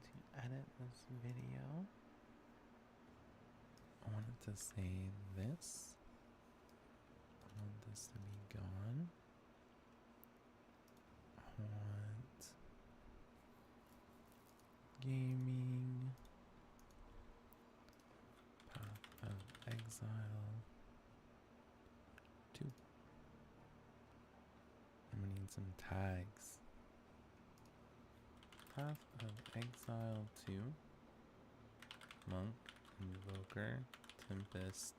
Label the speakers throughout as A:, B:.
A: to edit this video. I wanted to say this. I want this to be gone. I want gaming, Path of Exile 2. I'm gonna need some tags. Path of Exile 2, Monk, Invoker, Tempest.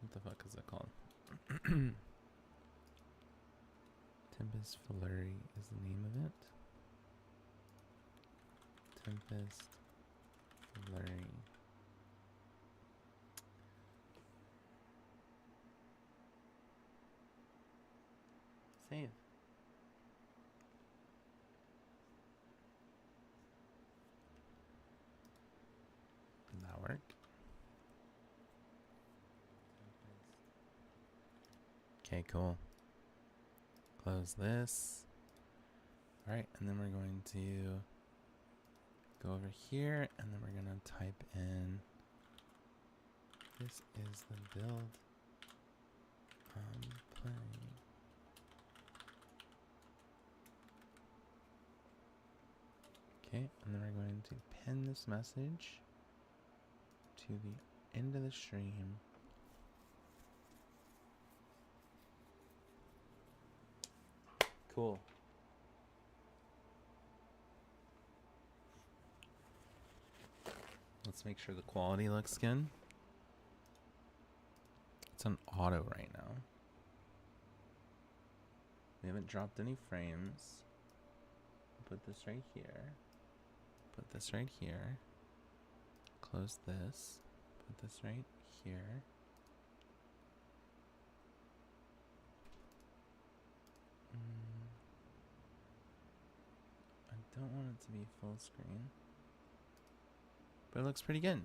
A: What the fuck is it called? Tempest Flurry is the name of it. Tempest Flurry. Save. Did that work? Okay, cool. Close this. Alright, and then we're going to go over here, and then we're going to type in, this is the build I'm playing. Okay, and then we're going to pin this message to the end of the stream. Cool. Let's make sure the quality looks good. It's on auto right now. We haven't dropped any frames. Put this right here. Put this right here. Close this. Put this right here. I don't want it to be full screen, but it looks pretty good.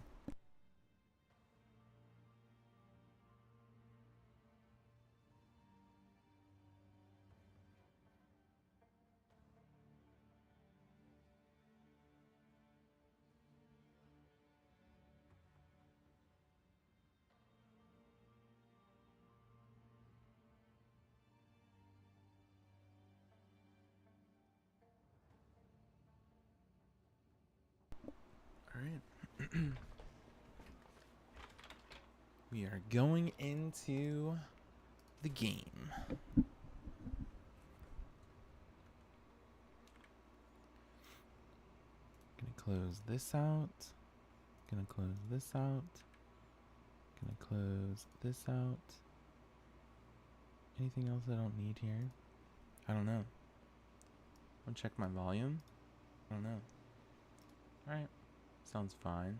A: Alright. We are going into the game. Gonna close this out. Gonna close this out. Gonna close this out. Anything else I don't need here? I don't know. I'll check my volume. I don't know. Alright. Sounds fine.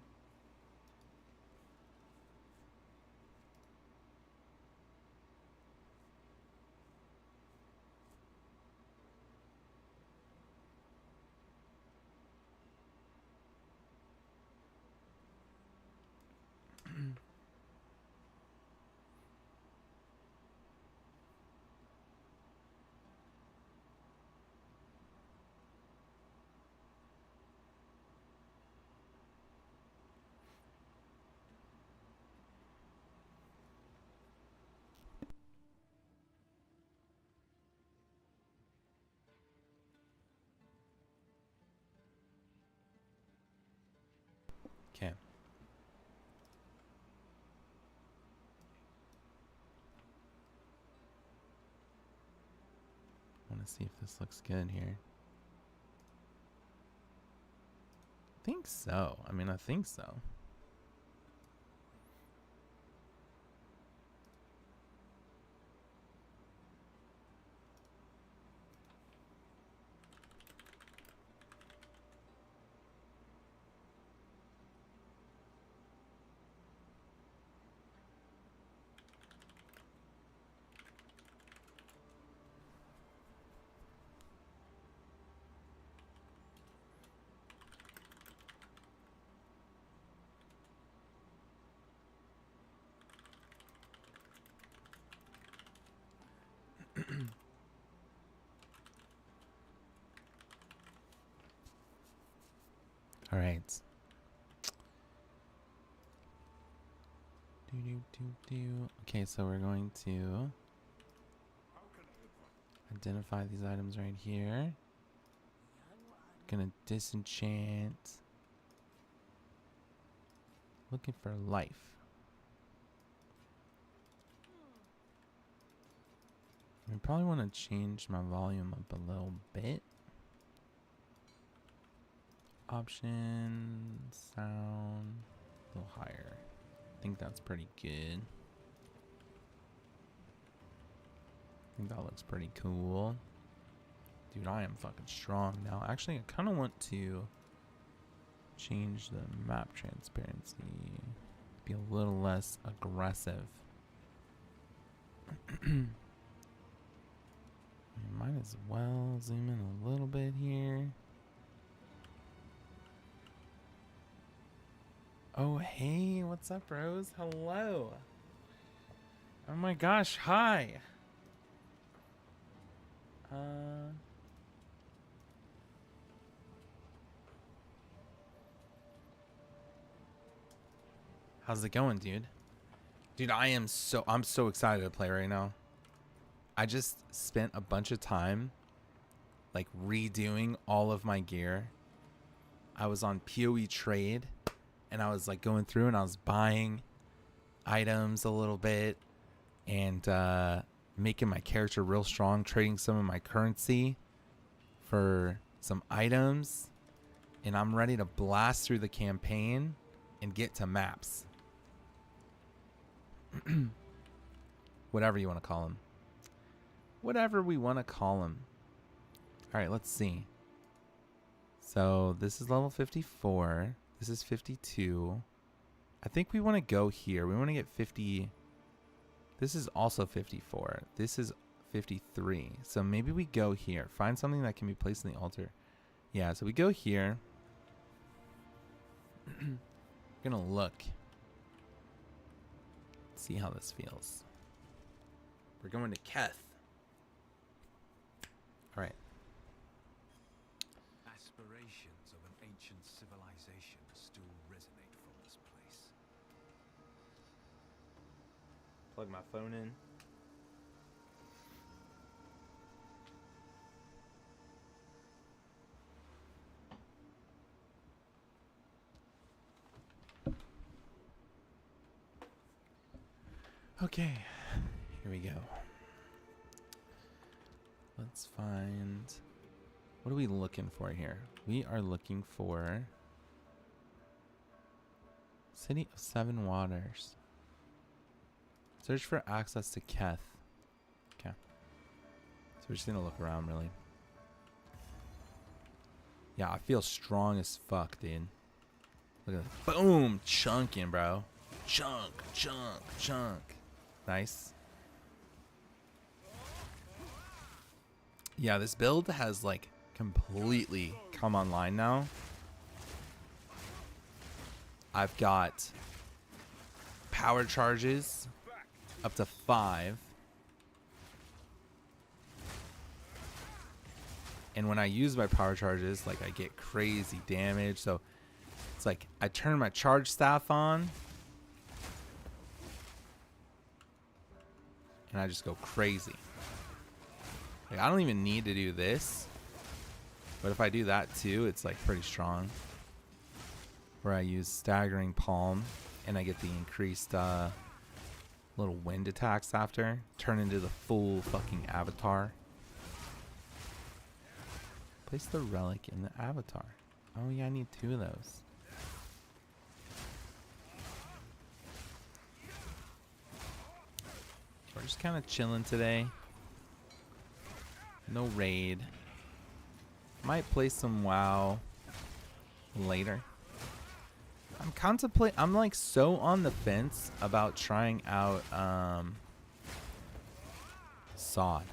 A: Okay. I want to see if this looks good here. I think so. I mean, I think so. All right. Okay, so we're going to identify these items right here. Gonna disenchant. Looking for life. I probably want to change my volume up a little bit. Option, sound, a little higher. I think that's pretty good. I think that looks pretty cool. Dude, I am fucking strong now. Actually, I kind of want to change the map transparency. Be a little less aggressive. Might as well zoom in a little bit here. Oh, hey, what's up, Rose? Hello. Oh my gosh, hi. How's it going, dude? Dude, I'm so excited to play right now. I just spent a bunch of time like redoing all of my gear. I was on PoE trade and I was like going through and I was buying items a little bit and making my character real strong, trading some of my currency for some items, and I'm ready to blast through the campaign and get to maps. Whatever you want to call them. Whatever we want to call them. All right, let's see. So this is level 54. This is 52. I think we want to go here. We want to get 50. This is also 54. This is 53. So maybe we go here. Find something that can be placed in the altar. Yeah, so we go here. I'm going to look. See how this feels. We're going to Keth. All right.
B: Aspirations of an ancient civilization still resonate from this place.
A: Plug my phone in. Okay, here we go. Let's find, what are we looking for here? We are looking for City of Seven Waters. Search for access to Keth. Okay. So we're just gonna look around really. Yeah, I feel strong as fuck, dude. Look at that. Boom! Chunking, bro. Chunk, chunk, chunk. Nice. Yeah, this build has like completely come online now. I've got power charges up to 5. And when I use my power charges, like I get crazy damage. So it's like I turn my charge staff on and I just go crazy. Like I don't even need to do this, but if I do that too, it's like pretty strong. Where I use staggering palm and I get the increased little wind attacks after, turn into the full fucking avatar. Place the relic in the avatar. Oh yeah, I need 2 of those. We're just kind of chilling today. No raid. Might play some WoW later. I'm like so on the fence about trying out SOD.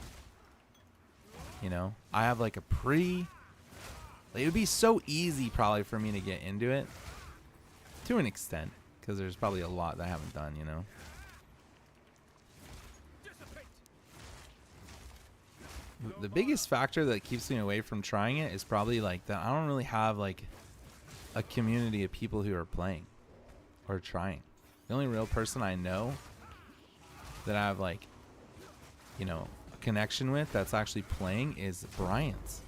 A: You know, I have like a like, it would be so easy probably for me to get into it to an extent, because there's probably a lot that I haven't done, you know. The biggest factor that keeps me away from trying it is probably like that I don't really have like a community of people who are playing or trying. The only real person I know that I have like, you know, a connection with that's actually playing is Bryant.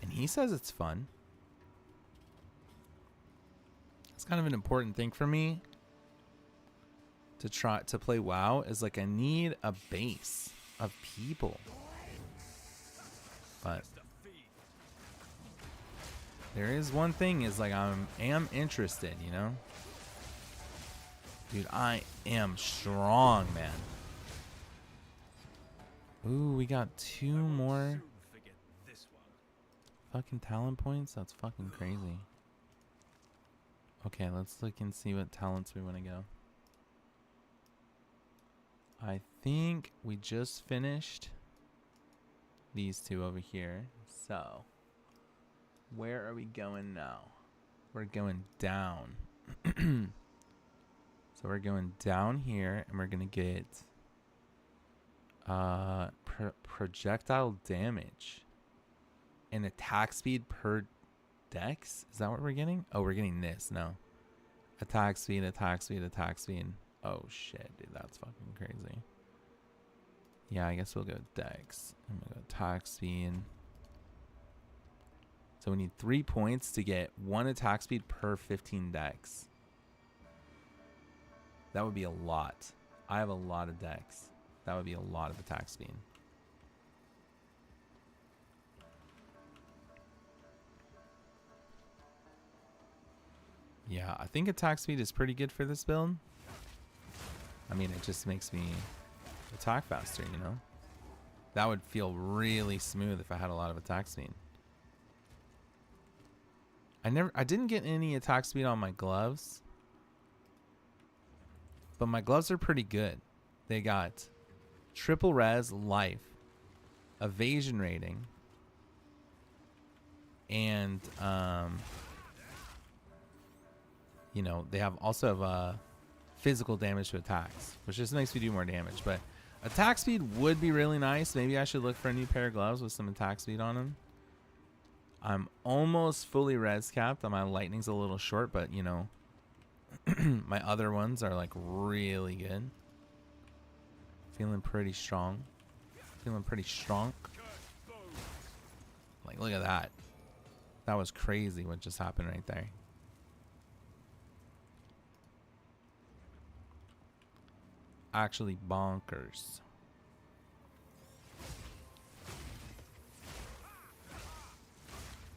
A: And he says it's fun. It's kind of an important thing for me to try to play WoW, is like I need a base of people. But there is one thing, is like I am interested, you know? Dude, I am strong, man. Ooh, we got 2 more fucking talent points? That's fucking crazy. Okay, let's look and see what talents we want to go. I think we just finished these 2 over here. So, where are we going now? We're going down. So we're going down here, and we're going to get projectile damage and attack speed per dex. Is that what we're getting? Oh, we're getting this. No. Attack speed, attack speed, attack speed. Oh, shit, dude. That's fucking crazy. Yeah, I guess we'll go dex. I'm going to go attack speed. So we need 3 points to get 1 attack speed per 15 dex. That would be a lot. I have a lot of dex. That would be a lot of attack speed. Yeah, I think attack speed is pretty good for this build. I mean, it just makes me attack faster, you know? That would feel really smooth if I had a lot of attack speed. I didn't get any attack speed on my gloves. But my gloves are pretty good. They got triple res, life, evasion rating, and you know, they also have physical damage to attacks, which just makes me do more damage. But attack speed would be really nice. Maybe I should look for a new pair of gloves with some attack speed on them. I'm almost fully res capped. My lightning's a little short, but you know, my other ones are like really good. Feeling pretty strong. Feeling pretty strong. Like, look at that. That was crazy what just happened right there. Actually bonkers.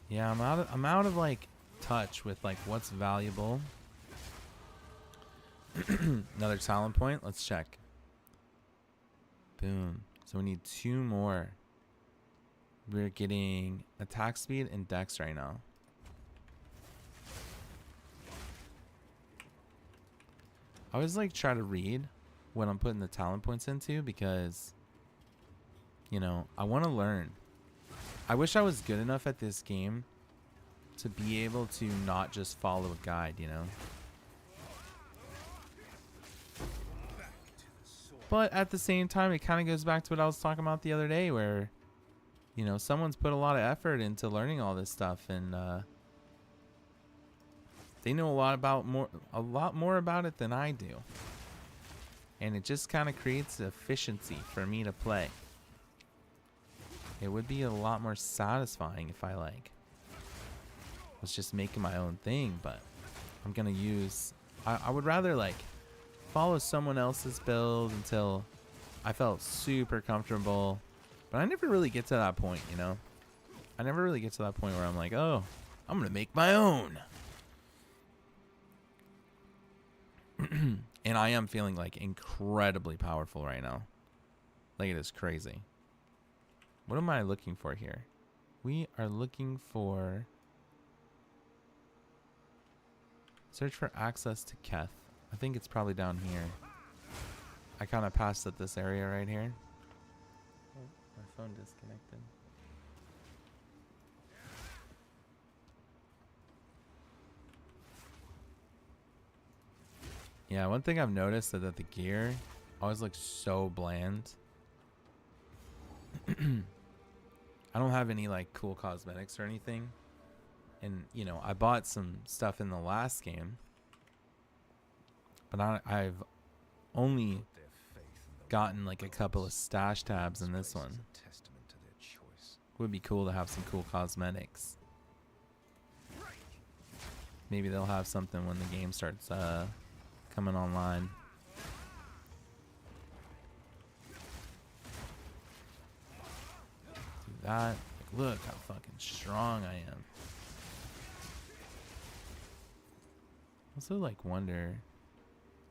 A: Yeah, I'm out of like touch with like what's valuable. Another talent point. Let's check. Boom. So we need 2 more. We're getting attack speed and dex right now. I always like try to read what I'm putting the talent points into, because, you know, I want to learn. I wish I was good enough at this game to be able to not just follow a guide, you know? But at the same time, it kind of goes back to what I was talking about the other day, where, you know, someone's put a lot of effort into learning all this stuff, and they know a lot more about it than I do. And it just kind of creates efficiency for me to play. It would be a lot more satisfying if I like was just making my own thing, but I'm gonna use, I would rather like follow someone else's build until I felt super comfortable. But I never really get to that point, you know? I never really get to that point where I'm like, oh, I'm gonna make my own. And I am feeling like incredibly powerful right now. Like, it is crazy. What am I looking for here? We are looking for search for access to Keth. I think it's probably down here. I kind of passed at this area right here. Oh, my phone disconnected. Yeah, one thing I've noticed is that the gear always looks so bland. I don't have any like cool cosmetics or anything. And, you know, I bought some stuff in the last game, but I've only
B: Put their faith in the
A: gotten like a couple of
B: gods.
A: stash tabs in this
B: Space is
A: one.
B: a testament to their choice.
A: Would be cool to have some cool cosmetics. Maybe they'll have something when the game starts coming online. Do that. Like, look how fucking strong I am. Also, like, wonder.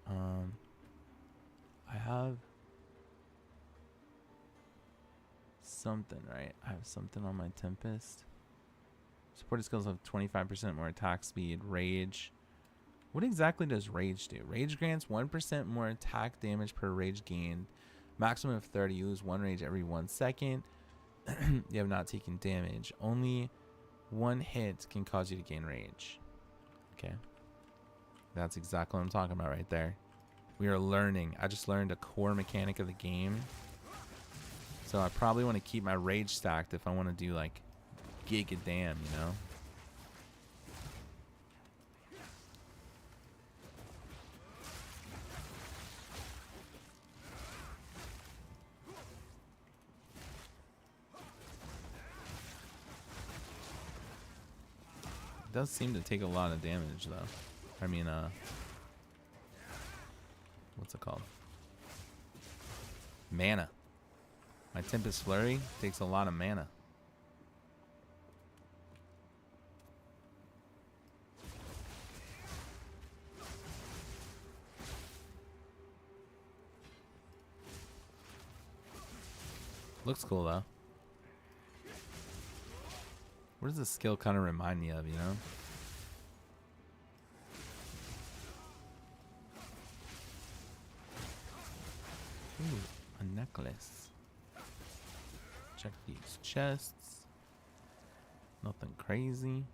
A: I have something, right? I have something on my Tempest. Supported skills have 25% more attack speed. Rage. What exactly does Rage do? Rage grants 1% more attack damage per rage gained. Maximum of 30. You lose 1 rage every 1 second. You have not taken damage. Only 1 hit can cause you to gain rage. Okay. That's exactly what I'm talking about right there. We are learning. I just learned a core mechanic of the game. So I probably want to keep my rage stacked if I want to do like giga damn, you know? It does seem to take a lot of damage though. I mean, what's it called? Mana. My Tempest Flurry takes a lot of mana. Looks cool though. What does this skill kind of remind me of, you know? Ooh, a necklace. Check these chests. Nothing crazy.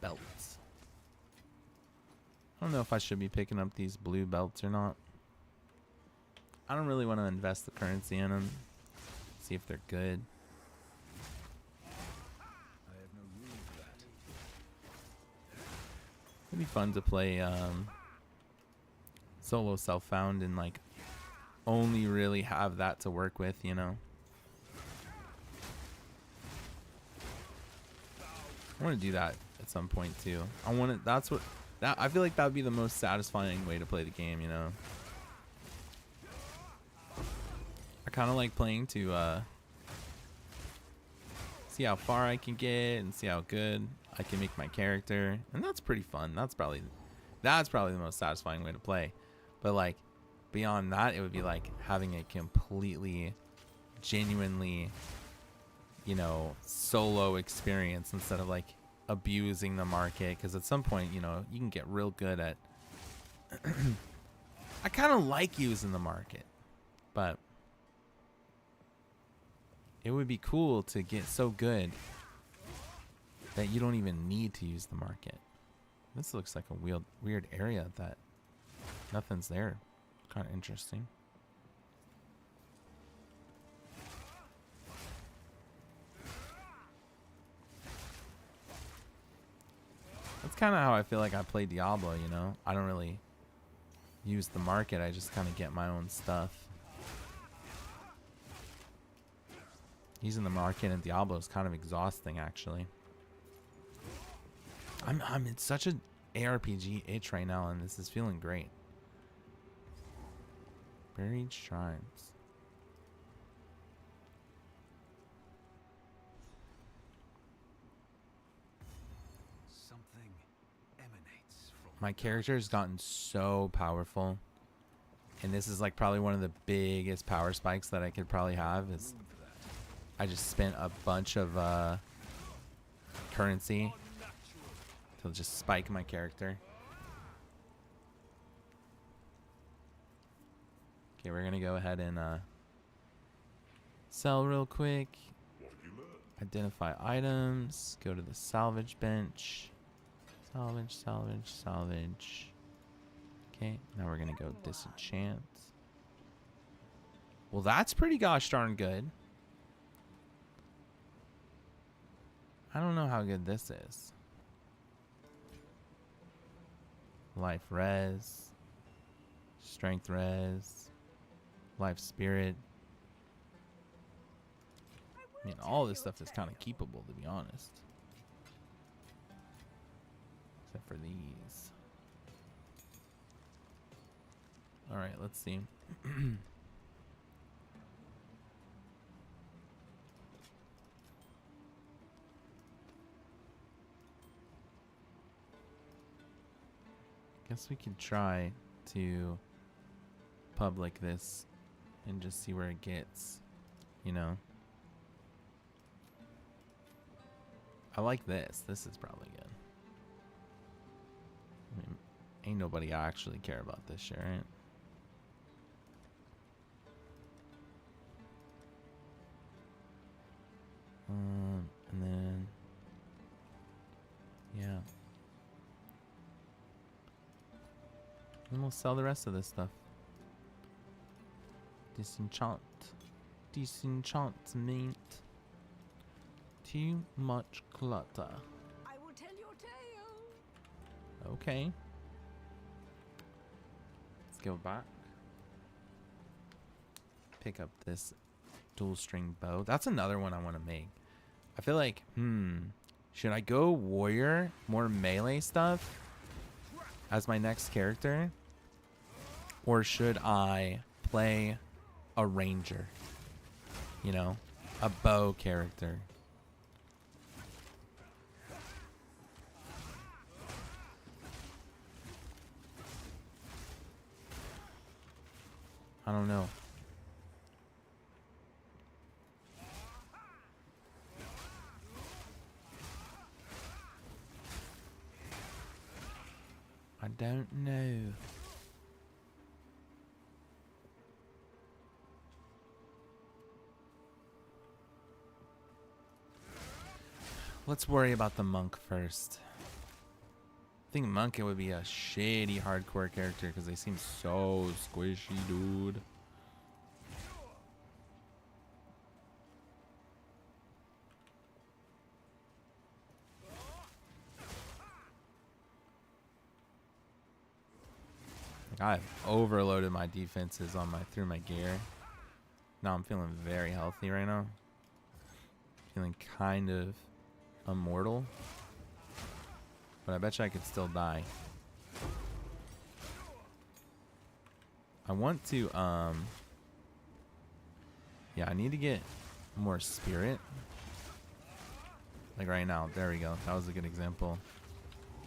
A: Belts. I don't know if I should be picking up these blue belts or not. I don't really want to invest the currency in them. See if they're good.
B: I have no room for that.
A: It'd be fun to play solo self-found and like only really have that to work with, you know. I want to do that at some point too. I want to. That's what. That I feel like that would be the most satisfying way to play the game, you know. I kind of like playing to see how far I can get and see how good I can make my character, and that's pretty fun. That's probably the most satisfying way to play. But like beyond that, it would be like having a completely, genuinely, you know, solo experience instead of like abusing the market, because at some point, you know, you can get real good at I kind of like using the market, but it would be cool to get so good that you don't even need to use the market. This looks like a weird area that nothing's there. Kind of interesting. That's kind of how I feel like I play Diablo, you know? I don't really use the market. I just kind of get my own stuff. Using the market in Diablo is kind of exhausting, actually. I'm in such an ARPG itch right now, and this is feeling great. Buried shrines.
B: Something emanates from
A: My character has gotten so powerful, and this is like probably one of the biggest power spikes that I could probably have. Is
B: room for that.
A: I just spent a bunch of currency to just spike my character. Okay, we're gonna go ahead and sell real quick. Identify items. Go to the salvage bench. Salvage, salvage, salvage. Okay, now we're gonna go disenchant. Well, that's pretty gosh darn good. I don't know how good this is. Life res. Strength res. Life spirit. I mean, all this stuff is kind of keepable, to be honest. Except for these. Alright, let's see. Guess we could try to public this and just see where it gets, you know. I like this. This is probably good. I mean, ain't nobody actually care about this shit, right? And then, yeah. And we'll sell the rest of this stuff. Disenchant. Disenchantment. Too much clutter.
C: I will tell your tale.
A: Okay. Let's go back. Pick up this dual string bow. That's another one I want to make. I feel like, should I go warrior, more melee stuff as my next character? Or should I play a ranger? You know, a bow character. I don't know. I don't know. Let's worry about the monk first. I think monk it would be a shady hardcore character because they seem so squishy, dude. I've overloaded my defenses on through my gear. Now I'm feeling very healthy right now. Feeling kind of immortal. But I bet you I could still die. I want to yeah, I need to get more spirit. Like right now. There we go. That was a good example.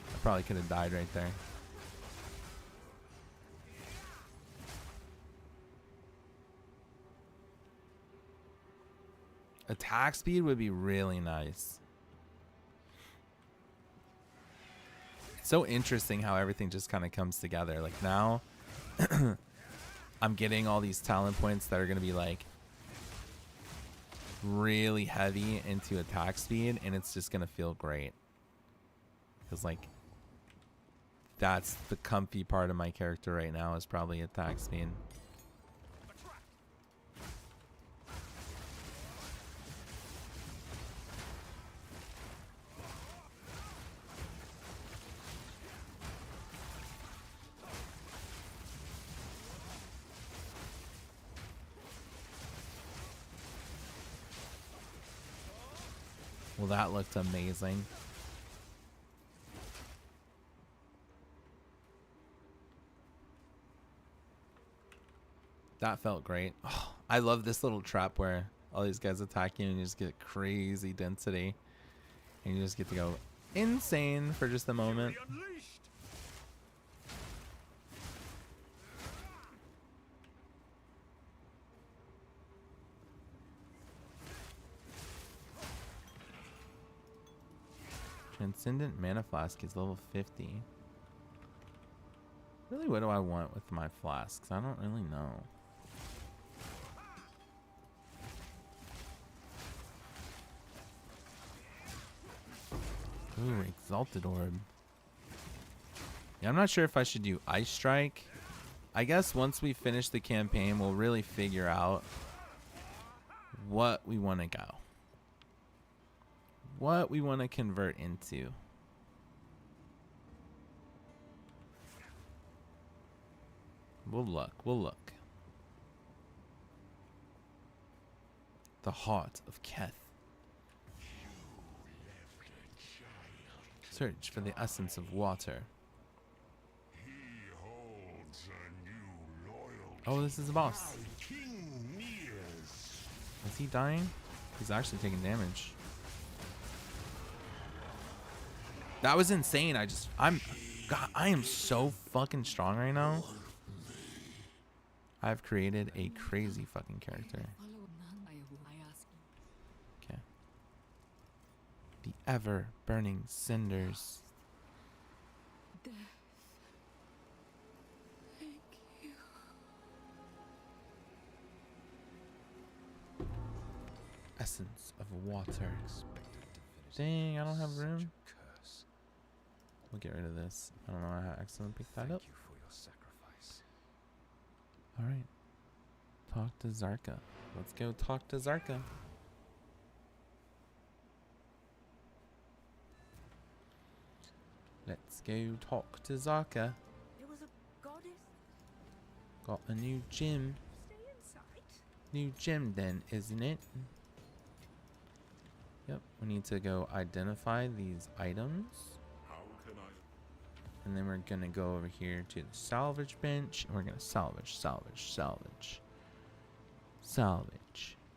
A: I probably could have died right there. Attack speed would be really nice. It's so interesting how everything just kind of comes together. Like now, I'm getting all these talent points that are going to be like really heavy into attack speed, and it's just going to feel great. Because like, that's the comfy part of my character right now is probably attack speed. Well, that looked amazing. That felt great. Oh, I love this little trap where all these guys attack you and you just get crazy density. And you just get to go insane for just a moment. Transcendent Mana Flask is level 50. Really, what do I want with my flasks? I don't really know. Ooh, Exalted Orb. Yeah, I'm not sure if I should do Ice Strike. I guess once we finish the campaign, we'll really figure out what we want to go. What we want to convert into. We'll look. We'll look. The heart of Keth. Search for the essence of water. Oh, this is the boss. Is he dying? He's actually taking damage. That was insane. God, I am so fucking strong right now. I've created a crazy fucking character. Okay. The ever burning cinders.
C: Death. Thank you.
A: Essence of water. Dang, I don't have room. We'll get rid of this. I don't know how I accidentally picked that up.
B: Thank you for your sacrifice.
A: Alright. Talk to Zarka. Let's go talk to Zarka. Let's go talk to Zarka.
C: There was a goddess.
A: Got a new gym.
C: Stay in sight.
A: New gym then, isn't it? Yep, we need to go identify these items. And then we're gonna go over here to the salvage bench, and we're gonna salvage.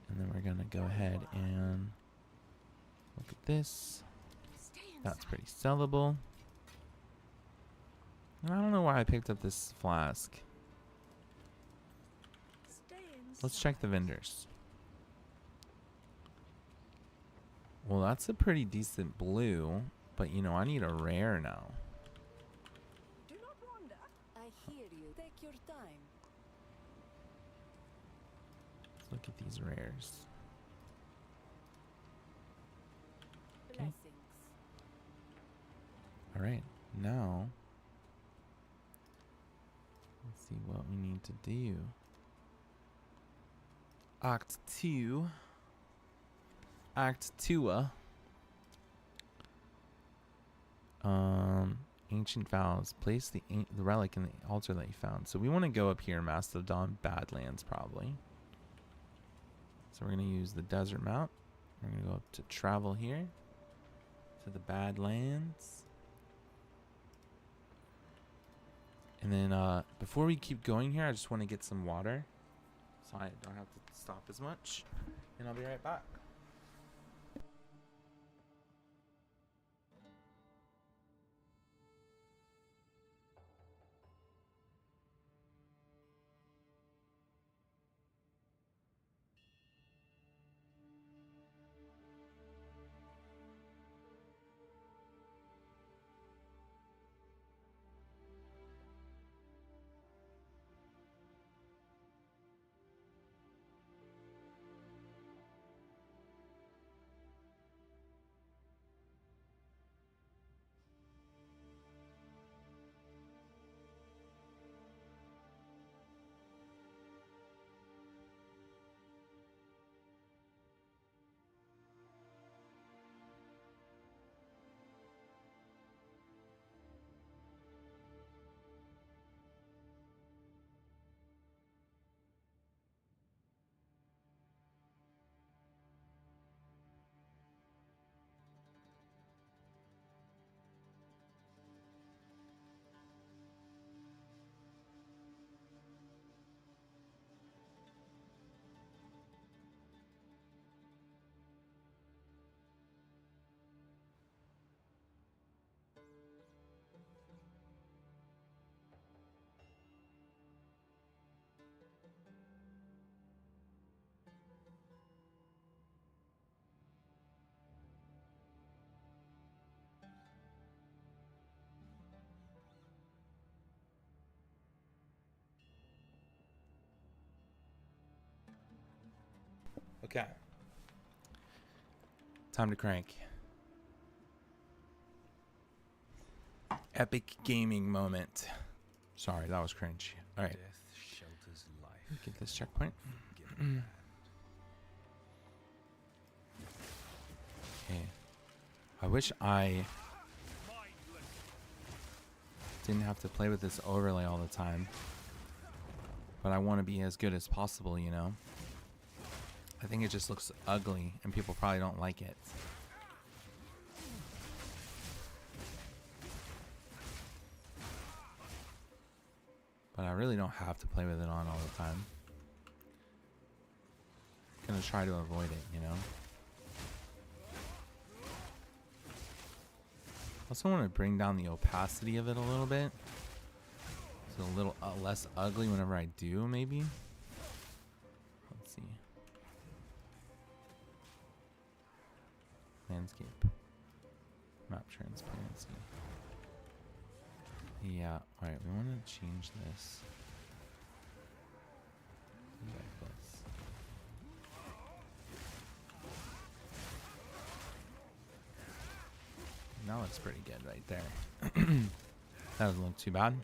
A: And then we're gonna go ahead and look at this.
C: Stay in
A: That's
C: sight.
A: pretty sellable. And I don't know why I picked up this flask.
C: Stay in
A: Let's
C: sight.
A: check the vendors. Well, that's a pretty decent blue, but you know, I need a rare now.
C: Do not wander.
D: I hear you. Take your time.
A: Let's look at these rares. Okay.
D: Blessings.
A: Alright, now let's see what we need to do. Act 2. Act 2. Ancient vows. Place the relic in the altar that you found. So we want to go up here, Mastodon Badlands, probably. So we're going to use the desert map. We're going to go up to travel here to the Badlands. And then before we keep going here, I just want to get some water so I don't have to stop as much. And I'll be right back. Okay. Time to crank. Epic gaming moment. Sorry, that was cringe. All right.
B: Death shelters life.
A: Get this checkpoint.
B: Given hand.
A: Okay. I wish I didn't have to play with this overlay all the time. But I want to be as good as possible, you know? I think it just looks ugly and people probably don't like it. But I really don't have to play with it on all the time. I'm gonna try to avoid it, you know? Also want to bring down the opacity of it a little bit. So a little less ugly whenever I do, maybe. Let's see. Landscape. Map transparency. Yeah, alright, we want to change this. Like this. That looks pretty good right there. That doesn't look too bad.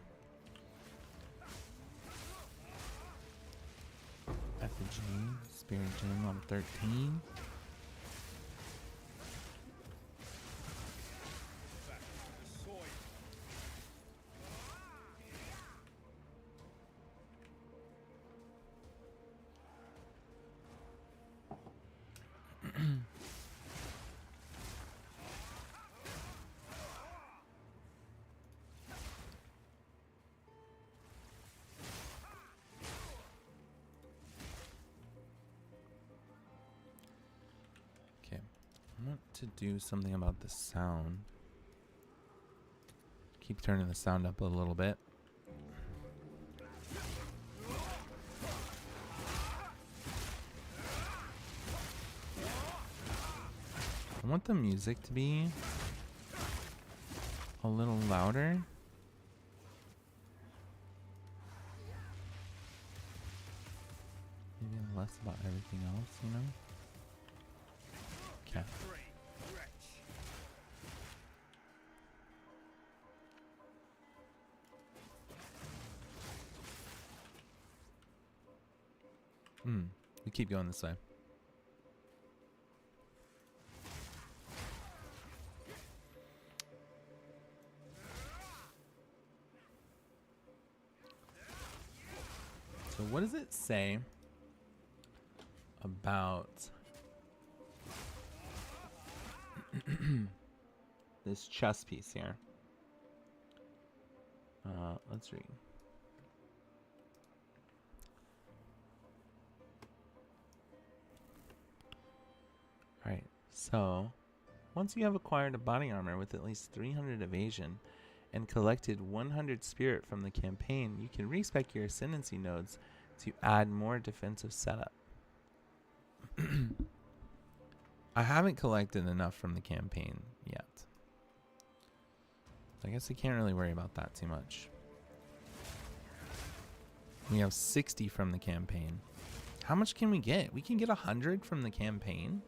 A: Effigy, Spirit Gem on 13. I want to do something about the sound. Keep turning the sound up a little bit. I want the music to be a little louder. Maybe less about everything else, you know? Okay. We keep going this way. So what does it say about this chess piece here? Let's read. Alright, so once you have acquired a body armor with at least 300 evasion and collected 100 spirit from the campaign, you can respec your ascendancy nodes to add more defensive setup. I haven't collected enough from the campaign yet. I guess I can't really worry about that too much. We have 60 from the campaign. How much can we get? We can get 100 from the campaign?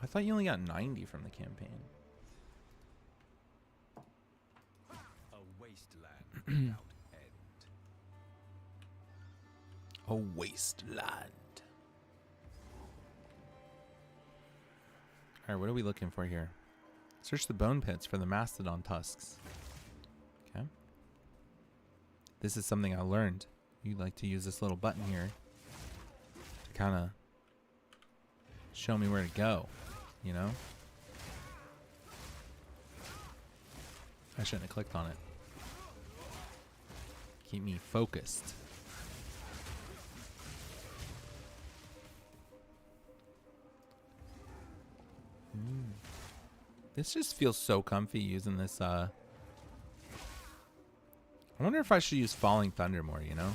A: I thought you only got 90 from the campaign.
B: A wasteland without end.
A: A wasteland. Alright, what are we looking for here? Search the bone pits for the mastodon tusks. Okay. This is something I learned. You'd like to use this little button here to kind of show me where to go, you know? I shouldn't have clicked on it. Keep me focused. This just feels so comfy using this. I wonder if I should use Falling Thunder more, you know?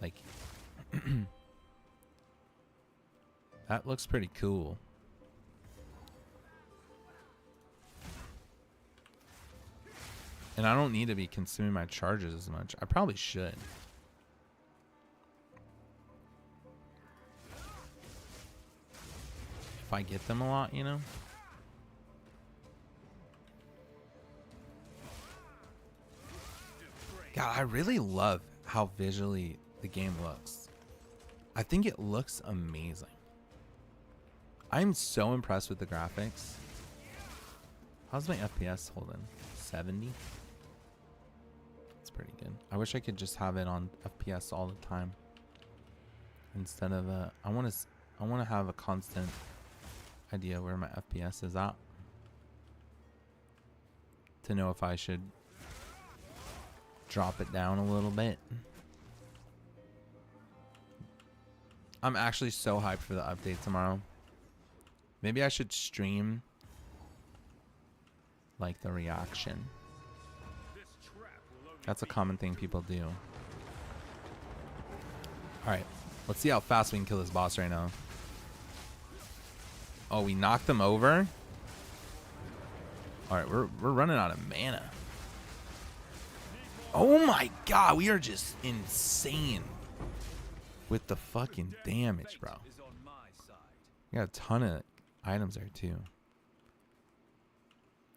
A: Like, that looks pretty cool. And I don't need to be consuming my charges as much. I probably should. If I get them a lot, you know? God, I really love how visually the game looks. I think it looks amazing. I'm so impressed with the graphics. How's my FPS holding? 70? That's pretty good. I wish I could just have it on FPS all the time. Instead of I want to have a constant idea where my FPS is at. To know if I should drop it down a little bit. I'm actually so hyped for the update tomorrow. Maybe I should stream like the reaction. That's a common thing people do. Alright, let's see how fast we can kill this boss right now. Oh, we knocked them over? Alright, we're running out of mana. Oh my god, we are just insane with the fucking damage, bro. We got a ton of items there too.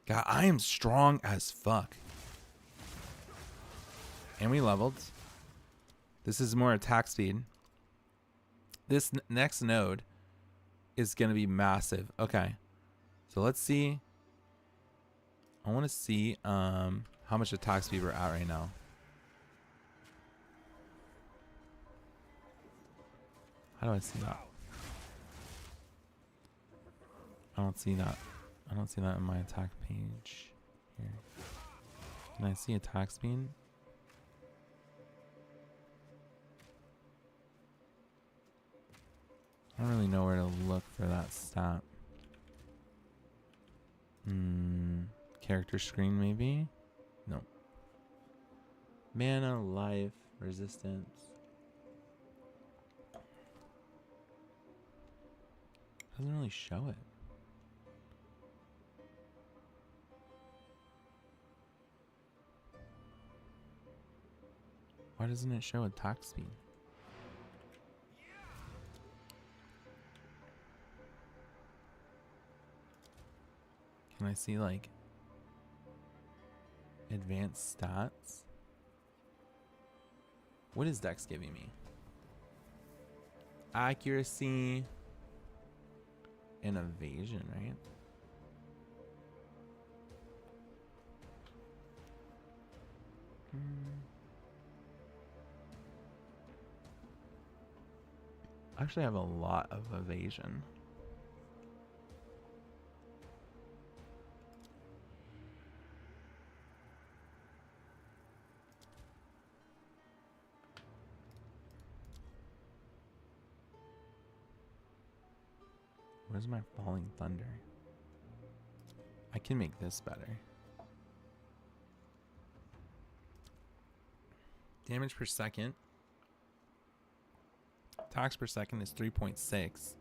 A: God, I am strong as fuck. And we leveled. This is more attack speed. This next node is going to be massive. Okay. So let's see. I want to see how much attack speed we're at right now. How do I see that? I don't see that. I don't see that in my attack page here. Can I see attack speed? I don't really know where to look for that stat. Character screen maybe? No. Mana, life, resistance. Doesn't really show it. Why doesn't it show attack speed? Can I see like advanced stats? What is Dex giving me? Accuracy and evasion, right? I actually have a lot of evasion. Where's my falling thunder? I can make this better. Damage per second. Attacks per second is 3.6.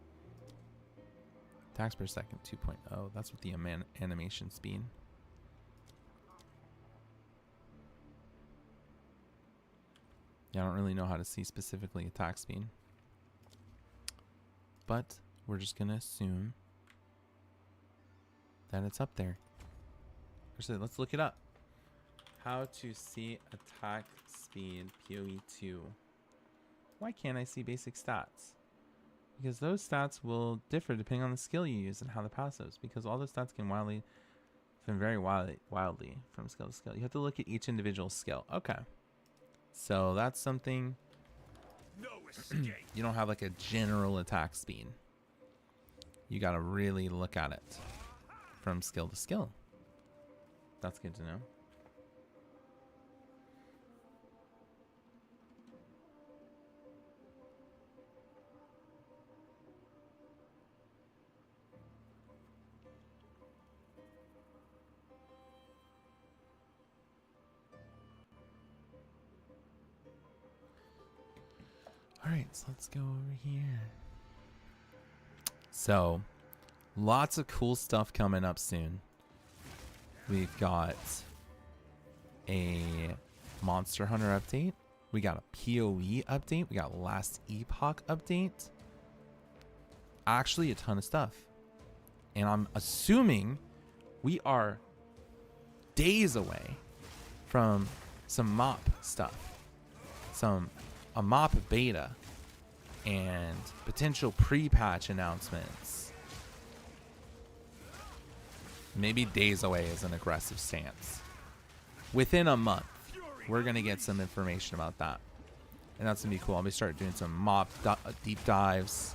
A: Attacks per second 2.0. That's with the animation speed. Yeah, I don't really know how to see specifically attack speed. But we're just going to assume that it's up there. Actually, let's look it up. How to see attack speed PoE2. Why can't I see basic stats? Because those stats will differ depending on the skill you use and how the passives. Because all those stats can vary wildly from skill to skill. You have to look at each individual skill. Okay. So that's something.
B: No escape.
A: You don't have like a general attack speed. You got to really look at it from skill to skill. That's good to know. All right, so let's go over here. So, lots of cool stuff coming up soon. We've got a Monster Hunter update. We got a PoE update. We got Last Epoch update. Actually, a ton of stuff. And I'm assuming we are days away from some mop stuff, a mop beta, and potential pre-patch announcements. Maybe days away is an aggressive stance. Within a month, we're gonna get some information about that, and that's gonna be cool. I'll be start doing some mop deep dives,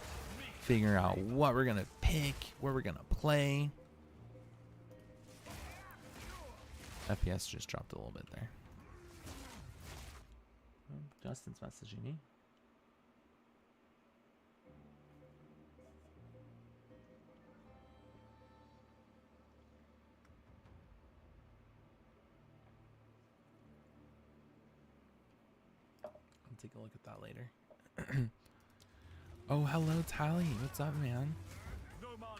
A: figuring out what we're gonna pick, where we're gonna play. FPS just dropped a little bit there. Oh, Justin's messaging me. I'll take a look at that later. Oh, hello, Tally. What's up, man?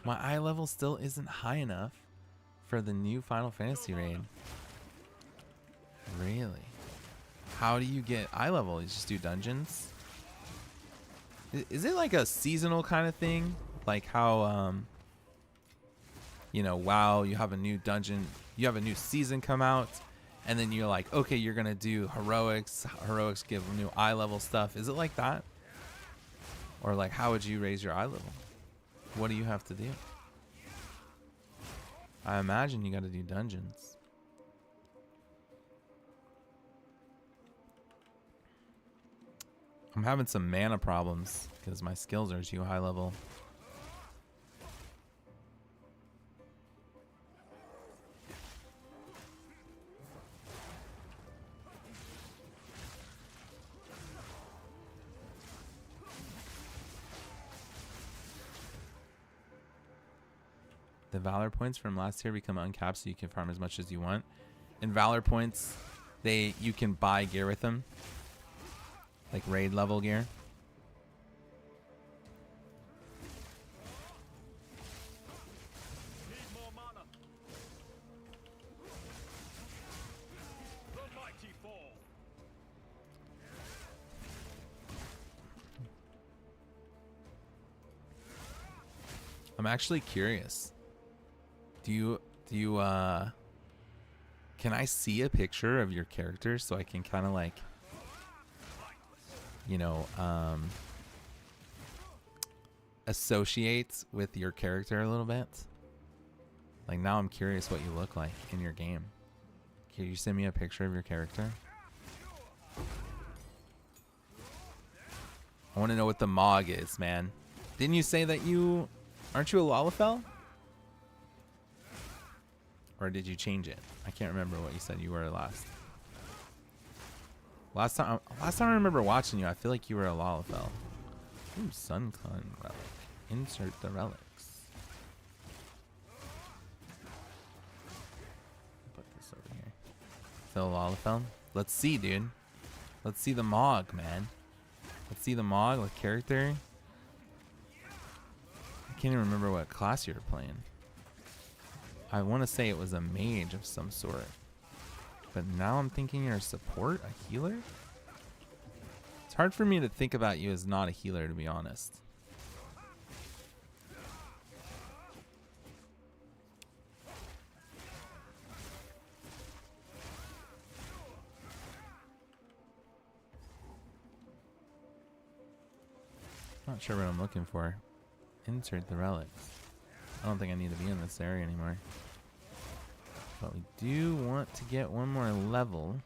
A: My eye level still isn't high enough for the new Final Fantasy raid. Really? How do you get eye level? You just do dungeons? Is it like a seasonal kind of thing? Like how, you know, WoW, you have a new dungeon, you have a new season come out, and then you're like, okay, you're going to do heroics. Heroics give new eye level stuff. Is it like that? Or like, how would you raise your eye level? What do you have to do? I imagine you got to do dungeons. I'm having some mana problems because my skills are too high level. The Valor points from last year become uncapped, so you can farm as much as you want. In Valor points, you can buy gear with them, like raid level gear.
B: Need more mana. The mighty fall.
A: I'm actually curious. Can I see a picture of your character so I can kind of like, you know, associate with your character a little bit? Like, now I'm curious what you look like in your game. Can you send me a picture of your character? I want to know what the Mog is, man. Didn't you say that aren't you a Lalafell? Or did you change it? I can't remember what you said you were last. Last time I remember watching you, I feel like you were a Lalafell. Ooh, SunCon relic. Insert the relics. Put this over here. Still Lalafell? Let's see, dude. Let's see the Mog, man. Let's see the Mog with character. I can't even remember what class you were playing. I want to say it was a mage of some sort. But now I'm thinking you're a support, a healer? It's hard for me to think about you as not a healer, to be honest. Not sure what I'm looking for. Insert the relics. I don't think I need to be in this area anymore. But we do want to get one more level.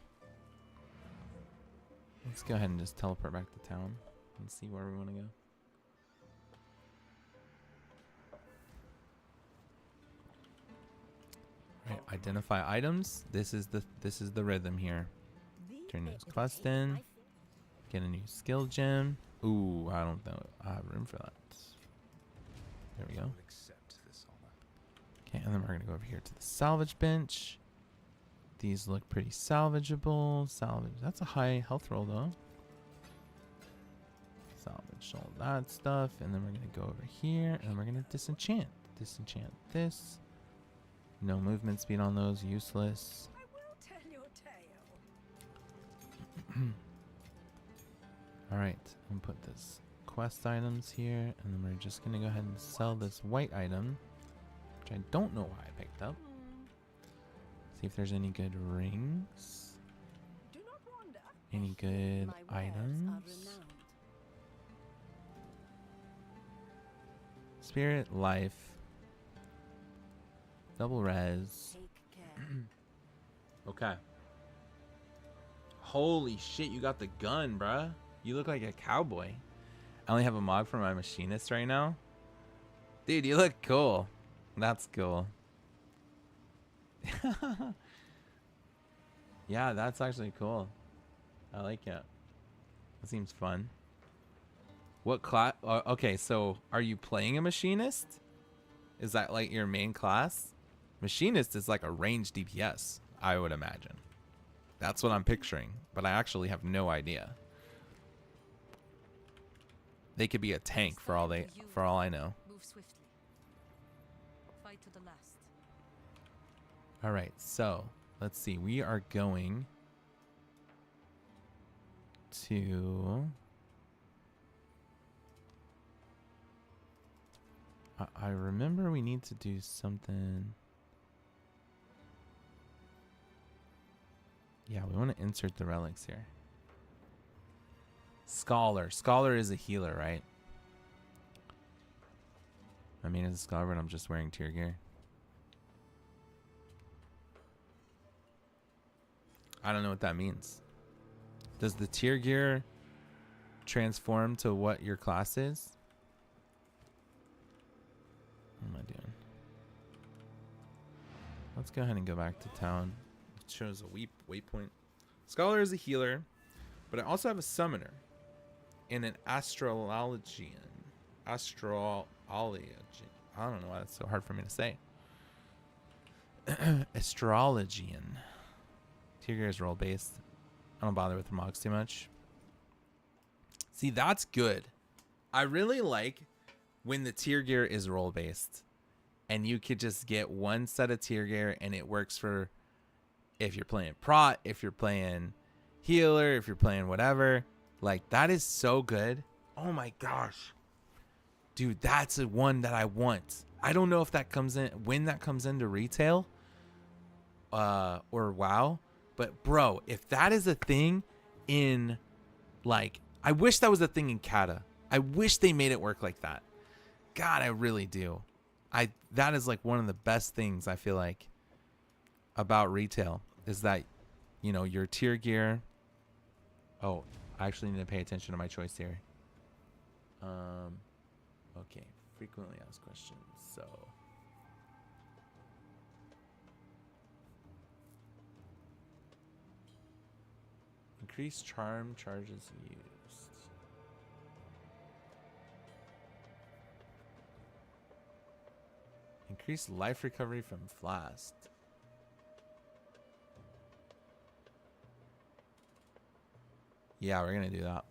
A: Let's go ahead and just teleport back to town and see where we want to go. Right, identify items. This is the rhythm here. Turn this quest in. Get a new skill gem. Ooh, I don't know. I have room for that. There we go. Okay, and then we're going to go over here to the salvage bench. These look pretty salvageable. Salvage. That's a high health roll, though. Salvage all that stuff. And then we're going to go over here, and we're going to disenchant. Disenchant this. No movement speed on those. Useless.
C: I will tell your tale.
A: All right. I'm going to put this quest items here, and then we're just going to go ahead and sell this white item, which I don't know why I picked up. See if there's any good rings.
C: Do
A: Any good
D: My wares are
A: items?
D: renowned.
A: Spirit, life, double res.
D: Take care.
A: Okay. Holy shit, you got the gun, bruh. You look like a cowboy. I only have a mod for my machinist right now. Dude, you look cool. That's cool. Yeah, that's actually cool. I like it. That seems fun. What class? Okay, so are you playing a machinist? Is that like your main class? Machinist is like a ranged DPS, I would imagine. That's what I'm picturing, but I actually have no idea. They could be a tank for all I know.
C: Move swiftly. Fight to the last.
A: All right, so let's see. We are going to. I remember we need to do something. Yeah, we want to insert the relics here. Scholar. Scholar is a healer, right? I mean, as a scholar, but I'm just wearing tier gear. I don't know what that means. Does the tier gear transform to what your class is? What am I doing? Let's go ahead and go back to town. It shows a waypoint. Scholar is a healer, but I also have a summoner and an astrologian. Astrologian. I don't know why that's so hard for me to say. Astrologian. Tier gear is role based. I don't bother with the mods too much. See, that's good. I really like when the tier gear is role based and you could just get one set of tier gear and it works for if you're playing prot, if you're playing healer, if you're playing whatever. Like, that is so good. Oh my gosh. Dude, that's the one that I want. I don't know if that comes in, when that comes into retail or WoW. But bro, if that is a thing in, like, I wish that was a thing in Kata. I wish they made it work like that. God, I really do. That is like one of the best things I feel like about retail is that, you know, your tier gear. Oh, I actually need to pay attention to my choice here. Okay, frequently asked questions. So increased charm charges used. Increased life recovery from Flask. Yeah, we're gonna do that.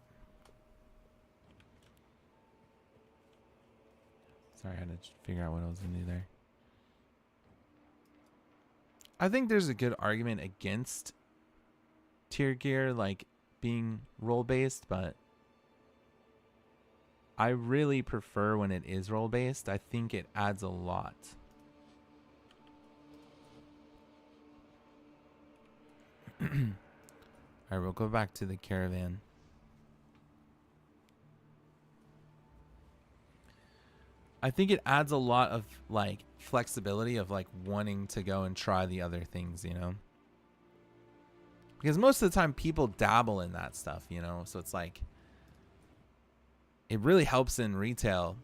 A: Sorry, I had to figure out what I was gonna do there. I think there's a good argument against tier gear like being role based, but I really prefer when it is role based. I think it adds a lot. All right, we'll go back to the caravan. I think it adds a lot of like flexibility of like wanting to go and try the other things, you know? Because most of the time people dabble in that stuff, you know? So it's like, it really helps in retail.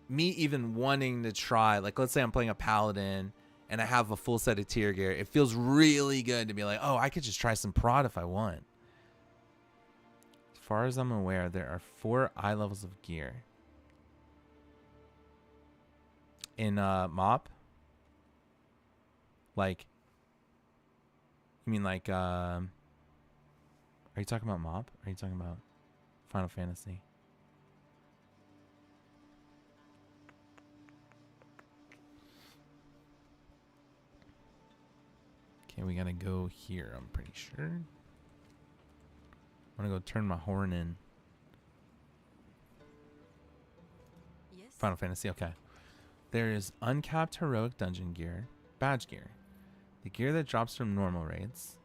A: Me even wanting to try, like, let's say I'm playing a paladin and I have a full set of tier gear. It feels really good to be like, oh, I could just try some prod if I want. As far as I'm aware, there are 4 eye levels of gear. In MOP? Like, you mean like, are you talking about MOP? Or are you talking about Final Fantasy? Okay, we gotta go here, I'm pretty sure. I'm gonna go turn my horn in.
C: Yes.
A: Final Fantasy, okay. There is uncapped heroic dungeon gear, badge gear, the gear that drops from normal raids,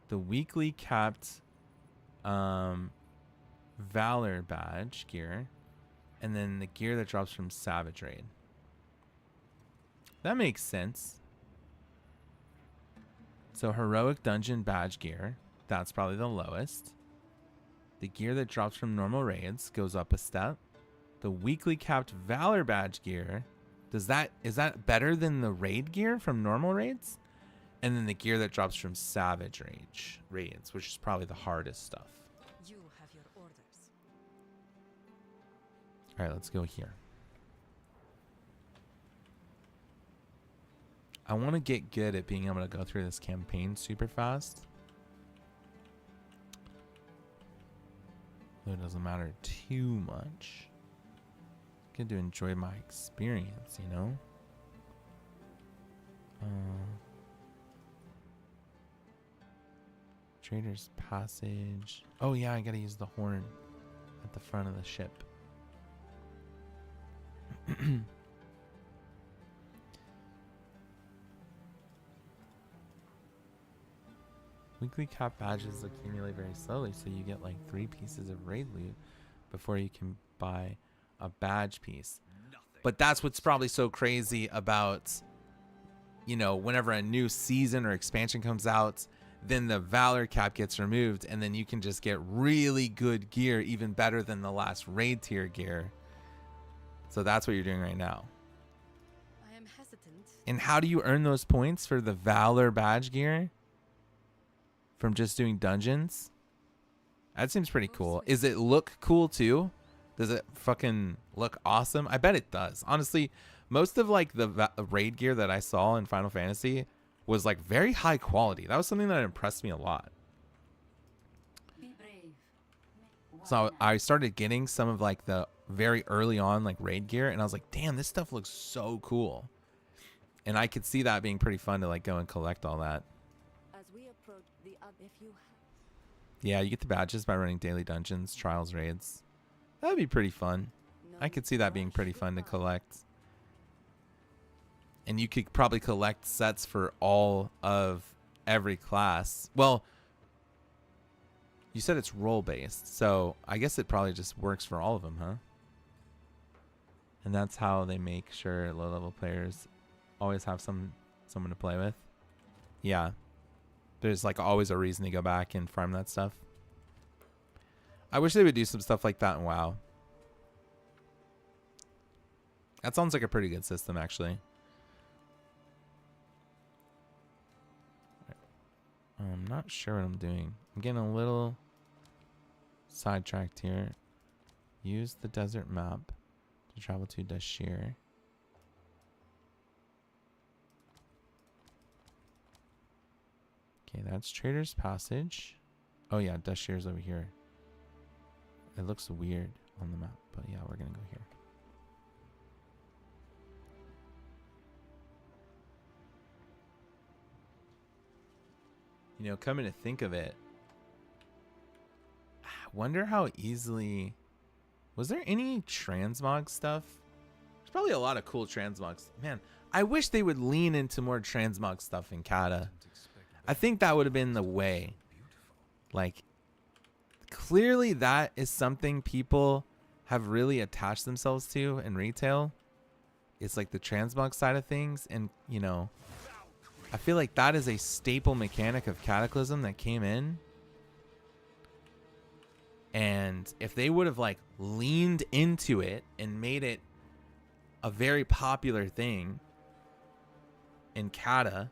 A: the weekly capped Valor badge gear, and then the gear that drops from Savage Raid. That makes sense. So Heroic Dungeon badge gear, that's probably the lowest. The gear that drops from normal raids goes up a step. The weekly capped Valor badge gear, is that better than the raid gear from normal raids? And then the gear that drops from Savage raids, which is probably the hardest stuff.
D: You have your orders.
A: All right, let's go here. I want to get good at being able to go through this campaign super fast. Though it doesn't matter too much. Good to enjoy my experience, you know? Trader's Passage. Oh yeah, I gotta use the horn at the front of the ship. Weekly cap badges accumulate very slowly, so you get like 3 pieces of raid loot before you can buy a badge piece. But that's what's probably so crazy about, you know, whenever a new season or expansion comes out, then the Valor cap gets removed, and then you can just get really good gear, even better than the last raid tier gear. So that's what you're doing right now.
D: I am hesitant.
A: And how do you earn those points for the Valor badge gear? From just doing dungeons? That seems pretty cool. Is it look cool too? Does it fucking look awesome? I bet it does. Honestly, most of like the raid gear that I saw in Final Fantasy was like very high quality. That was something that impressed me a lot.
D: Be brave.
A: So I started getting some of like the very early on like raid gear, and I was like, damn, this stuff looks so cool. And I could see that being pretty fun to like go and collect all that.
D: As we approach the if you
A: Yeah, you get the badges by running daily dungeons, trials, raids. That'd be pretty fun. I could see that being pretty fun to collect. And you could probably collect sets for all of every class. Well, you said it's role-based, so I guess it probably just works for all of them, huh? And that's how they make sure low-level players always have someone to play with. Yeah. There's like always a reason to go back and farm that stuff. I wish they would do some stuff like that in WoW. That sounds like a pretty good system, actually. I'm not sure what I'm doing. I'm getting a little sidetracked here. Use the desert map to travel to Dashir. Okay, that's Trader's Passage. Oh yeah, Dashir's over here. It looks weird on the map, but yeah, we're gonna go here. You know, coming to think of it, I wonder how easily... Was there any transmog stuff? There's probably a lot of cool transmogs. Man, I wish they would lean into more transmog stuff in Kata. I think that would have been the way. Like, clearly that is something people have really attached themselves to in retail. It's like the transmog side of things. And, you know, I feel like that is a staple mechanic of Cataclysm that came in. And if they would have like leaned into it and made it a very popular thing in Kata,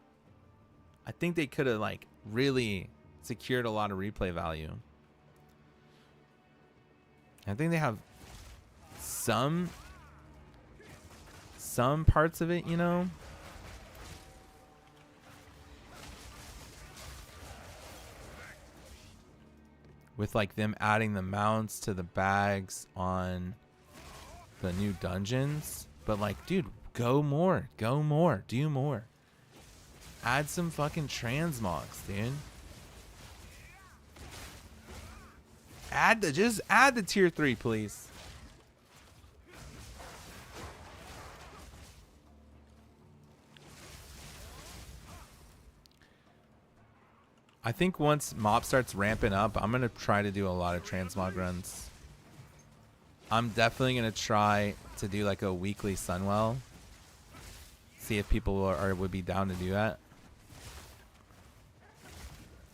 A: I think they could have like really secured a lot of replay value. I think they have some parts of it, you know. With like them adding the mounts to the bags on the new dungeons. But like, dude, go more, do more. Add some fucking transmogs, dude. Just add the tier 3, please. I think once Mop starts ramping up, I'm going to try to do a lot of transmog runs. I'm definitely going to try to do like a weekly Sunwell. See if people would be down to do that.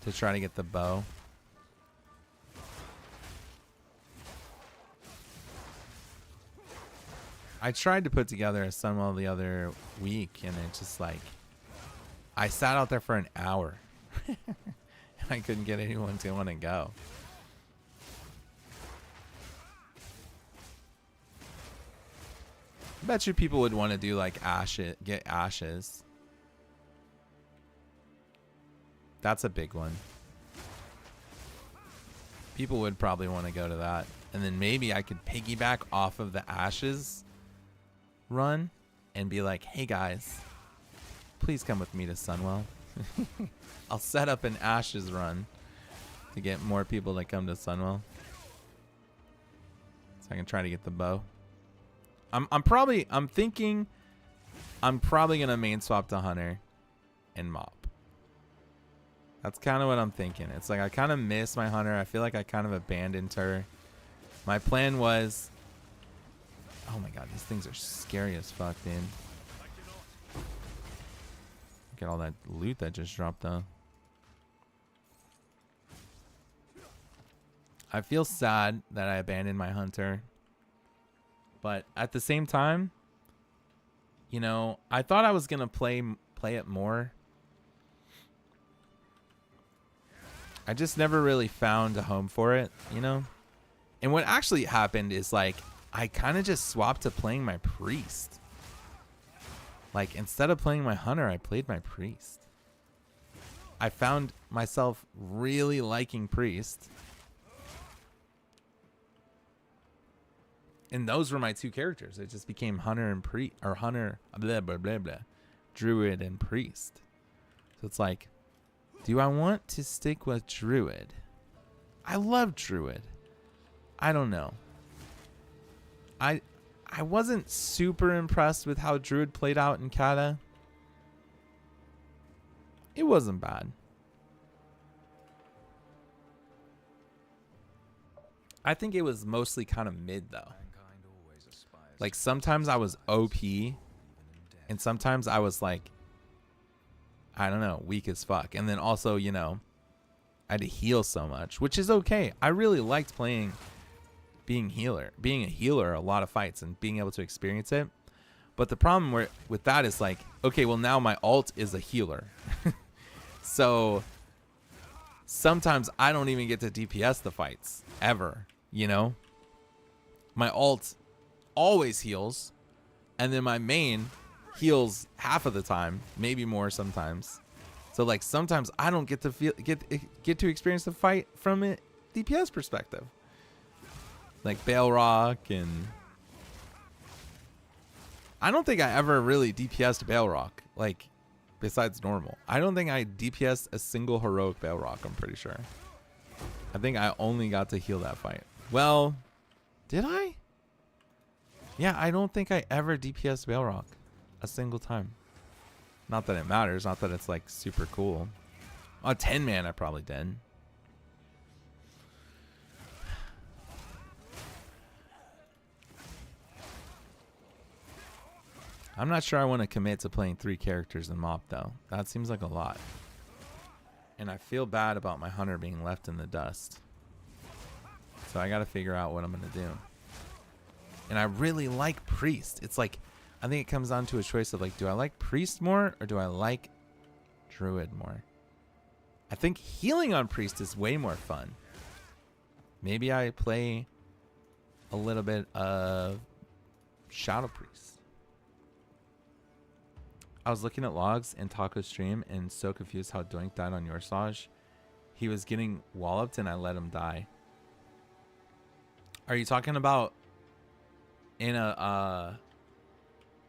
A: To try to get the bow. I tried to put together a Sunwell the other week, and it's just like, I sat out there for an hour. And I couldn't get anyone to want to go. I bet you people would want to do like ashes, get ashes. That's a big one. People would probably want to go to that. And then maybe I could piggyback off of the ashes run and be like, hey guys, please come with me to Sunwell. I'll set up an ashes run to get more people to come to Sunwell. So I can try to get the bow. I'm thinking I'm probably gonna main swap to Hunter and Mop. That's kind of what I'm thinking. It's like I kind of miss my Hunter. I feel like I kind of abandoned her. My plan was, oh my god, these things are scary as fuck, dude. Look at all that loot that just dropped though. I feel sad that I abandoned my Hunter. But at the same time, you know, I thought I was going to play it more. I just never really found a home for it, you know? And what actually happened is like, I kind of just swapped to playing my priest. Like, instead of playing my Hunter, I played my priest. I found myself really liking priest. And those were my two characters. It just became Hunter and Priest, or Hunter, blah, blah, blah, blah, Druid and Priest. So it's like, do I want to stick with Druid? I love Druid. I don't know. I wasn't super impressed with how Druid played out in Kata. It wasn't bad. I think it was mostly kind of mid though. Like sometimes I was OP and sometimes I was like, I don't know, weak as fuck. And then also, you know, I had to heal so much, which is okay. I really liked being a healer a lot of fights and being able to experience it. But the problem with that is like, okay, well now my alt is a healer. So sometimes I don't even get to DPS the fights ever, you know? My alt always heals, and then my main heals half of the time, maybe more sometimes. So like sometimes I don't get to get to experience the fight from a DPS perspective. Like Balrog, and I don't think I ever really DPS'd Balrog, like besides normal. I don't think I DPS'd a single heroic Balrog, I'm pretty sure. I think I only got to heal that fight. Well, did I? Yeah, I don't think I ever DPS'd Balrog a single time. Not that it matters, not that it's like super cool. On 10 man I probably did. I'm not sure I want to commit to playing 3 characters in Mop though. That seems like a lot. And I feel bad about my Hunter being left in the dust. So I got to figure out what I'm going to do. And I really like Priest. It's like, I think it comes down to a choice of like, do I like Priest more or do I like Druid more? I think healing on Priest is way more fun. Maybe I play a little bit of Shadow Priest. I was looking at logs in Taco's stream and so confused how Doink died on your Saj. He was getting walloped and I let him die. Are you talking about in a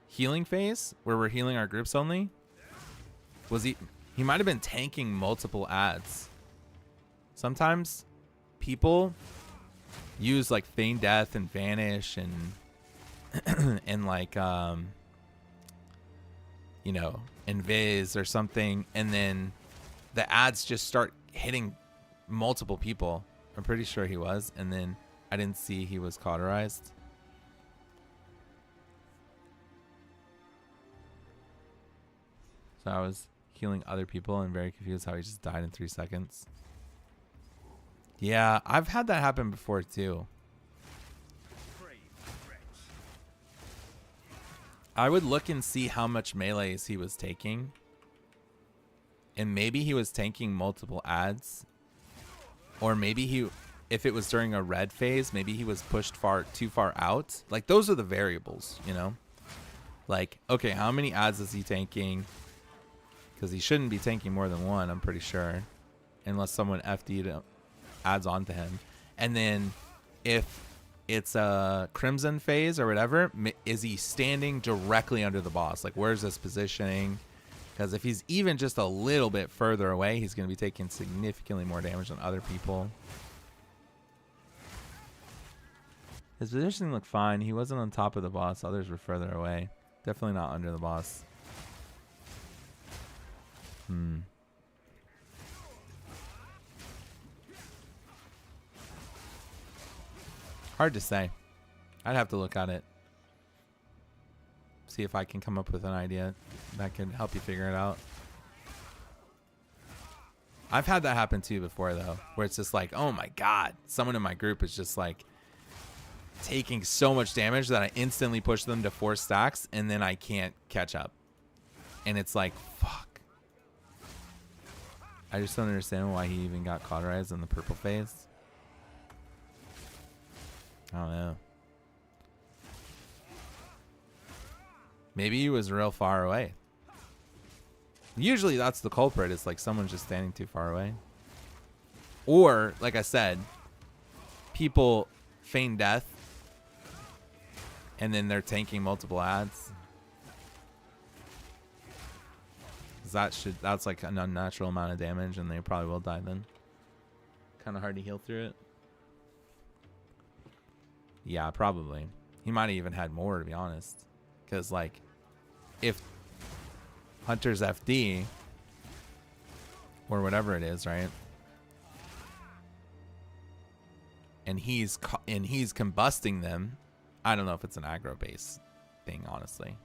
A: healing phase where we're healing our groups only? Was he might have been tanking multiple ads. Sometimes people use like feign death and vanish and and like you know, invis or something, and then the ads just start hitting multiple people. I'm pretty sure he was. And then I didn't see he was cauterized. So I was healing other people and very confused how he just died in 3 seconds. Yeah, I've had that happen before too. I would look and see how much melees he was taking. And maybe he was tanking multiple adds. Or maybe he, if it was during a red phase, maybe he was pushed too far out. Like, those are the variables, you know? Like, okay, how many adds is he tanking? Because he shouldn't be tanking more than one, I'm pretty sure. Unless someone FD'd adds onto him. And then if it's a crimson phase or whatever, is he standing directly under the boss? Like, where's his positioning? Because if he's even just a little bit further away, he's going to be taking significantly more damage than other people. His positioning looked fine. He wasn't on top of the boss. Others were further away. Definitely not under the boss. Hard to say. I'd have to look at it. See if I can come up with an idea that can help you figure it out. I've had that happen too before though, where it's just like, oh my god, someone in my group is just like taking so much damage that I instantly push them to 4 stacks and then I can't catch up. And it's like, fuck. I just don't understand why he even got cauterized in the purple phase. I don't know. Maybe he was real far away. Usually that's the culprit. It's like someone's just standing too far away. Or, like I said, people feign death and then they're tanking multiple adds. That's like an unnatural amount of damage and they probably will die then. Kind of hard to heal through it. Yeah, probably. He might have even had more, to be honest. Because, like, if Hunter's FD, or whatever it is, right? And he's combusting them. I don't know if it's an aggro base thing, honestly.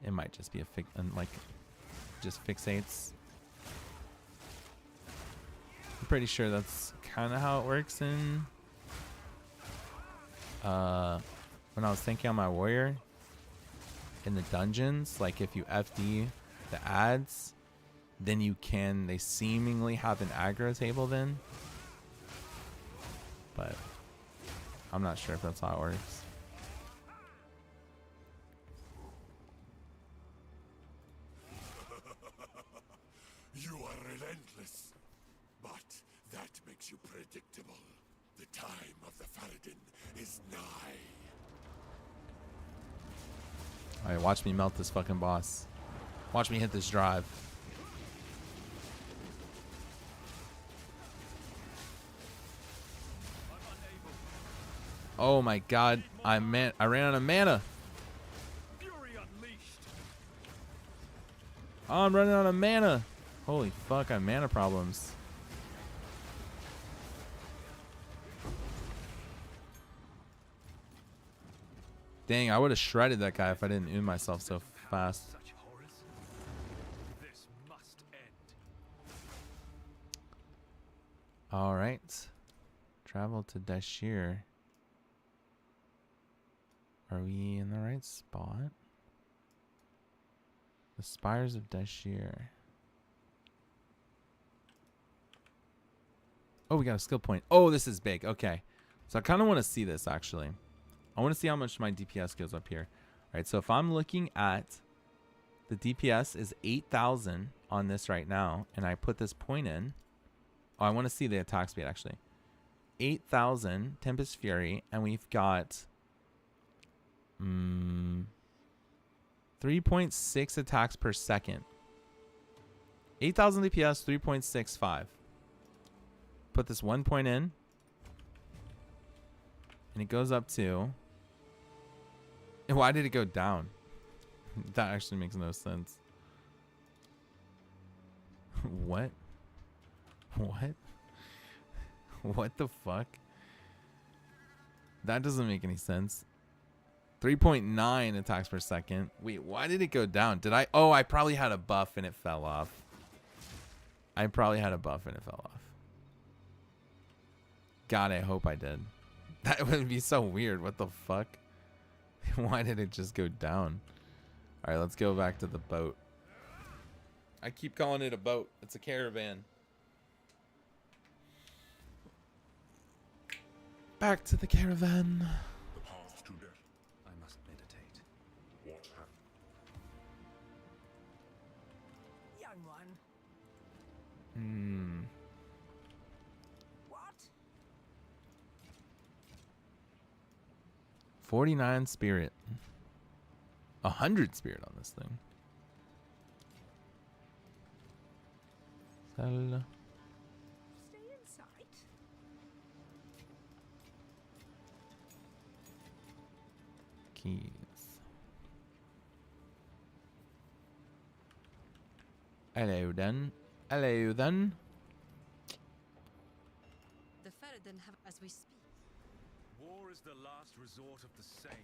A: It might just be a just fixates. I'm pretty sure that's kind of how it works in when I was thinking on my warrior in the dungeons. Like if you FD the adds, then they seemingly have an aggro table then, but I'm not sure if that's how it works.
E: You are relentless, but that makes you predictable. The time of the Faradin is nigh.
A: Alright, watch me melt this fucking boss. Watch me hit this drive. Oh my god, I ran out of mana. Oh, I'm running out of mana. Holy fuck, I have mana problems. Dang, I would have shredded that guy if I didn't own myself so fast. Alright. Travel to Dashir. Are we in the right spot? The Spires of Dashir. Oh, we got a skill point. Oh, this is big. Okay. So I kind of want to see this, actually. I want to see how much my DPS goes up here. All right, so if I'm looking at the DPS is 8,000 on this right now, and I put this point in. Oh, I want to see the attack speed, actually. 8,000 Tempest Fury, and we've got 3.6 attacks per second. 8,000 DPS, 3.65. put this 1 point in. And it goes up to... And why did it go down? That actually makes no sense. What? What? What the fuck? That doesn't make any sense. 3.9 attacks per second. Wait, why did it go down? Did I? Oh, I probably had a buff and it fell off. I probably had a buff and it fell off. God, I hope I did. That would be so weird. What the fuck? Why did it just go down? All right, let's go back to the boat. I keep calling it a boat. It's a caravan. Back to the caravan.
E: The path to death.
B: I must meditate.
E: What happened?
C: Young one.
A: Hmm.
C: What?
A: 49 spirit. 100 spirit on this thing.
C: Stay in sight.
A: Keys. Hello then. Hello then.
D: The Faradin have as we speak.
B: War is the last resort of the sane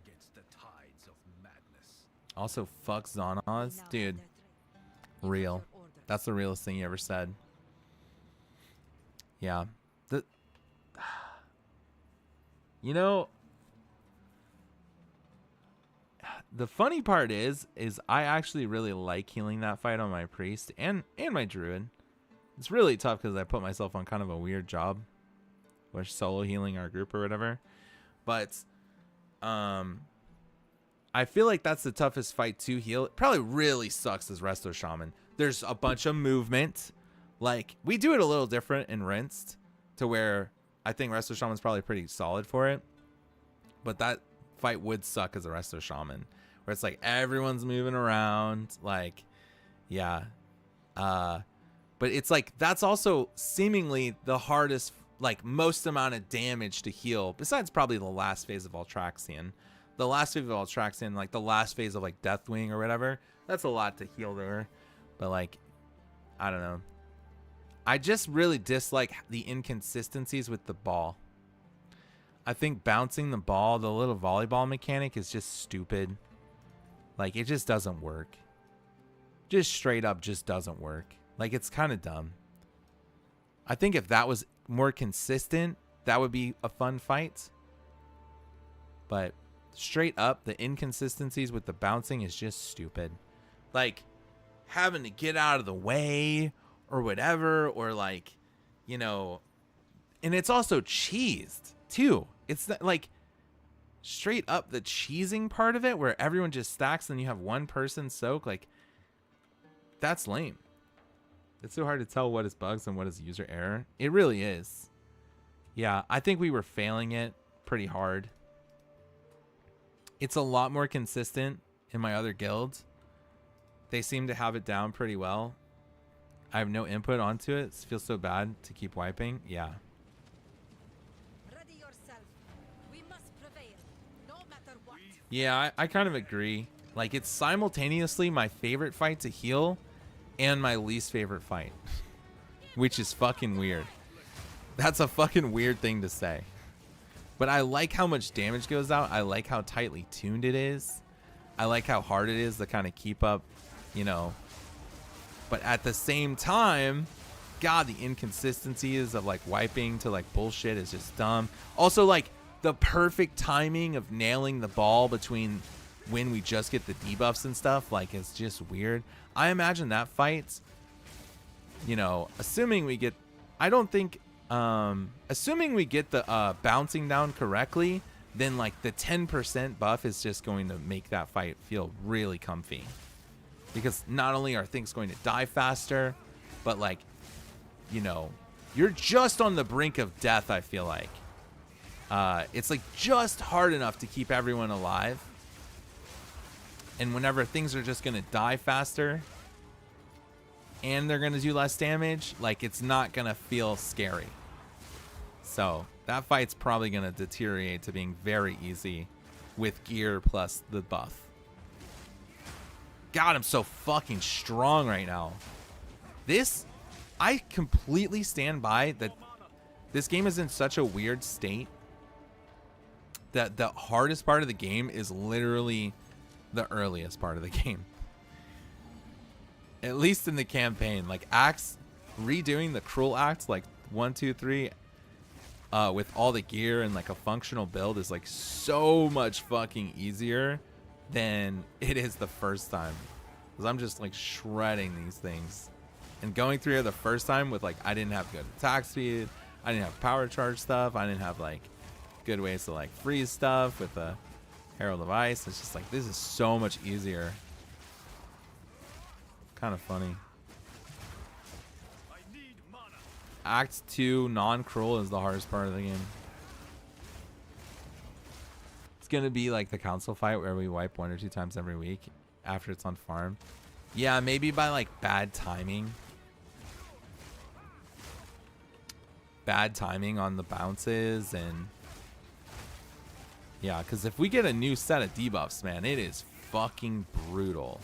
B: against the tides of madness.
A: Also, fuck Xana's.
D: Now have
A: Dude,
D: their trade. You have
A: real.
D: your orders.
A: That's the realest thing you ever said. Yeah. You know, the funny part is I actually really like healing that fight on my priest and my druid. It's really tough because I put myself on kind of a weird job, which solo healing our group or whatever. But I feel like that's the toughest fight to heal. It probably really sucks as Resto Shaman. There's a bunch of movement. Like, we do it a little different in Rinsed to where I think Resto Shaman's probably pretty solid for it. But that fight would suck as a Resto Shaman, where it's like everyone's moving around. Like, yeah. But it's like that's also seemingly the hardest, like, most amount of damage to heal, besides probably the last phase of Altraxian. The last phase of Altraxian, like the last phase of like Deathwing or whatever, that's a lot to heal there. But like, I don't know. I just really dislike the inconsistencies with the ball. I think bouncing the ball, the little volleyball mechanic, is just stupid. Like, it just doesn't work. Just straight up just doesn't work. Like, it's kind of dumb. I think if that was more consistent, that would be a fun fight. But straight up, the inconsistencies with the bouncing is just stupid. Like, having to get out of the way or whatever, or like, you know, and it's also cheesed too. It's not, like, straight up the cheesing part of it where everyone just stacks and you have one person soak. Like, that's lame. It's so hard to tell what is bugs and what is user error. It really is. Yeah, I think we were failing it pretty hard. It's a lot more consistent in my other guilds. They seem to have it down pretty well. I have no input onto it. It feels so bad to keep wiping. Yeah.
D: Ready yourself. We must prevail, no matter what.
A: Yeah, I kind of agree. Like, it's simultaneously my favorite fight to heal and my least favorite fight, which is fucking weird. That's a fucking weird thing to say. But I like how much damage goes out. I like how tightly tuned it is. I like how hard it is to kind of keep up, you know. But at the same time, God, the inconsistencies of like wiping to like bullshit is just dumb. Also, like, the perfect timing of nailing the ball between when we just get the debuffs and stuff, like, it's just weird. I imagine that fight, you know, assuming we get, I don't think, assuming we get the bouncing down correctly, then like the 10% buff is just going to make that fight feel really comfy. Because not only are things going to die faster, but like, you know, you're just on the brink of death, I feel like. It's like just hard enough to keep everyone alive. And whenever things are just going to die faster, and they're going to do less damage, like it's not going to feel scary. So that fight's probably going to deteriorate to being very easy with gear plus the buff. God, I'm so fucking strong right now. This, I completely stand by that this game is in such a weird state that the hardest part of the game is literally the earliest part of the game. At least in the campaign. Like acts, redoing the cruel acts like 1, 2, 3 with all the gear and like a functional build is like so much fucking easier than it is the first time. Because I'm just like shredding these things. And going through here the first time with like, I didn't have good attack speed. I didn't have power charge stuff. I didn't have like good ways to like freeze stuff with the Herald of Ice. It's just like, this is so much easier. Kind of funny. Act 2 non-cruel is the hardest part of the game. It's going to be like the council fight where we wipe 1 or 2 times every week after it's on farm. Yeah, maybe by like bad timing. Bad timing on the bounces and yeah, because if we get a new set of debuffs, man, it is fucking brutal.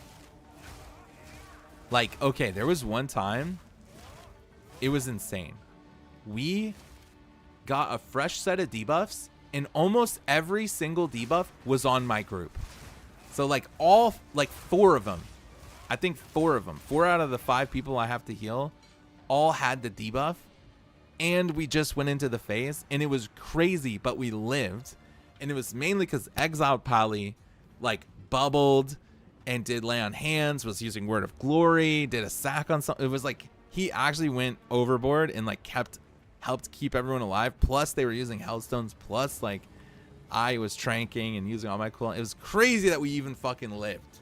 A: Like, okay, there was one time, it was insane. We got a fresh set of debuffs, and almost every single debuff was on my group. So, like, all, like, 4 of them. I think 4 of them. 4 out of the 5 people I have to heal all had the debuff, and we just went into the phase, and it was crazy, but we lived. And it was mainly because Exiled Pally, like, bubbled and did lay on hands, was using Word of Glory, did a sack on something. It was like he actually went overboard and like helped keep everyone alive. Plus they were using Hellstones. Plus like I was tranking and using all my cooldown. It was crazy that we even fucking lived.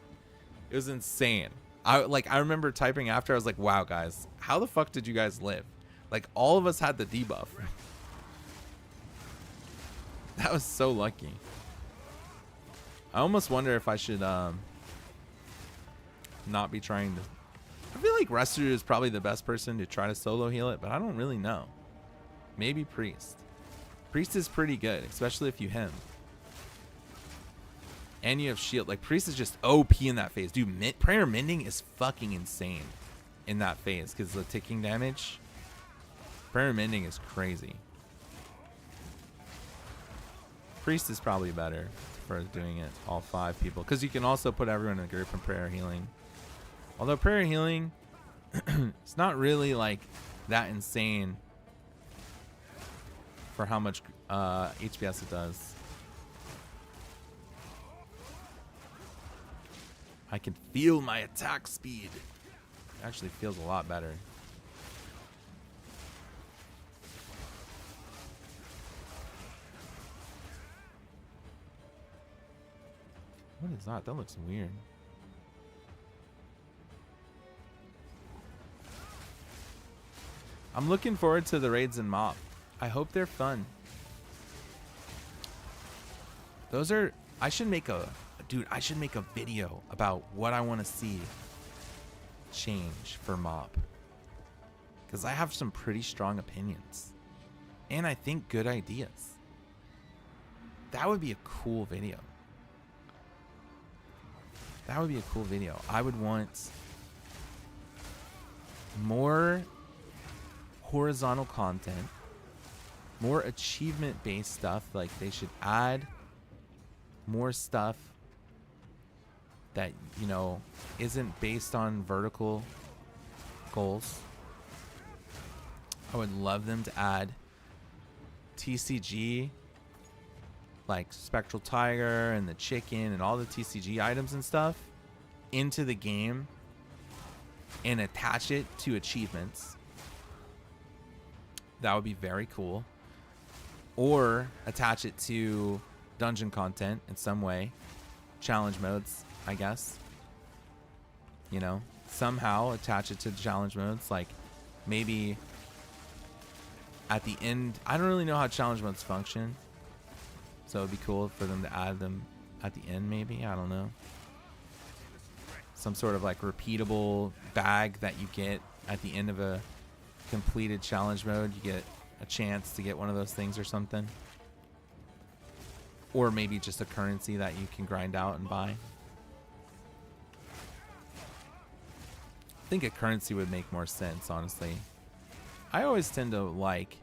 A: It was insane. I remember typing after, I was like, wow guys, how the fuck did you guys live? Like all of us had the debuff. That was so lucky. I almost wonder if I should not be trying to. I feel like Restor is probably the best person to try to solo heal it, but I don't really know. Maybe Priest. Priest is pretty good, especially if you hem. And you have shield. Like Priest is just OP in that phase. Dude, Prayer Mending is fucking insane in that phase because the ticking damage. Prayer Mending is crazy. Priest is probably better for doing it, all 5 people. Because you can also put everyone in a group and prayer healing. Although prayer healing, it's not really like that insane for how much HPS it does. I can feel my attack speed. It actually feels a lot better. What is that? That looks weird. I'm looking forward to the raids in MoP. I hope they're fun. Those are... I should make a... Dude, I should make a video about what I want to see change for MoP. Because I have some pretty strong opinions. And I think good ideas. That would be a cool video. That would be a cool video. I would want more horizontal content, more achievement-based stuff. Like they should add more stuff that, you know, isn't based on vertical goals. I would love them to add TCG, like Spectral Tiger and the chicken and all the TCG items and stuff into the game and attach it to achievements. That would be very cool. Or attach it to dungeon content in some way. Challenge modes, I guess. You know, somehow attach it to challenge modes. Like maybe at the end, I don't really know how challenge modes function. So it'd be cool for them to add them at the end, maybe. I don't know. some sort of like repeatable bag that you get at the end of a completed challenge mode. You get a chance to get one of those things or something. Or maybe just a currency that you can grind out and buy. I think a currency would make more sense, honestly. I always tend to like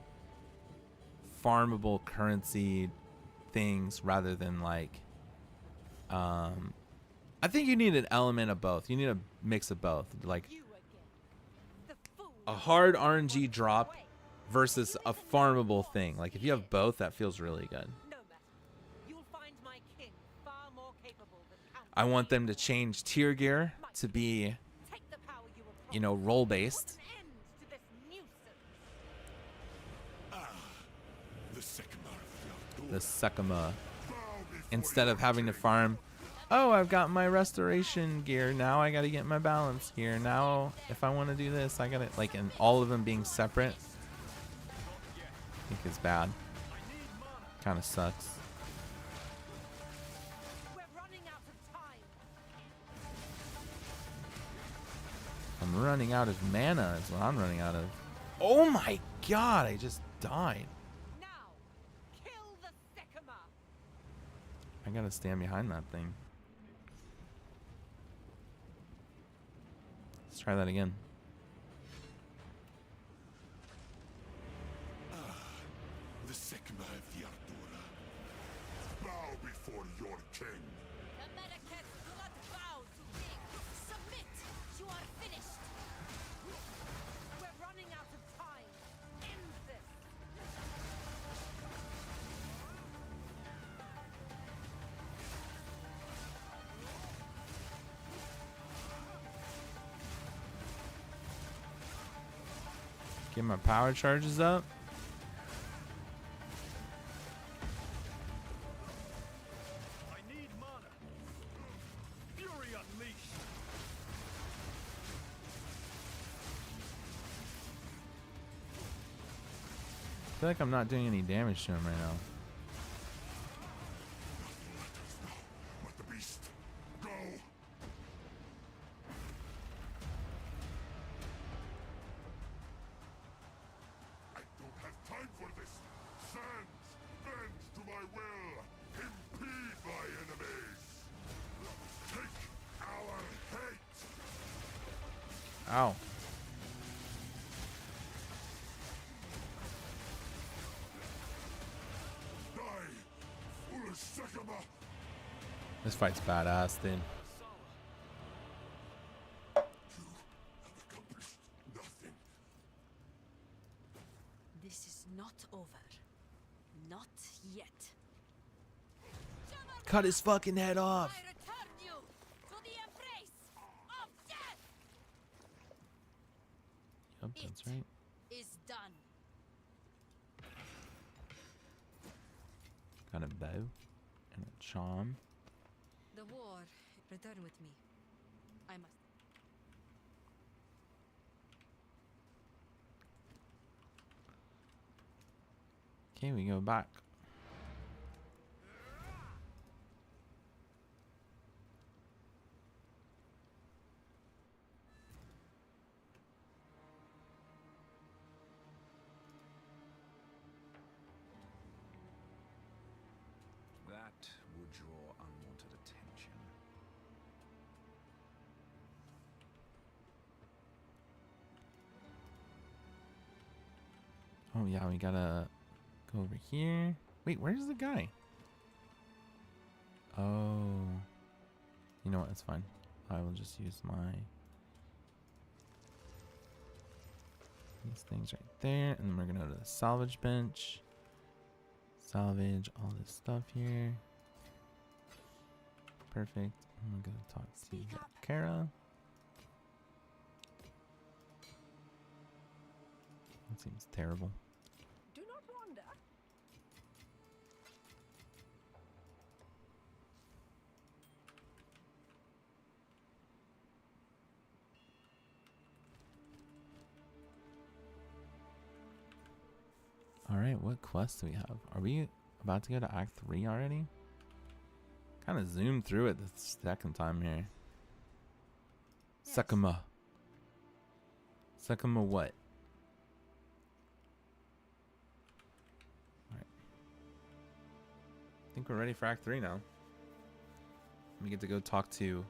A: farmable currency things rather than like I think you need an element of both. You need a mix of both. Like a hard RNG drop versus a farmable thing. Like if you have both, that feels really good. I want them to change tier gear to be, you know, role based. The Sekima. Instead of having to farm, oh, I've got my restoration gear. Now I got to get my balance gear. Now, if I want to do this, I got to, like, and all of them being separate. I think it's bad. Kind of sucks. I'm running out of mana is what I'm running out of. Oh my god, I just died.
D: Now, kill the Sekima.
A: I gotta stand behind that thing. Let's try that again.
E: The Sekima of the Ardura. Bow before your king.
D: The Medicates do not bow to king. Submit. You are finished. We're running out of time. End this.
A: Get my power charges up.
B: I need mana. Fury unleashed.
A: I feel like I'm not doing any damage to him right now.
E: But the beast, go. I don't have time for this. Sands, bend to my will. Impede my enemies. Take our hate.
A: Ow.
E: Die, foolish Sekima.
A: This fight's badass, dude.
E: You have accomplished nothing.
D: This is not over. Not yet.
A: Cut his fucking head off.
D: I return you to the embrace of death.
A: Yep, that's right.
D: Is done.
A: Got a bow and a charm.
D: The war. Return with me. I must.
A: Okay, we go back.
B: That would draw unwanted attention.
A: Oh yeah, we gotta go over here. Wait, where's the guy? Oh. You know what, it's fine. I will just use these things right there, and then we're gonna go to the salvage bench. Salvage all this stuff here. Perfect. I'm gonna go talk to Kara. That seems terrible.
C: Do not wander.
A: Alright, what quests do we have? Are we about to go to Act 3 already? Kind of zoomed through it the second time here.
D: Yes.
A: Sakuma. Sakuma what? Alright. I think we're ready for Act 3 now. We get to go talk to...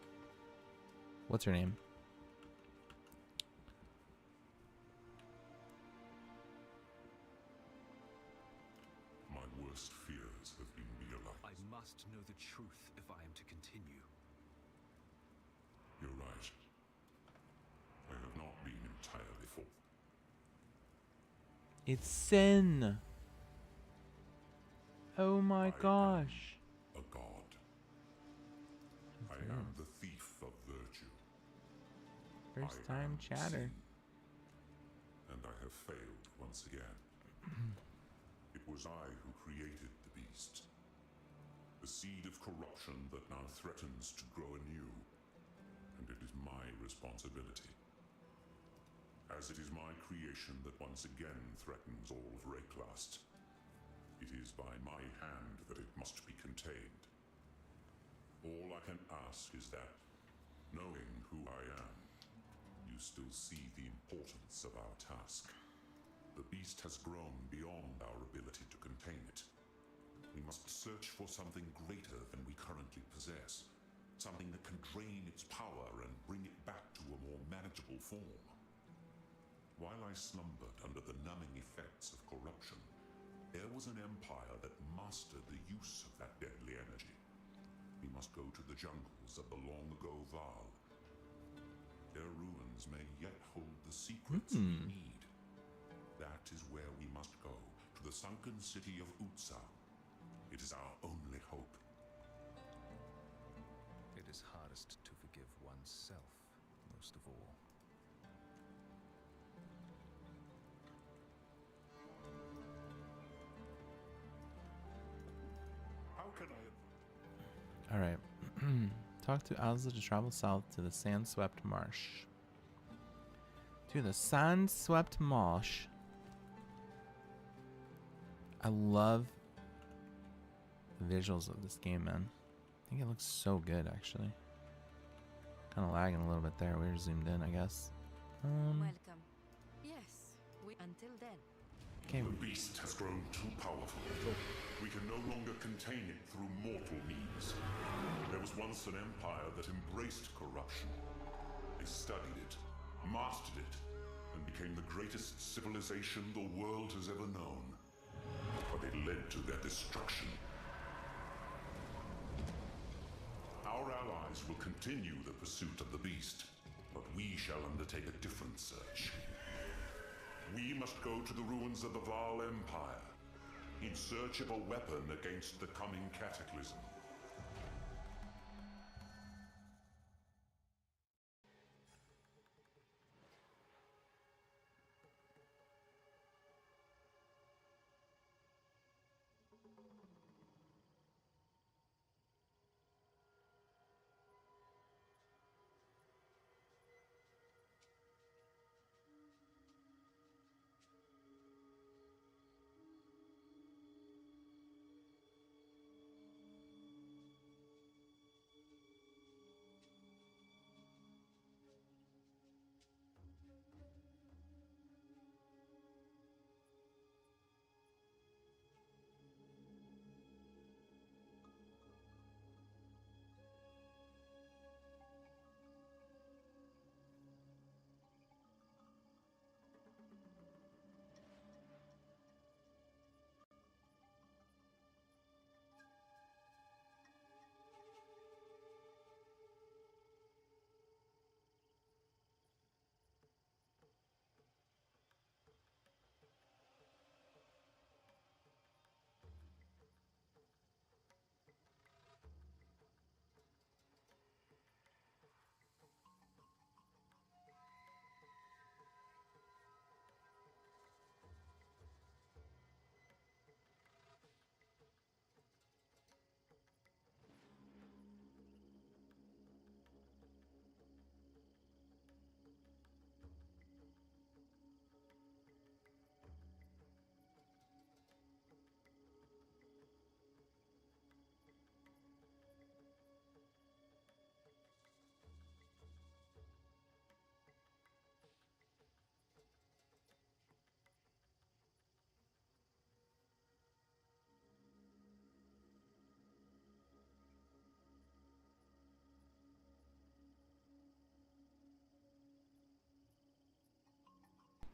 A: What's her name?
E: My worst fears have been realized.
B: I must know the truth if I am to continue.
E: You're right. I have not been entirely full.
A: It's Sin! Oh my
E: I
A: gosh.
E: A god. I am the thief of virtue.
A: First
E: I
A: time
E: am
A: chatter.
E: sin, and I have failed once again. It was I who created the beast. The seed of corruption that now threatens to grow anew. And it is my responsibility. As it is my creation that once again threatens all of Rayclast. It is by my hand that it must be contained. All I can ask is that, knowing who I am, you still see the importance of our task. The beast has grown beyond our ability to contain it. We must search for something greater than we currently possess. Something that can drain its power and bring it back to a more manageable form. While I slumbered under the numbing effects of corruption, there was an empire that mastered the use of that deadly energy. We must go to the jungles of the long-ago Val. Their ruins may yet hold the secrets we need. That is where we must go, to the sunken city of Utsa. It is our only hope.
B: It is hardest to forgive oneself, most of all.
E: How can I...
A: Alright. Talk to Alza to travel south to the sand-swept marsh. To the sand-swept marsh. I love the visuals of this game, man. I think it looks so good, actually. Kind of lagging a little bit there. We're zoomed in, I guess.
D: Welcome. Yes. Until then.
A: Okay.
E: The beast has grown too powerful. We can no longer contain it through mortal means. There was once an empire that embraced corruption. They studied it, mastered it, and became the greatest civilization the world has ever known. But it led to their destruction. Our allies will continue the pursuit of the beast, but we shall undertake a different search. We must go to the ruins of the Val Empire, in search of a weapon against the coming cataclysm.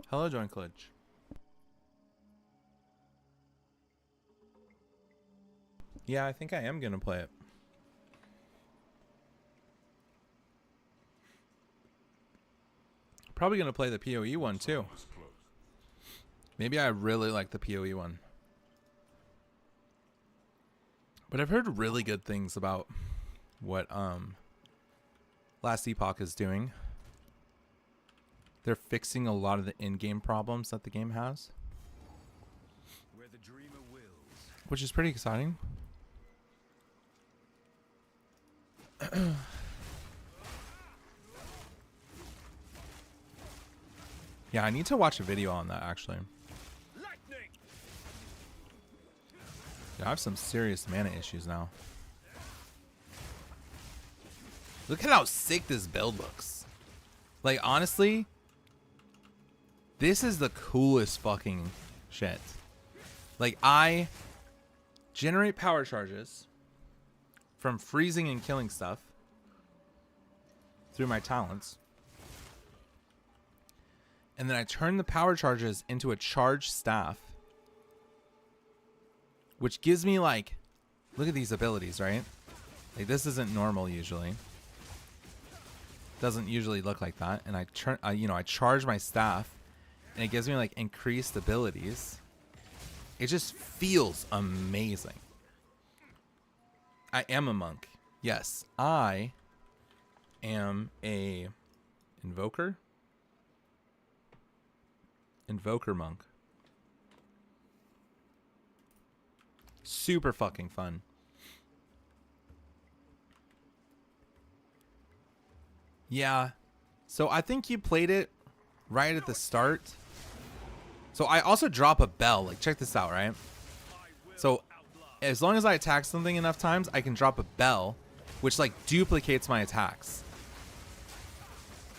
A: Hello, Join Clutch. Yeah, I think I am gonna play it. Probably gonna play the PoE one too. Maybe I really like the PoE one. But I've heard really good things about what Last Epoch is doing. They're fixing a lot of the in-game problems that the game has,
B: Where the dreamer wills.
A: which is pretty exciting. Yeah, I need to watch a video on that actually.
B: Lightning!
A: Yeah, I have some serious mana issues now. Look at how sick this build looks. Like, honestly, this is the coolest fucking shit. Like, I generate power charges from freezing and killing stuff through my talents. And then I turn the power charges into a charged staff, which gives me, like, look at these abilities, right? Like, this isn't normal usually. Doesn't usually look like that. And I charge my staff, and it gives me, like, increased abilities. It just feels amazing. I am a monk. Yes, I am a invoker. Invoker monk. Super fucking fun. Yeah. So I think you played it right at the start. So I also drop a bell. Like, check this out, right? So as long as I attack something enough times, I can drop a bell, which, like, duplicates my attacks.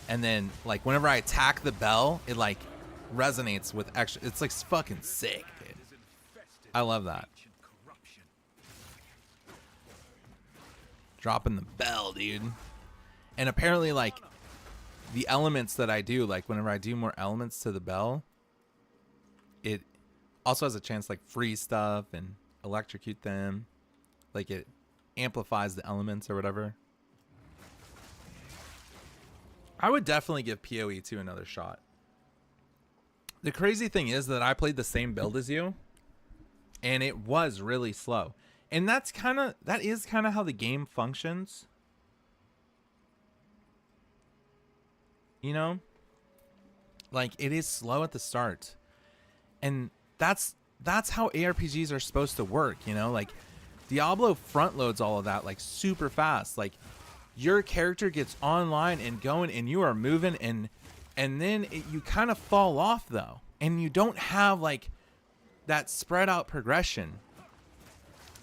A: And then, like, whenever I attack the bell, it, like, resonates with extra. It's, like, fucking sick, dude. I love that. Dropping the bell, dude. And apparently, like, the elements that I do, like, whenever I do more elements to the bell, it also has a chance to, like, freeze stuff and electrocute them. Like, it amplifies the elements or whatever. I would definitely give PoE 2 another shot. The crazy thing is that I played the same build as you, and it was really slow. And that is kind of how the game functions. You know? Like, it is slow at the start. And that's how ARPGs are supposed to work, you know? Like, Diablo front loads all of that, like, super fast. Like, your character gets online and going, and you are moving, and then you kind of fall off, though. And you don't have, like, that spread out progression.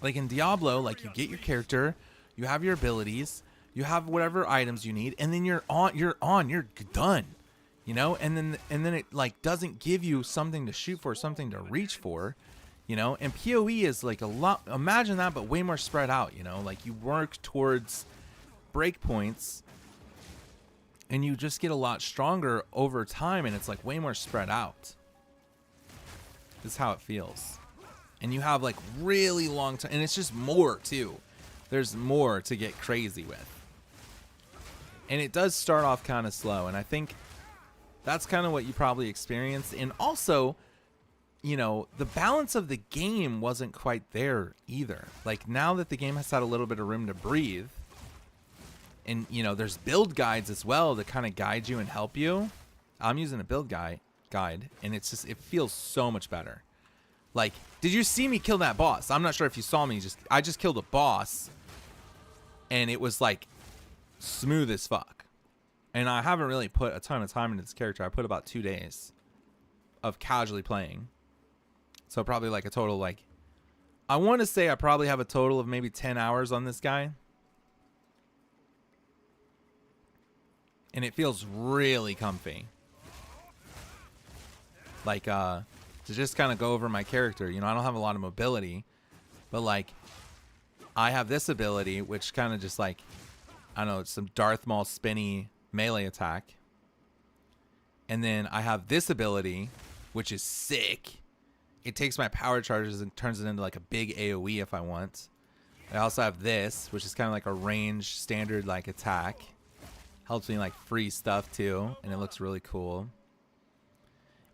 A: Like, in Diablo, like, you get your character, you have your abilities, you have whatever items you need, and then you're done. You know, and then it, like, doesn't give you something to shoot for, something to reach for, you know. And PoE is, like, a lot. Imagine that, but way more spread out. You know, like, you work towards breakpoints, and you just get a lot stronger over time, and it's, like, way more spread out. This is how it feels, and you have, like, really long time, and it's just more too. There's more to get crazy with, and it does start off kind of slow, and I think that's kind of what you probably experienced. And also, you know, the balance of the game wasn't quite there either. Like, now that the game has had a little bit of room to breathe, and, you know, there's build guides as well to kind of guide you and help you. I'm using a build guide, and it's just, it feels so much better. Like, did you see me kill that boss? I'm not sure if you saw me. I just killed a boss, and it was, like, smooth as fuck. And I haven't really put a ton of time into this character. I put about 2 days of casually playing. So probably, like, a total, like, I want to say I probably have a total of maybe 10 hours on this guy. And it feels really comfy. Like, to just kind of go over my character. You know, I don't have a lot of mobility. But, like, I have this ability, which kind of just, like, I don't know, some Darth Maul spinny melee attack. And then I have this ability, which is sick. It takes my power charges and turns it into like a big AoE if I want. I also have this, which is kind of like a range standard like attack. Helps me like freeze stuff too, and it looks really cool.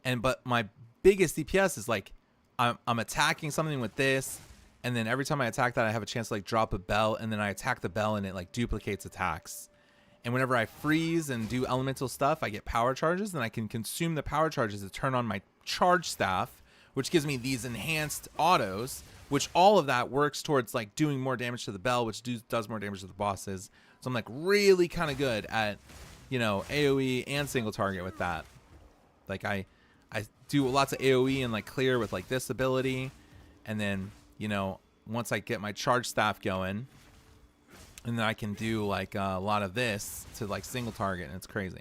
A: But my biggest DPS is like I'm attacking something with this, and then every time I attack that, I have a chance to like drop a bell, and then I attack the bell and it like duplicates attacks. And whenever I freeze and do elemental stuff, I get power charges, and I can consume the power charges to turn on my charge staff, which gives me these enhanced autos, which all of that works towards like doing more damage to the bell, which does more damage to the bosses. So I'm like really kind of good at, you know, AoE and single target with that. Like I do lots of AoE and like clear with like this ability, and then, you know, once I get my charge staff going, and then I can do like a lot of this to like single target, and it's crazy.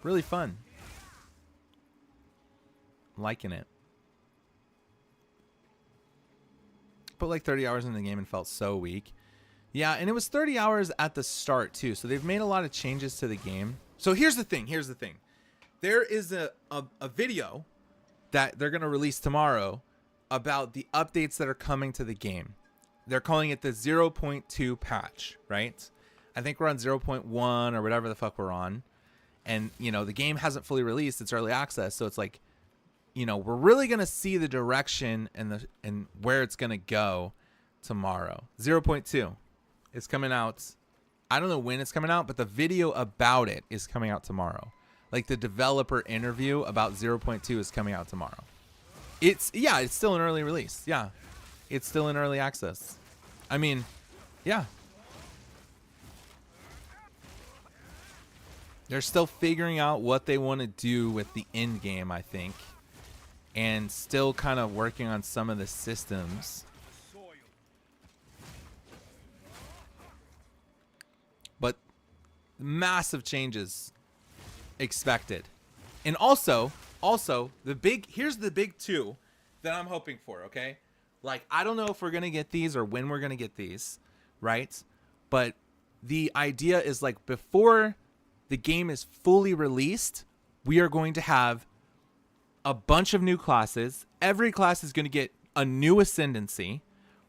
A: Really fun. Liking it. Put like 30 hours in the game and felt so weak. Yeah, and it was 30 hours at the start too. So they've made a lot of changes to the game. So here's the thing. There is a video that they're going to release tomorrow about the updates that are coming to the game. They're calling it the 0.2 patch, right? I think we're on 0.1 or whatever the fuck we're on. And, you know, the game hasn't fully released. It's early access. So it's like, you know, we're really going to see the direction and where it's going to go tomorrow. 0.2 is coming out. I don't know when it's coming out, but the video about it is coming out tomorrow. Like the developer interview about 0.2 is coming out tomorrow. It's still an early release. Yeah. It's still in early access. I mean, yeah. They're still figuring out what they want to do with the end game, I think. And still kind of working on some of the systems. But massive changes expected. And also here's the big two that I'm hoping for, okay? Like, I don't know if we're going to get these or when we're going to get these, right? But the idea is like before the game is fully released, we are going to have a bunch of new classes. Every class is going to get a new ascendancy,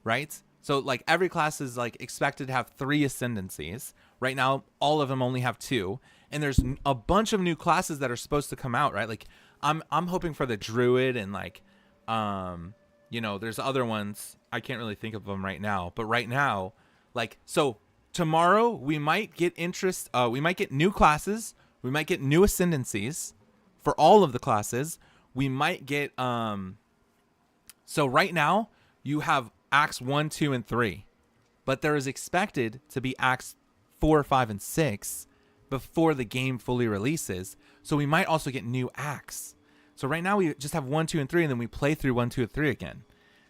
A: right? So like every class is like expected to have 3 ascendancies. Right now, all of them only have 2. And there's a bunch of new classes that are supposed to come out, right? Like I'm hoping for the druid and like, you know, there's other ones. I can't really think of them right now, but right now, like, so tomorrow we might get we might get new classes. We might get new ascendancies for all of the classes. We might get, so right now you have acts 1, 2, and 3, but there is expected to be acts 4, 5, and 6 before the game fully releases. So we might also get new acts. So right now we just have 1, 2, and 3, and then we play through 1, 2, and 3 again.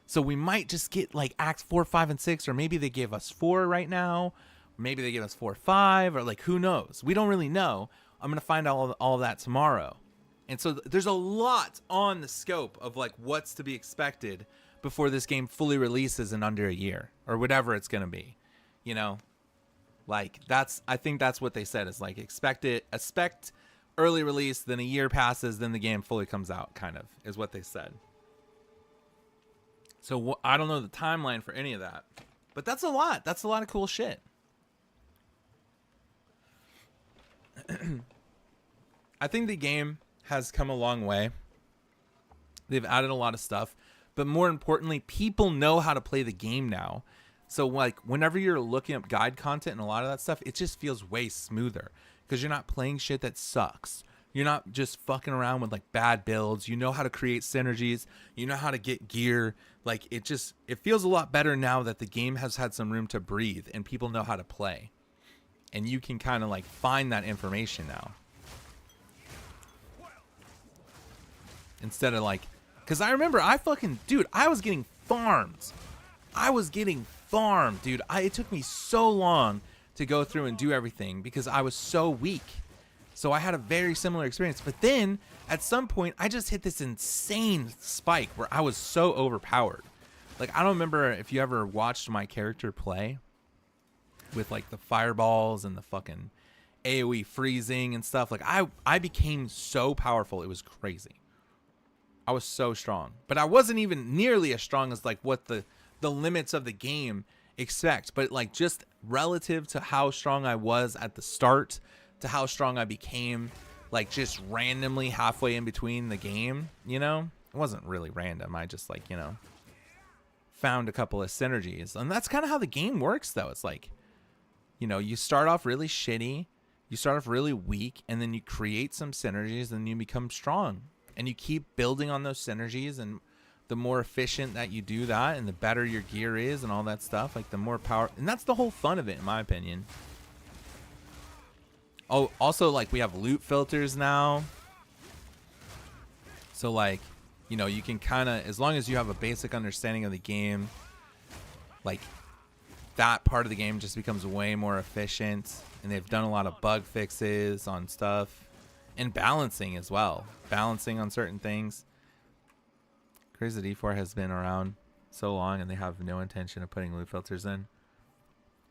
A: So we might just get like acts 4, 5, and 6, or maybe they gave us 4 right now. Maybe they give us 4, 5, or like, who knows? We don't really know. I'm going to find out all of that tomorrow. And so there's a lot on the scope of like what's to be expected before this game fully releases in under a year or whatever it's going to be, you know, like I think that's what they said is like expect early release, then a year passes, then the game fully comes out, kind of is what they said. So I don't know the timeline for any of that, but that's a lot. That's a lot of cool shit. I think the game has come a long way. They've added a lot of stuff, but more importantly, people know how to play the game now. So like whenever you're looking up guide content and a lot of that stuff, it just feels way smoother because you're not playing shit that sucks. You're not just fucking around with like bad builds. You know how to create synergies. You know how to get gear. Like it feels a lot better now that the game has had some room to breathe and people know how to play. And you can kind of like find that information now. Instead of like, because I remember I was getting farmed. Dude. It took me so long to go through and do everything because I was so weak. So I had a very similar experience. But then at some point, I just hit this insane spike where I was so overpowered. Like, I don't remember if you ever watched my character play with like the fireballs and the fucking AoE freezing and stuff. Like I became so powerful. It was crazy. I was so strong, but I wasn't even nearly as strong as like what the limits of the game expect. But like just relative to how strong I was at the start to how strong I became, like just randomly halfway in between the game, you know, it wasn't really random. I just like, you know, found a couple of synergies, and that's kind of how the game works though. It's like, you know, you start off really shitty, you start off really weak, and then you create some synergies and you become strong, and you keep building on those synergies, and the more efficient that you do that and the better your gear is and all that stuff, like the more power, and that's the whole fun of it in my opinion. Oh, also like we have loot filters now, so like, you know, you can kind of, as long as you have a basic understanding of the game, like that part of the game just becomes way more efficient, and they've done a lot of bug fixes on stuff and balancing as well, balancing on certain things. Crazy that E4 has been around so long and they have no intention of putting loot filters in.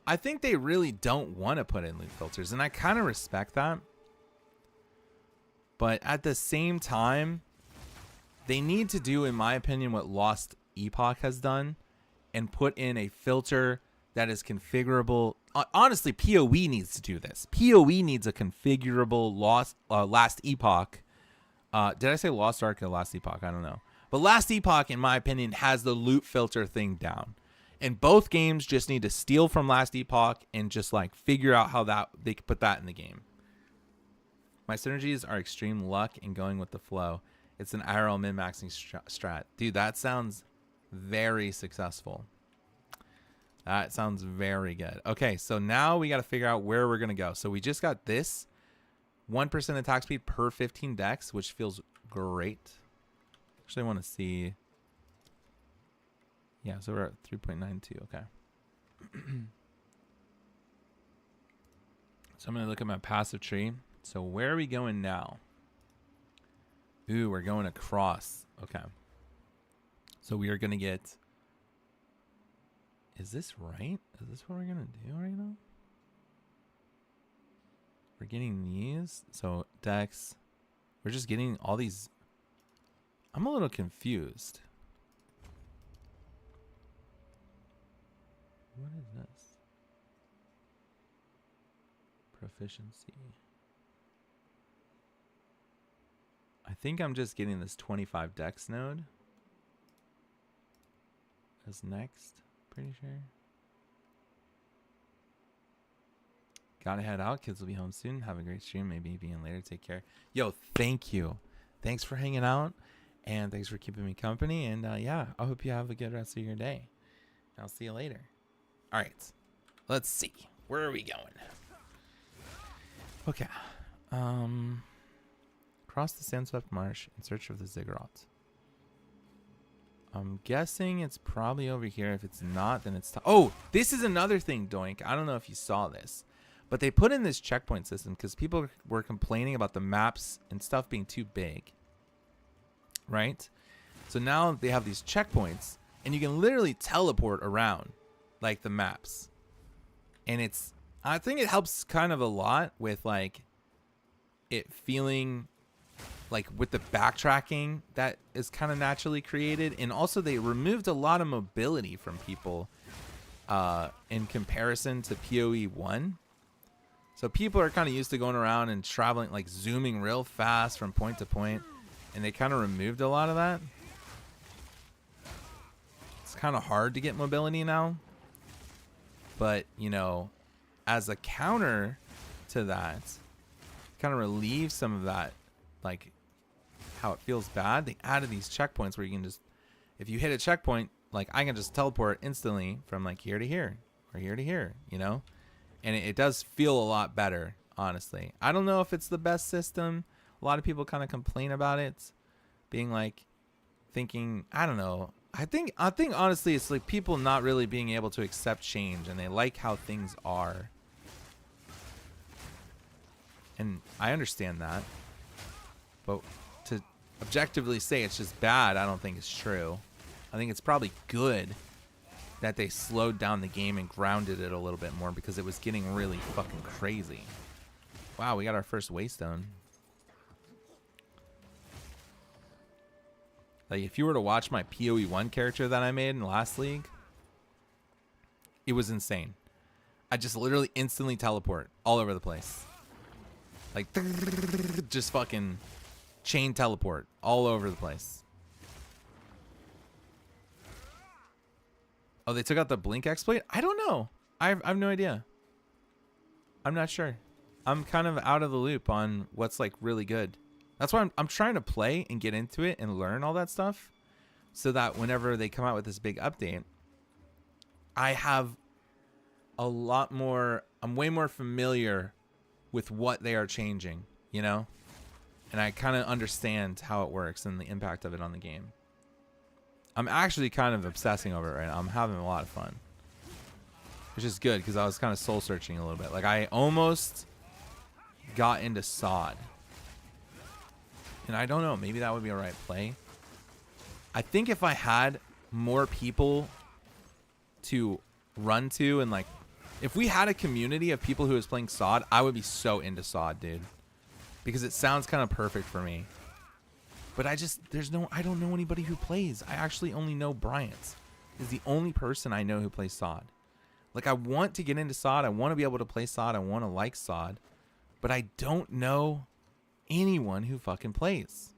A: I think they really don't want to put in loot filters, and I kind of respect that. But at the same time, they need to do, in my opinion, what Lost Epoch has done and put in a filter that is configurable. Honestly, PoE needs to do this. PoE needs a configurable Last Epoch. Did I say Lost Ark or Last Epoch? I don't know. But Last Epoch, in my opinion, has the loot filter thing down. And both games just need to steal from Last Epoch and just like figure out how that they could put that in the game. My synergies are extreme luck and going with the flow. It's an IRL min-maxing strat. Dude, that sounds very successful. That sounds very good. Okay, so now we got to figure out where we're going to go. So we just got this 1% attack speed per 15 dex, which feels great. Actually, I want to see. Yeah, so we're at 3.92. Okay. So I'm going to look at my passive tree. So where are we going now? Ooh, we're going across. Okay. So we are going to get... Is this right? Is this what we're going to do right now? We're getting these. So Dex. We're just getting all these. I'm a little confused. What is this? Proficiency. I think I'm just getting this 25 Dex node as next. Pretty sure. Gotta head out. Kids will be home soon. Have a great stream. Maybe be in later. Take care. Yo, thank you. Thanks for hanging out. And thanks for keeping me company. And yeah, I hope you have a good rest of your day. I'll see you later. All right. Let's see. Where are we going? Okay. Cross the sandswept marsh in search of the ziggurat. I'm guessing it's probably over here. If it's not, then it's... Oh, this is another thing, Doink. I don't know if you saw this, but they put in this checkpoint system because people were complaining about the maps and stuff being too big. Right? So now they have these checkpoints, and you can literally teleport around, like, the maps. And it's... I think it helps kind of a lot with, like, it feeling... like with the backtracking that is kind of naturally created. And also they removed a lot of mobility from people in comparison to PoE 1. So people are kind of used to going around and traveling, like zooming real fast from point to point, and they kind of removed a lot of that. It's kind of hard to get mobility now, but you know, as a counter to that, kind of relieve some of that, like how it feels bad. They added these checkpoints where you can just, if you hit a checkpoint, like I can just teleport instantly from like here to here or here to here, you know, and it does feel a lot better, honestly. I don't know if it's the best system. A lot of people kind of complain about it being like thinking, I don't know. I think honestly it's like people not really being able to accept change, and they like how things are. And I understand that. But to objectively say it's just bad, I don't think it's true. I think it's probably good that they slowed down the game and grounded it a little bit more, because it was getting really fucking crazy. Wow, we got our first Waystone. Like, if you were to watch my PoE1 character that I made in the last league, it was insane. I just literally instantly teleport all over the place. Like, just fucking chain teleport all over the place. Oh, they took out the blink exploit? I don't know. I have no idea. I'm not sure. I'm kind of out of the loop on what's like really good. That's why I'm trying to play and get into it and learn all that stuff, so that whenever they come out with this big update, I have a lot more, I'm way more familiar with what they are changing, you know? And I kind of understand how it works and the impact of it on the game. I'm actually kind of obsessing over it right now. I'm having a lot of fun, which is good because I was kind of soul searching a little bit. Like, I almost got into sod, and I don't know, maybe that would be a right play. I think if I had more people to run to, and like, if we had a community of people who was playing sod, I would be so into sod, dude, because it sounds kind of perfect for me. But I don't know anybody who plays. I actually only know Bryant is the only person I know who plays sod. Like, I want to get into sod. I want to be able to play sod. I want to like sod. But I don't know anyone who fucking plays.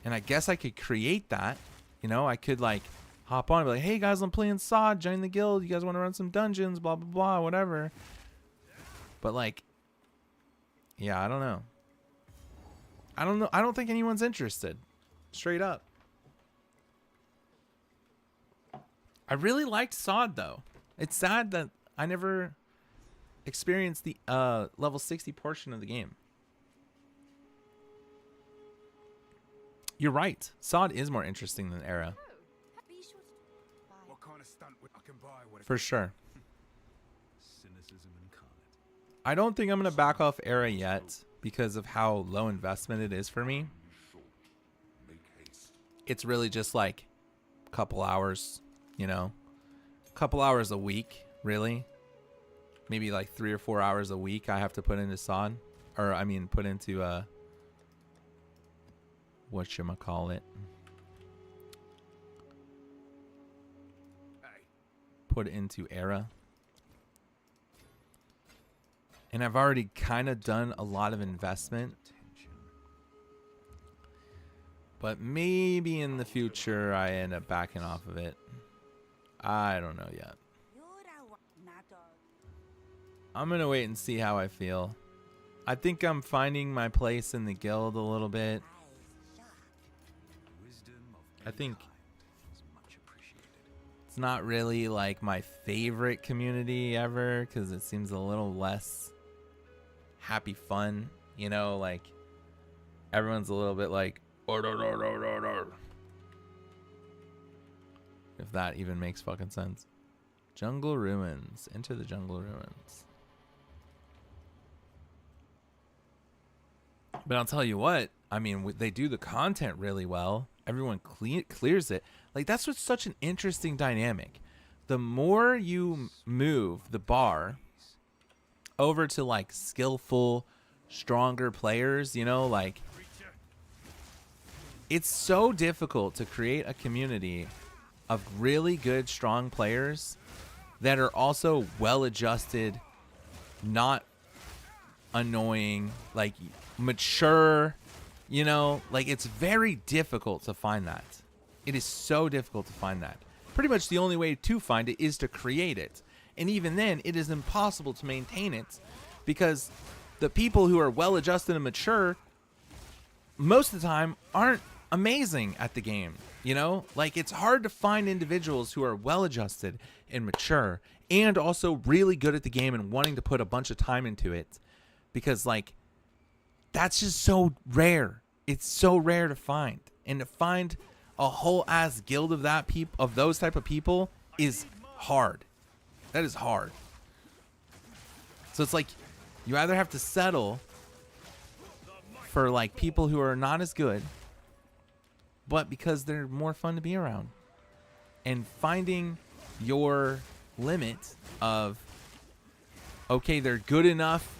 A: And I guess I could create that. You know, I could like hop on and be like, hey guys, I'm playing sod. Join the guild. You guys want to run some dungeons? Blah, blah, blah, whatever. But like, yeah, I don't know. I don't know. I don't think anyone's interested. Straight up. I really liked sod though. It's sad that I never experienced the level 60 portion of the game. You're right. Sod is more interesting than Era.
B: What kind of stunt I can buy?
A: For sure.
B: Cynicism incarnate.
A: I don't think I'm going to back off Era yet because of how low investment it is for me. It's really just like a couple hours, you know, a couple hours a week, really. Maybe like 3 or 4 hours a week I have to put into sod, or I mean put into whatchamacallit. Put into Era. And I've already kind of done a lot of investment. But maybe in the future I end up backing off of it. I don't know yet. I'm going to wait and see how I feel. I think I'm finding my place in the guild a little bit. I think it's not really like my favorite community ever because it seems a little less happy fun, you know, like everyone's a little bit like if that even makes fucking sense. Jungle Ruins. Enter the Jungle Ruins. But I'll tell you what, I mean, they do the content really well. Everyone clears it. Like, that's what's such an interesting dynamic. The more you move the bar over to like skillful, stronger players, you know, like it's so difficult to create a community of really good, strong players that are also well-adjusted, not annoying, like mature, you know, like it's very difficult to find that. It is so difficult to find that. Pretty much the only way to find it is to create it. And even then, it is impossible to maintain it because the people who are well-adjusted and mature most of the time aren't amazing at the game, you know? Like, it's hard to find individuals who are well-adjusted and mature and also really good at the game and wanting to put a bunch of time into it because, like, that's just so rare. It's so rare to find. And to find a whole ass guild of those type of people is hard. That is hard. So it's like you either have to settle for like people who are not as good, but because they're more fun to be around. And finding your limit of okay, they're good enough,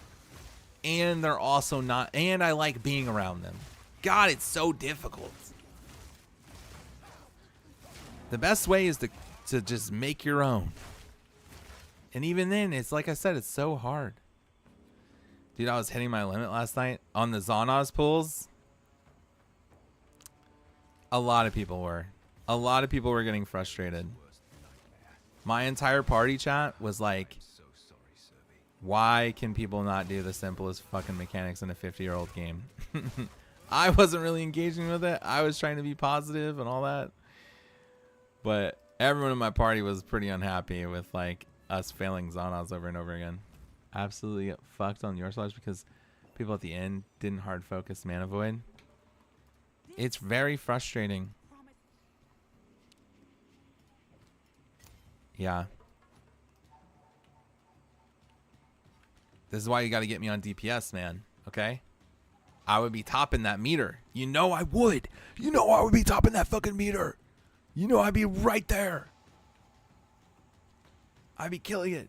A: and they're also not, and I like being around them. God, it's so difficult. The best way is to just make your own. And even then, it's like I said, it's so hard. Dude, I was hitting my limit last night on the Zonoz pools. A lot of people were. A lot of people were getting frustrated. My entire party chat was like, why can people not do the simplest fucking mechanics in a 50-year-old game? I wasn't really engaging with it. I was trying to be positive and all that. But everyone in my party was pretty unhappy with like us failing Zonoz over and over again. Absolutely fucked on your slides because people at the end didn't hard focus Mana Void. It's very frustrating. Yeah. This is why you got to get me on DPS, man. Okay? I would be topping that meter. You know I would. You know I would be topping that fucking meter. You know I'd be right there. I'd be killing it.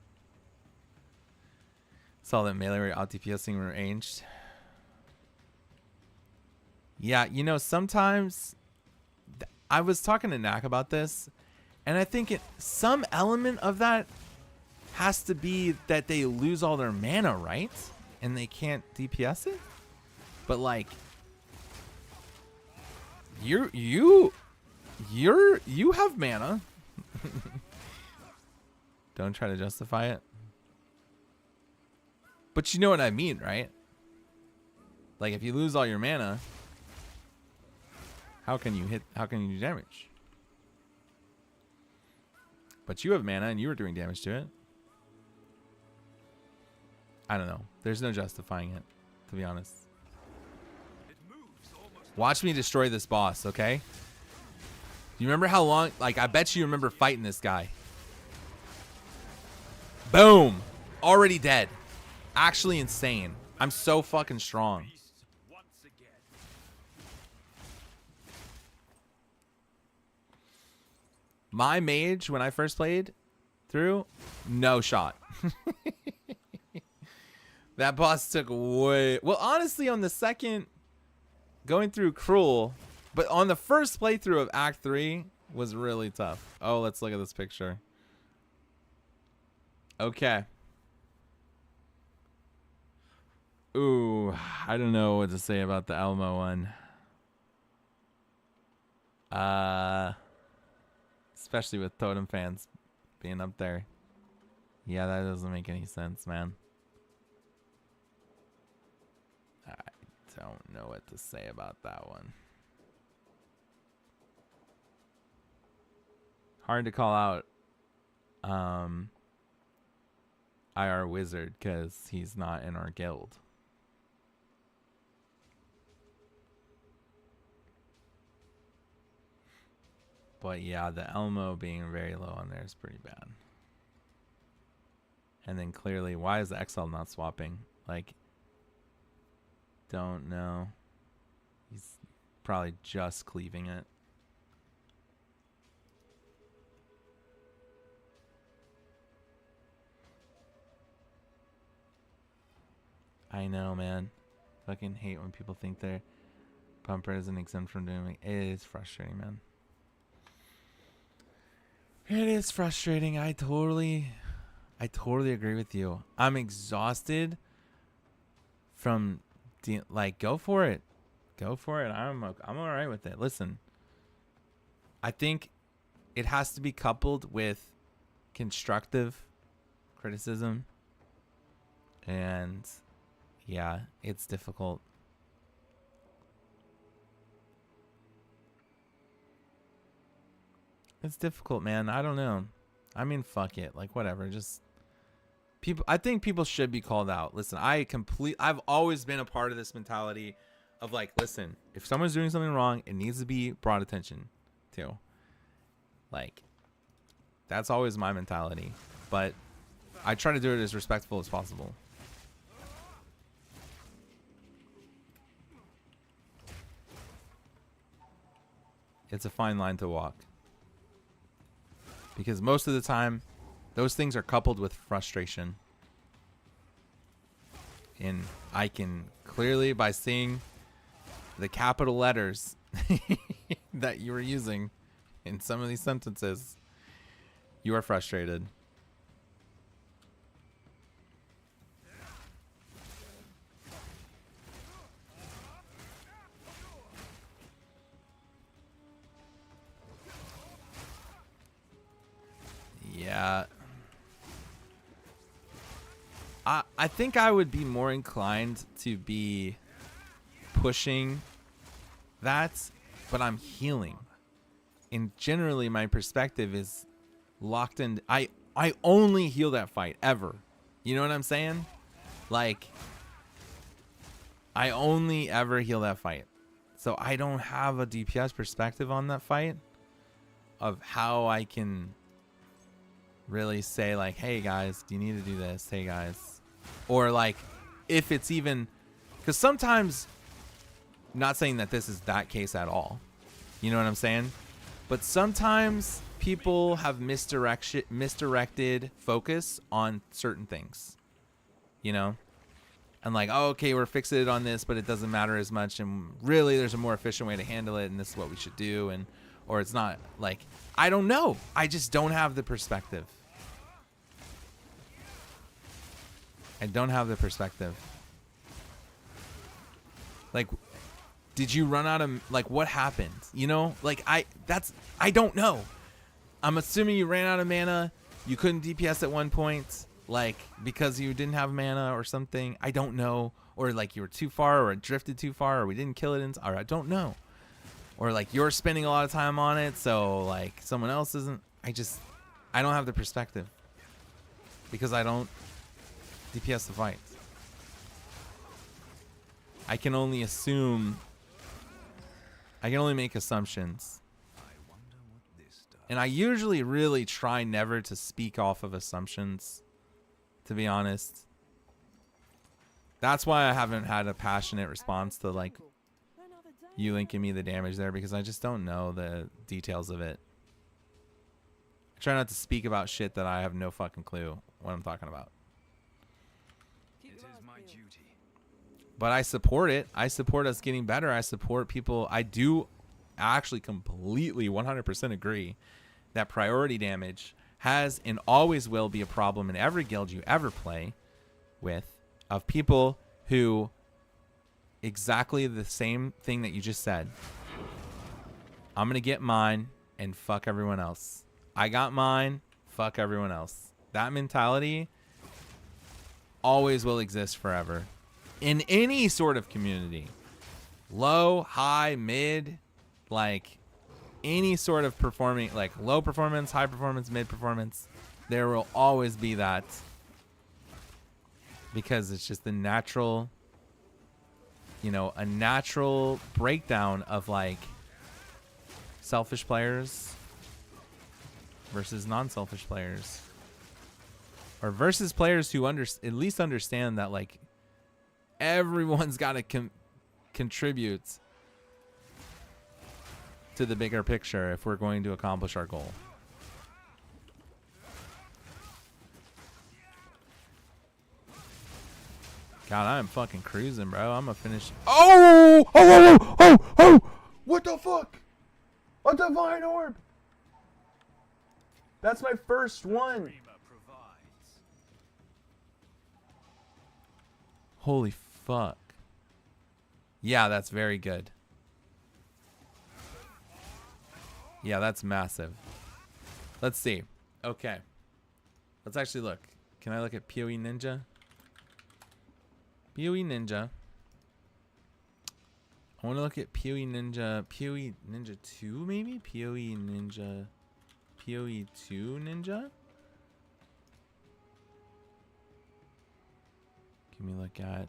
A: Saw that melee where out DPSing ranged. Yeah, you know, sometimes I was talking to Knack about this, and I think some element of that has to be that they lose all their mana, right? And they can't DPS it? But like you have mana. Don't try to justify it. But you know what I mean, right? Like if you lose all your mana, how can you do damage? But you have mana and you were doing damage to it. I don't know. There's no justifying it, to be honest. Watch me destroy this boss, okay? Do you remember how long? Like, I bet you remember fighting this guy. Boom! Already dead. Actually insane. I'm so fucking strong. My mage, when I first played through, no shot. That boss took way... Well, honestly, on the second... Going through Cruel, but on the first playthrough of Act 3 was really tough. Oh, let's look at this picture. Okay. Ooh, I don't know what to say about the Elmo one. Especially with Totem fans being up there. Yeah, that doesn't make any sense, man. I don't know what to say about that one. Hard to call out IR Wizard because he's not in our guild. But yeah, the Elmo being very low on there is pretty bad. And then clearly, why is the XL not swapping? Like, don't know. He's probably just cleaving it. I know, man. Fucking hate when people think their bumper isn't exempt from doing it. It is frustrating, man. It is frustrating. I totally agree with you. I'm exhausted from like, go for it. Go for it. I'm all right with it. Listen, I think it has to be coupled with constructive criticism. And yeah, it's difficult. It's difficult, man. I don't know. I mean, fuck it. Like, whatever. Just people. I think people should be called out. Listen, I've always been a part of this mentality of like, listen, if someone's doing something wrong, it needs to be brought attention to. Like, that's always my mentality. But I try to do it as respectful as possible. It's a fine line to walk. Because most of the time, those things are coupled with frustration. And I can clearly, by seeing the capital letters that you were using in some of these sentences, you are frustrated. Yeah. I think I would be more inclined to be pushing that, but I'm healing. And generally my perspective is locked in. I only heal that fight ever. You know what I'm saying? Like, I only ever heal that fight. So I don't have a DPS perspective on that fight of how I can really say like, hey guys, do you need to do this? Hey guys. Or like, if it's even, because sometimes, not saying that this is that case at all, you know what I'm saying? But sometimes people have misdirected focus on certain things, you know? And like, oh, okay, we're fixated on this, but it doesn't matter as much. And really, there's a more efficient way to handle it. And this is what we should do. And, or it's not like, I don't know. I just don't have the perspective. I don't have the perspective. Like, did you run out of, like, what happened? You know, like, I don't know. I'm assuming you ran out of mana. You couldn't DPS at one point, like, because you didn't have mana or something. I don't know. Or like you were too far, or it drifted too far, or we didn't kill it. Or I don't know. Or like you're spending a lot of time on it, so like someone else isn't. I don't have the perspective because I don't DPS the fight. I can only assume. I can only make assumptions. And I usually really try never to speak off of assumptions, to be honest. That's why I haven't had a passionate response to like you linking me the damage there, because I just don't know the details of it. I try not to speak about shit that I have no fucking clue what I'm talking about.
B: It is my duty.
A: But I support it. I support us getting better. I support people. I do actually completely 100% agree that priority damage has and always will be a problem in every guild you ever play with, of people who exactly the same thing that you just said. I'm going to get mine and fuck everyone else. I got mine, fuck everyone else. That mentality always will exist forever in any sort of community. Low, high, mid, like any sort of performing, like low performance, high performance, mid performance, there will always be that, because it's just the natural, you know, a natural breakdown of like selfish players versus non-selfish players, or versus players who at least understand that like everyone's got to contribute to the bigger picture if we're going to accomplish our goal. God, I am fucking cruising, bro. I'm gonna finish. Oh! Oh! What the fuck? A divine orb. That's my first one.
B: Dreamer provides.
A: Holy fuck. Yeah, that's very good. Yeah, that's massive. Let's see. Okay. Let's actually look. Can I look at PoE Ninja? PoE Ninja. I want to look at PoE Ninja. PoE Ninja 2 maybe? PoE Ninja. PoE 2 Ninja? Can we look at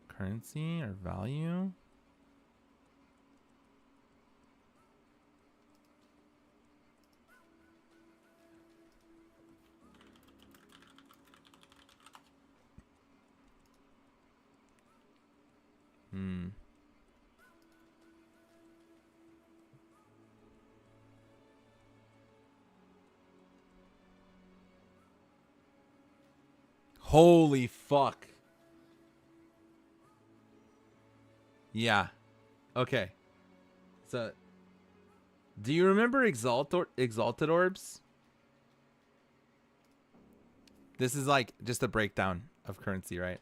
A: currency or value? Holy fuck. Yeah. Okay. So, do you remember exalted orbs? This is like just a breakdown of currency, right?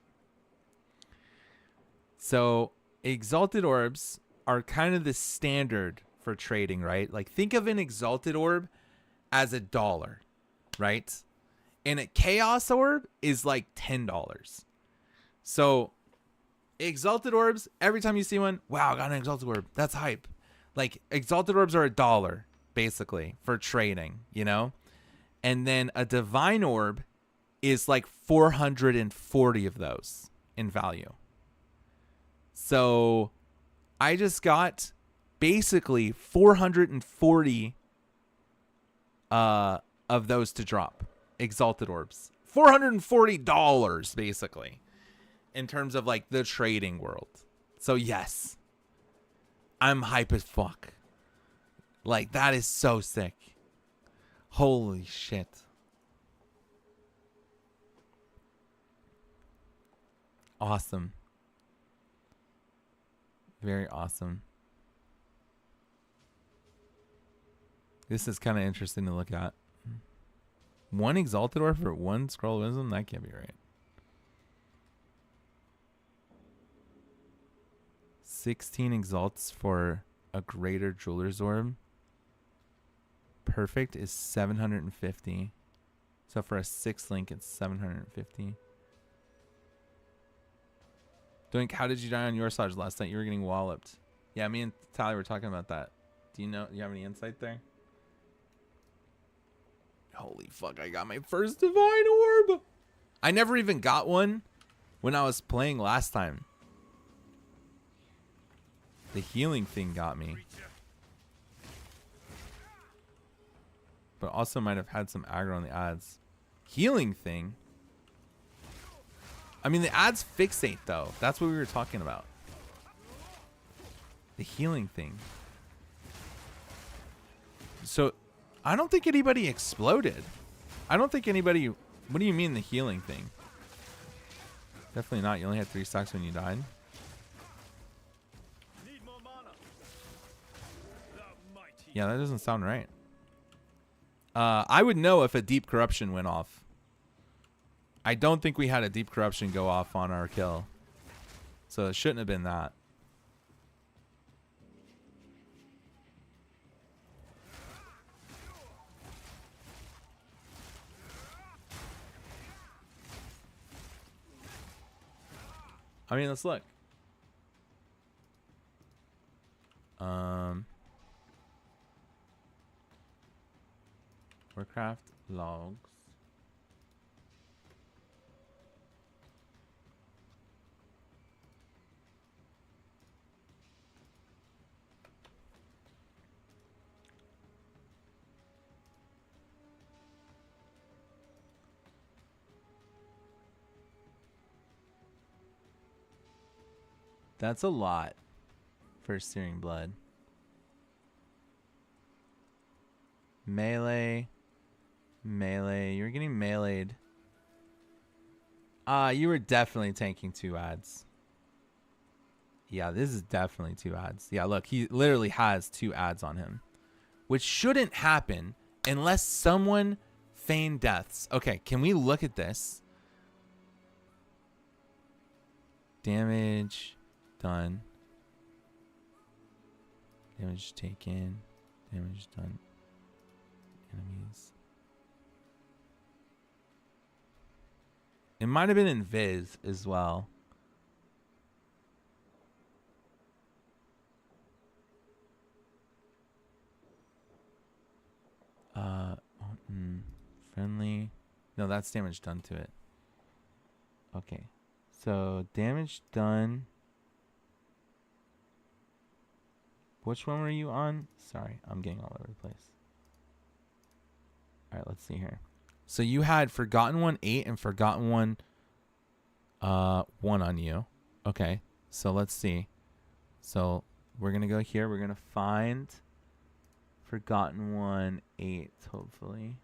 A: So, exalted orbs are kind of the standard for trading, right? Like, think of an exalted orb as $1, right? And a chaos orb is like $10. So, exalted orbs, every time you see one, wow, I got an exalted orb. That's hype. Like, exalted orbs are $1, basically, for trading, you know? And then a divine orb is like 440 of those in value. So I just got basically 440 of those to drop. Exalted orbs. $440 basically in terms of like the trading world. So yes, I'm hype as fuck. Like, that is so sick. Holy shit. Awesome. Very awesome. This is kind of interesting to look at. One exalted orb for one scroll of wisdom? That can't be right. 16 exalts for a greater jeweler's orb. Perfect is 750. So for a 6 link, it's 750. Doink, how did you die on your Sarge last night? You were getting walloped. Yeah, me and Tally were talking about that. Do you have any insight there? Holy fuck, I got my first divine orb. I never even got one when I was playing last time. The healing thing got me. But also might have had some aggro on the ads. Healing thing? I mean, the ads fixate, though. That's what we were talking about. The healing thing. So, I don't think anybody exploded. I don't think anybody... What do you mean, the healing thing? Definitely not. You only had 3 stacks when you died. Yeah, that doesn't sound right. I would know if a deep corruption went off. I don't think we had a deep corruption go off on our kill. So it shouldn't have been that. I mean, let's look. Warcraft logs. That's a lot for Searing Blood. Melee. Melee. You were getting meleeed. You were definitely tanking 2 ads. Yeah, this is definitely 2 ads. Yeah, look, he literally has 2 ads on him. Which shouldn't happen unless someone feigned deaths. Okay, can we look at this? Damage done. Damage taken. Damage done. Enemies. It might have been in Viz as well. Friendly. No, that's damage done to it. Okay. So, damage done. Which one were you on? Sorry, I'm getting all over the place. All right, let's see here. So you had Forgotten One 8 and Forgotten One 1 on you. Okay, so let's see. So we're going to go here. We're going to find Forgotten One 8, hopefully.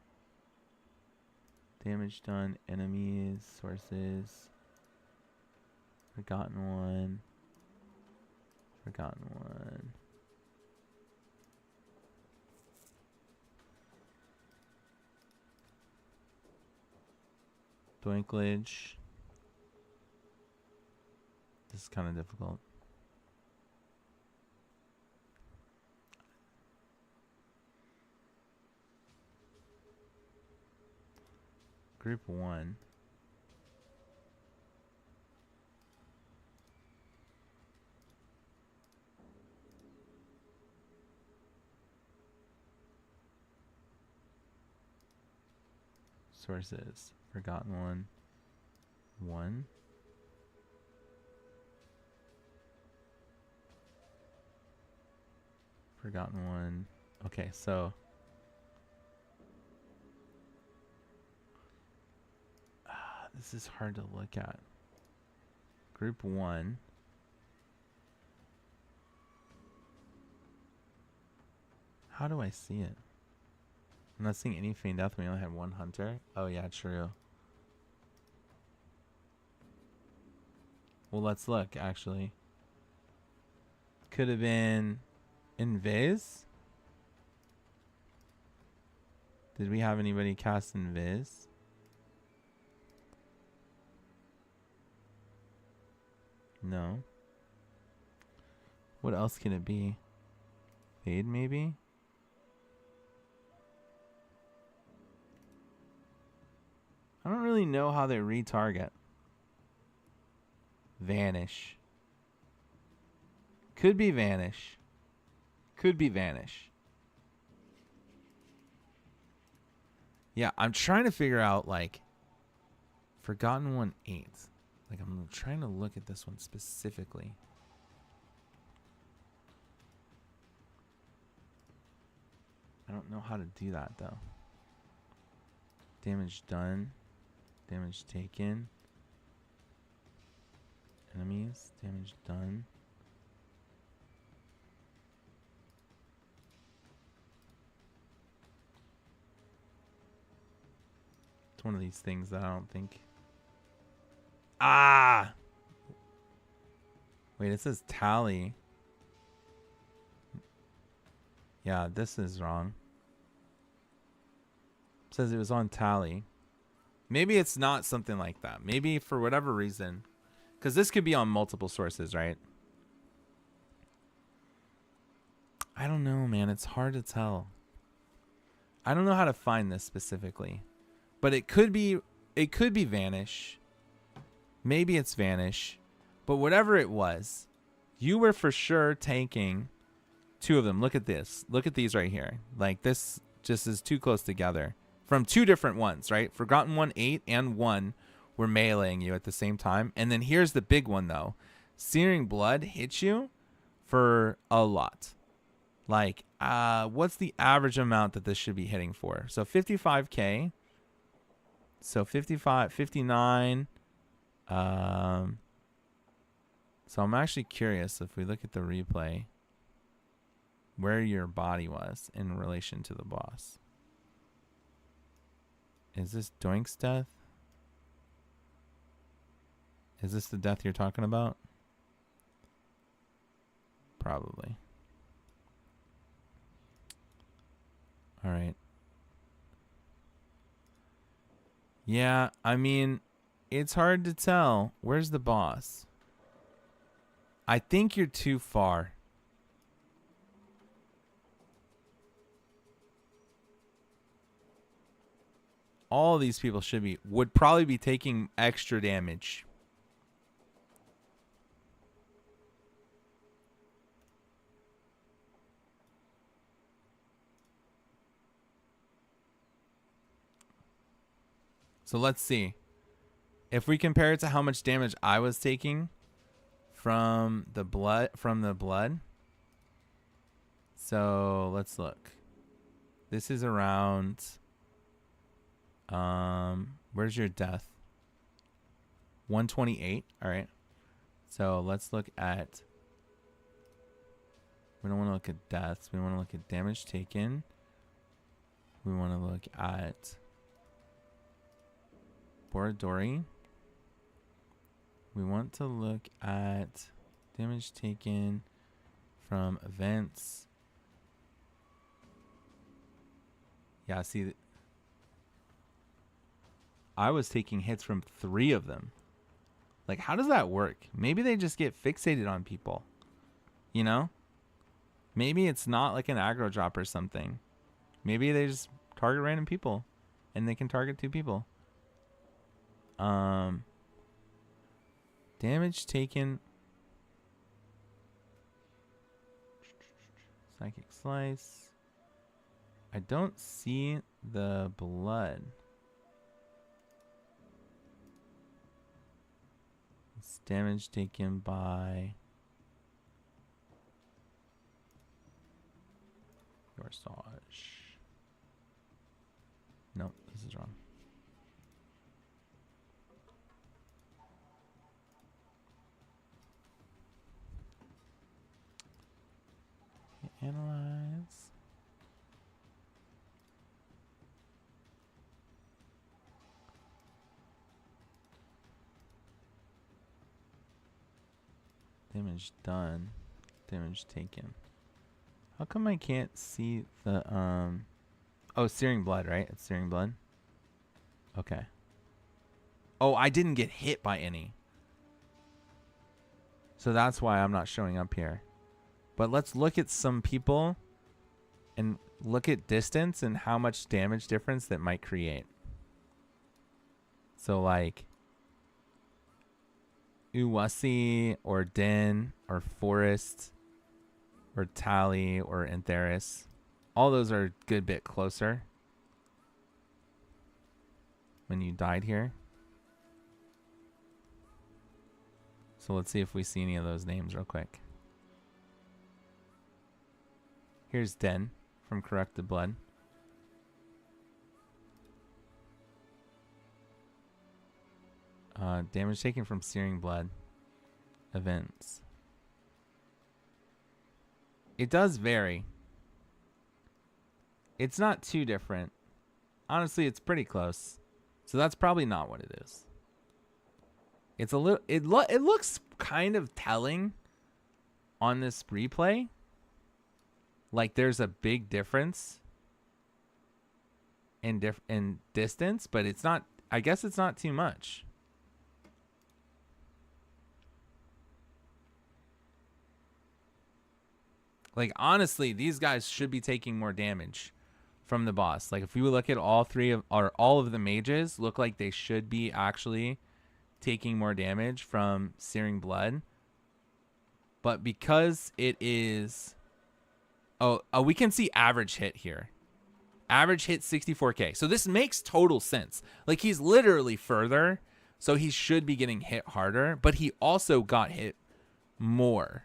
A: Damage done. Enemies. Sources. Forgotten one. Forgotten one. Doinklage. This is kind of difficult. Group 1. Sources. Forgotten one. 1. Forgotten one. Okay, so this is hard to look at. Group 1. How do I see it? I'm not seeing any Feigned Death. We only had one Hunter. Oh yeah, true. Well, let's look, actually. Could have been Invis. Did we have anybody cast Invis? No. What else can it be? Fade, maybe? I don't really know how they retarget. Vanish. Could be Vanish. Could be Vanish. Yeah, I'm trying to figure out, like, Forgotten One 8. Like, I'm trying to look at this one specifically. I don't know how to do that, though. Damage done. Damage taken. Enemies. Damage done. It's one of these things that I don't think... Ah! Wait, it says tally. Yeah, this is wrong. It says it was on tally. Maybe it's not something like that. Maybe for whatever reason. Because this could be on multiple sources, right? I don't know, man. It's hard to tell. I don't know how to find this specifically. But it could be Vanish. Maybe it's Vanish. But whatever it was, you were for sure taking 2 of them. Look at this. Look at these right here. Like, this just is too close together. From 2 different ones, right? Forgotten One 8 and 1 were meleeing you at the same time. And then here's the big one, though. Searing Blood hits you for a lot. Like, what's the average amount that this should be hitting for? So 55k. So 55, 59. So I'm actually curious if we look at the replay where your body was in relation to the boss. Is this Doink's death? Is this the death you're talking about? Probably. All right. Yeah, I mean, it's hard to tell. Where's the boss? I think you're too far. All these people would probably be taking extra damage. So let's see. If we compare it to how much damage I was taking from the blood, So let's look. This is around where's your death? 128. All right. So let's look at, we don't want to look at deaths. We want to look at damage taken. We want to look at Borodori. We want to look at damage taken from events. Yeah, see, I was taking hits from 3 of them. Like, how does that work? Maybe they just get fixated on people. You know? Maybe it's not like an aggro drop or something. Maybe they just target random people. And they can target 2 people. Damage taken. Psychic Slice. I don't see the blood. It's damage taken by your Sarge. Nope, this is wrong. Analyze. Damage done. Damage taken. How come I can't see the oh, searing blood, right? It's searing blood. Okay. Oh, I didn't get hit by any. So that's why I'm not showing up here. But let's look at some people and look at distance and how much damage difference that might create. So like Uwasi or Din or Forest or Tali or Antheris. All those are a good bit closer when you died here. So let's see if we see any of those names real quick. Here's Den from Corrupted Blood. Damage taken from Searing Blood. Events. It does vary. It's not too different. Honestly, it's pretty close. So that's probably not what it is. It's a little. It looks kind of telling on this replay. Like there's a big difference in distance, but it's not. I guess it's not too much. Like honestly, these guys should be taking more damage from the boss. Like if we look at all of the mages, look like they should be actually taking more damage from Searing Blood. But because it is oh, we can see average hit here. Average hit 64k. So this makes total sense. Like he's literally further, so he should be getting hit harder, but he also got hit more.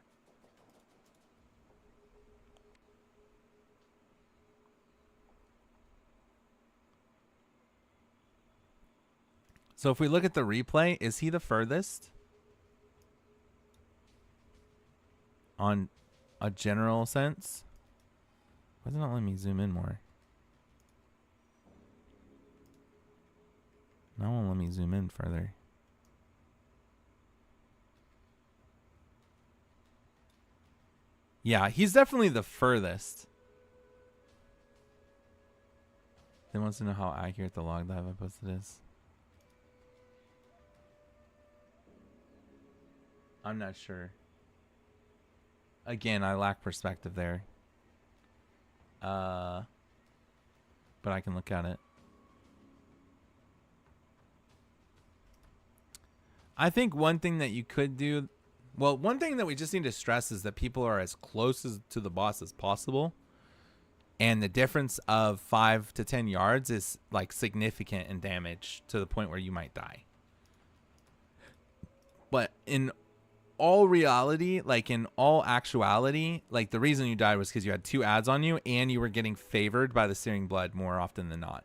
A: So if we look at the replay, is he the furthest? On a general sense? Why does it not let me zoom in more? Now it won't let me zoom in further. Yeah, he's definitely the furthest. He wants to know how accurate the log that I posted is. I'm not sure. Again, I lack perspective there. But I can look at it. I think one thing that you could do, well, one thing that we just need to stress is that people are as close to the boss as possible. And the difference of 5 to 10 yards is like significant in damage to the point where you might die. But in all reality, like in all actuality, like the reason you died was because you had 2 ads on you and you were getting favored by the Searing Blood more often than not.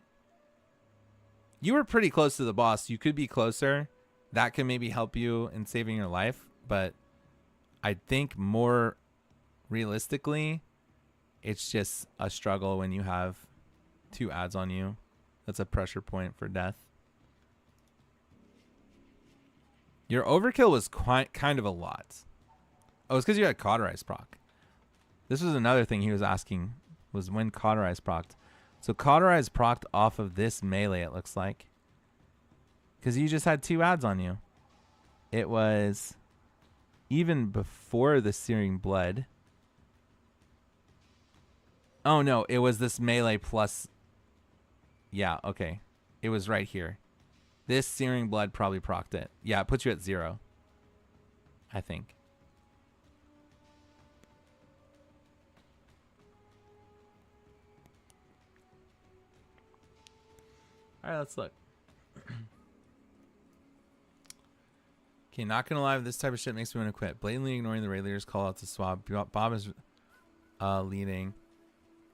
A: You were pretty close to the boss. You could be closer. That can maybe help you in saving your life. But I think more realistically, it's just a struggle when you have 2 ads on you. That's a pressure point for death. Your overkill was quite kind of a lot. Oh, it's because you had Cauterize proc. This was another thing he was asking, was when Cauterize procced. So Cauterize procced off of this melee, it looks like. Because you just had 2 ads on you. It was even before the Searing Blood. Oh, no. It was this melee plus... Yeah, okay. It was right here. This Searing Blood probably procced it. Yeah, it puts you at 0. I think. Alright, let's look. Okay, not gonna lie, this type of shit makes me want to quit. Blatantly ignoring the raid leader's call out to swap. Bob is leading.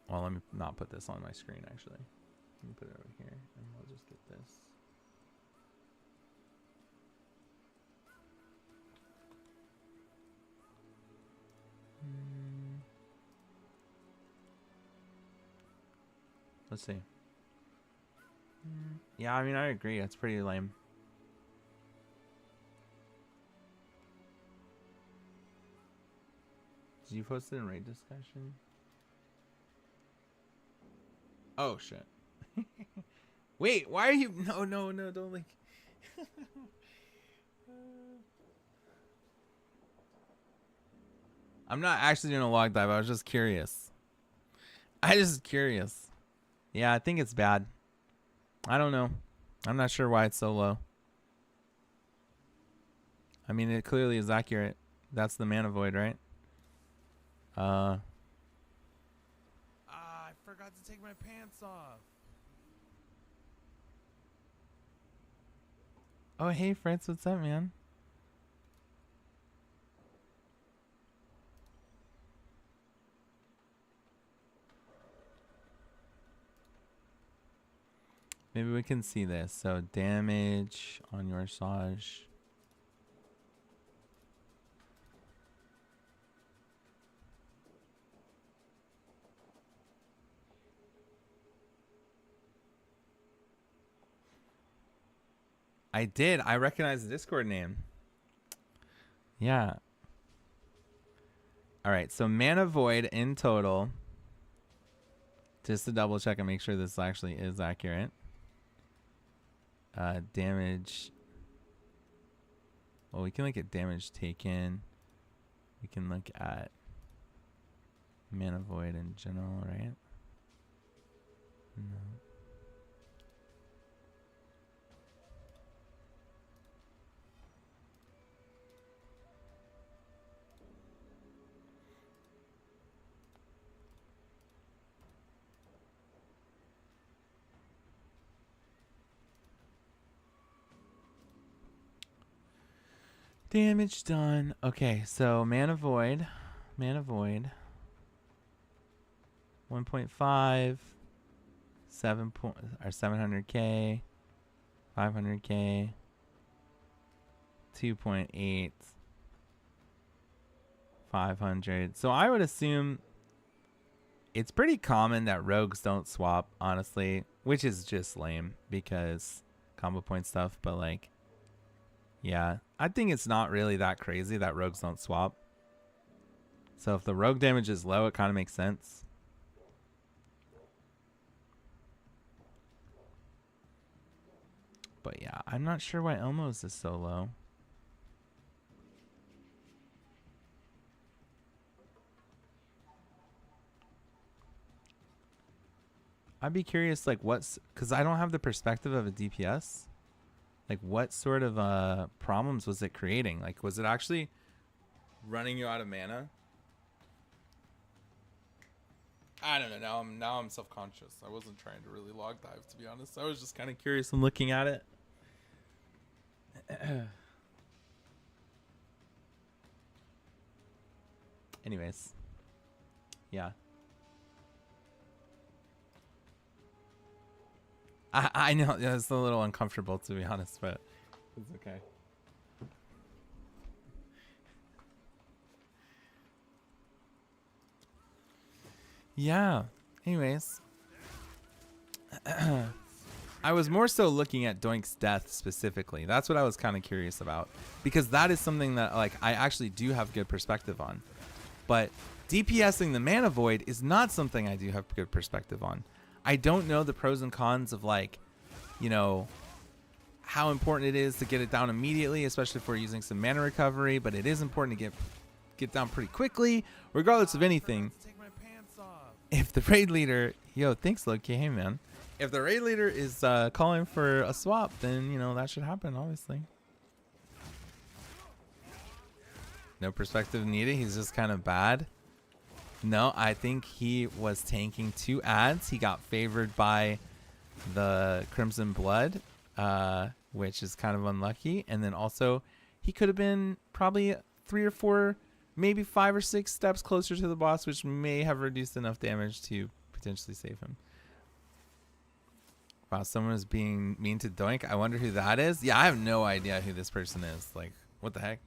A: Well, let me not put this on my screen, actually. Let me put it over here, and we'll just get this. Let's see. Yeah, I mean, I agree. It's pretty lame. Did you post it in raid discussion? Oh, shit. Wait, why are you... No, don't link. I'm not actually doing a log dive. I was just curious. Yeah, I think it's bad. I don't know. I'm not sure why it's so low. I mean, it clearly is accurate. That's the mana void, right? I forgot to take my pants off. Oh, hey, Fritz. What's up, man? Maybe we can see this. So damage on your Saj. I did. I recognize the Discord name. Yeah. All right. So mana void in total. Just to double check and make sure this actually is accurate. Damage. Well, we can look at damage taken. We can look at mana void in general, right? No. Damage done. Okay, so mana void. 1.5, 700k, 500k, 2.8, 500. So I would assume it's pretty common that rogues don't swap, honestly, which is just lame because combo point stuff, but like, yeah, I think it's not really that crazy that rogues don't swap. So if the rogue damage is low, it kind of makes sense. But yeah, I'm not sure why Elmo's is so low. I'd be curious, like, what's... Because I don't have the perspective of a DPS. Like, what sort of problems was it creating? Like, was it actually running you out of mana? I don't know. Now I'm self-conscious. I wasn't trying to really log dive, to be honest. I was just kind of curious and looking at it. Anyways. Yeah. I know it's a little uncomfortable, to be honest, but it's okay. Yeah. Anyways. I was more so looking at Doink's death specifically. That's what I was kind of curious about, because that is something that like I actually do have good perspective on. But DPSing the Mana Void is not something I do have good perspective on. I don't know the pros and cons of like, you know, how important it is to get it down immediately, especially if we're using some mana recovery, but it is important to get down pretty quickly, regardless of anything. If the raid leader, yo, thanks Loki, hey man. If the raid leader is calling for a swap, then, you know, that should happen, obviously. No perspective needed. He's just kind of bad. No, I think he was tanking 2 adds. He got favored by the Crimson Blood, which is kind of unlucky. And then also, he could have been probably 3 or 4, maybe 5 or 6 steps closer to the boss, which may have reduced enough damage to potentially save him. Wow, someone is being mean to Doink. I wonder who that is. Yeah, I have no idea who this person is. Like, what the heck?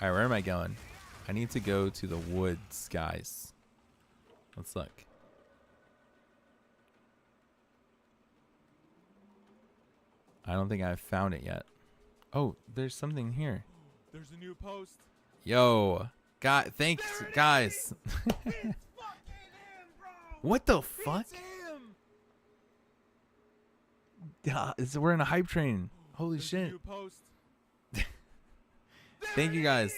A: All right, where am I going? I need to go to the woods, guys. Let's look. I don't think I've found it yet. Oh, there's something here.
F: There's a new post.
A: Yo, God, thanks, guys. What the fuck? We're in a hype train. Holy shit. Thank you guys.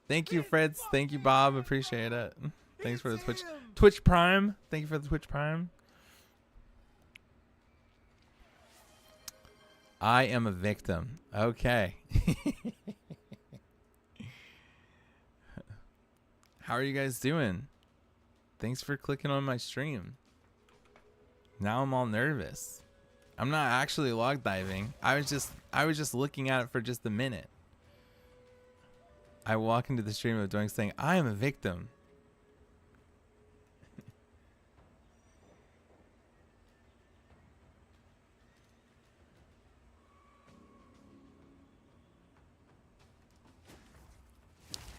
A: Thank you, Fritz. Thank you, Bob. Appreciate it. Thanks for the Twitch Prime. Thank you for the Twitch Prime. I am a victim. Okay. How are you guys doing? Thanks for clicking on my stream. Now I'm all nervous. I'm not actually log diving. I was just looking at it for just a minute. I walk into the stream of Doink saying, I am a victim.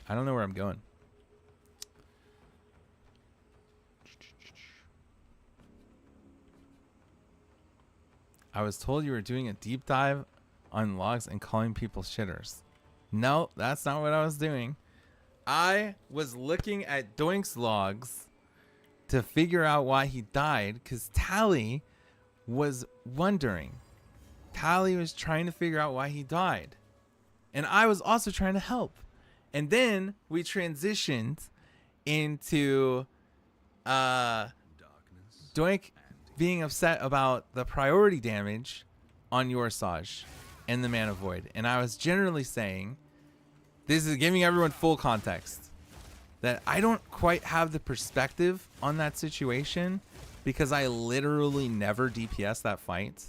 A: I don't know where I'm going. I was told you were doing a deep dive on logs and calling people shitters. No, that's not what I was doing. I was looking at Doink's logs to figure out why he died, because Tally was wondering. Tally was trying to figure out why he died. And I was also trying to help. And then we transitioned into Doink being upset about the priority damage on your Saj and the Mana Void. And I was generally saying, this is giving everyone full context, that I don't quite have the perspective on that situation because I literally never DPS that fight.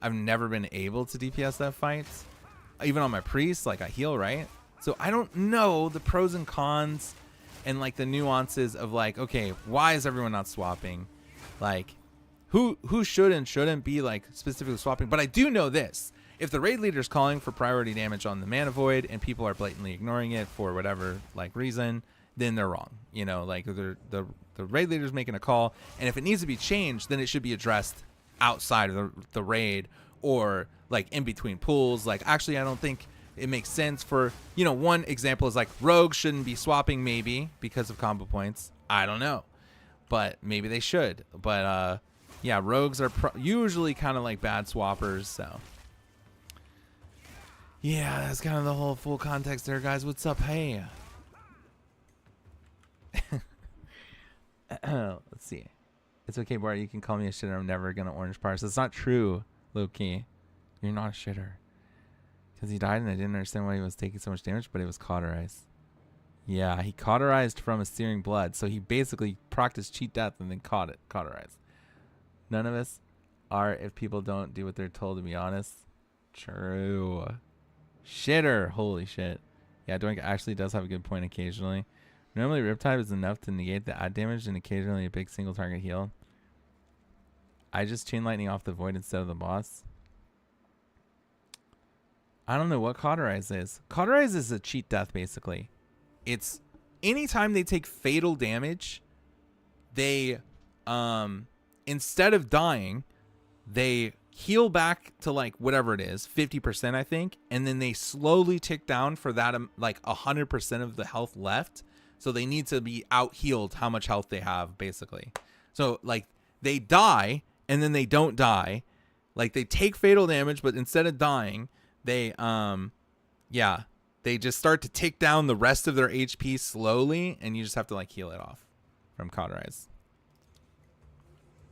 A: I've never been able to DPS that fight. Even on my priest, like I heal, right? So I don't know the pros and cons and like the nuances of like, okay, why is everyone not swapping? Like, who should and shouldn't be like specifically swapping? But I do know this: if the raid leader is calling for priority damage on the Mana Void and people are blatantly ignoring it for whatever like reason, then they're wrong. You know, like the raid leader's making a call, and if it needs to be changed, then it should be addressed outside of the raid or like in between pools. Like, actually, I don't think it makes sense for, you know, one example is like rogues shouldn't be swapping maybe because of combo points. I don't know, but maybe they should. But yeah, rogues are usually kind of like bad swappers. So yeah, that's kind of the whole full context there, guys. What's up? Hey. Let's see. It's okay, Bart. You can call me a shitter. I'm never gonna orange parse. That's not true, Loki. You're not a shitter. Because he died and I didn't understand why he was taking so much damage, but it was cauterized. Yeah, he cauterized from a searing blood. So he basically practiced cheat death and then cauterized. None of us are if people don't do what they're told, to be honest. True. Shitter. Holy shit. Yeah, Doink actually does have a good point occasionally. Normally, Riptide is enough to negate the add damage and occasionally a big single target heal. I just chain lightning off the void instead of the boss. I don't know what Cauterize is. Cauterize is a cheat death, basically. It's anytime they take fatal damage, they instead of dying, they heal back to like whatever it is, 50%, I think. And then they slowly tick down for that, like 100% of the health left. So they need to be out healed how much health they have, basically. So like they die and then they don't die. Like they take fatal damage, but instead of dying, they, they just start to tick down the rest of their HP slowly. And you just have to like heal it off from Cauterize.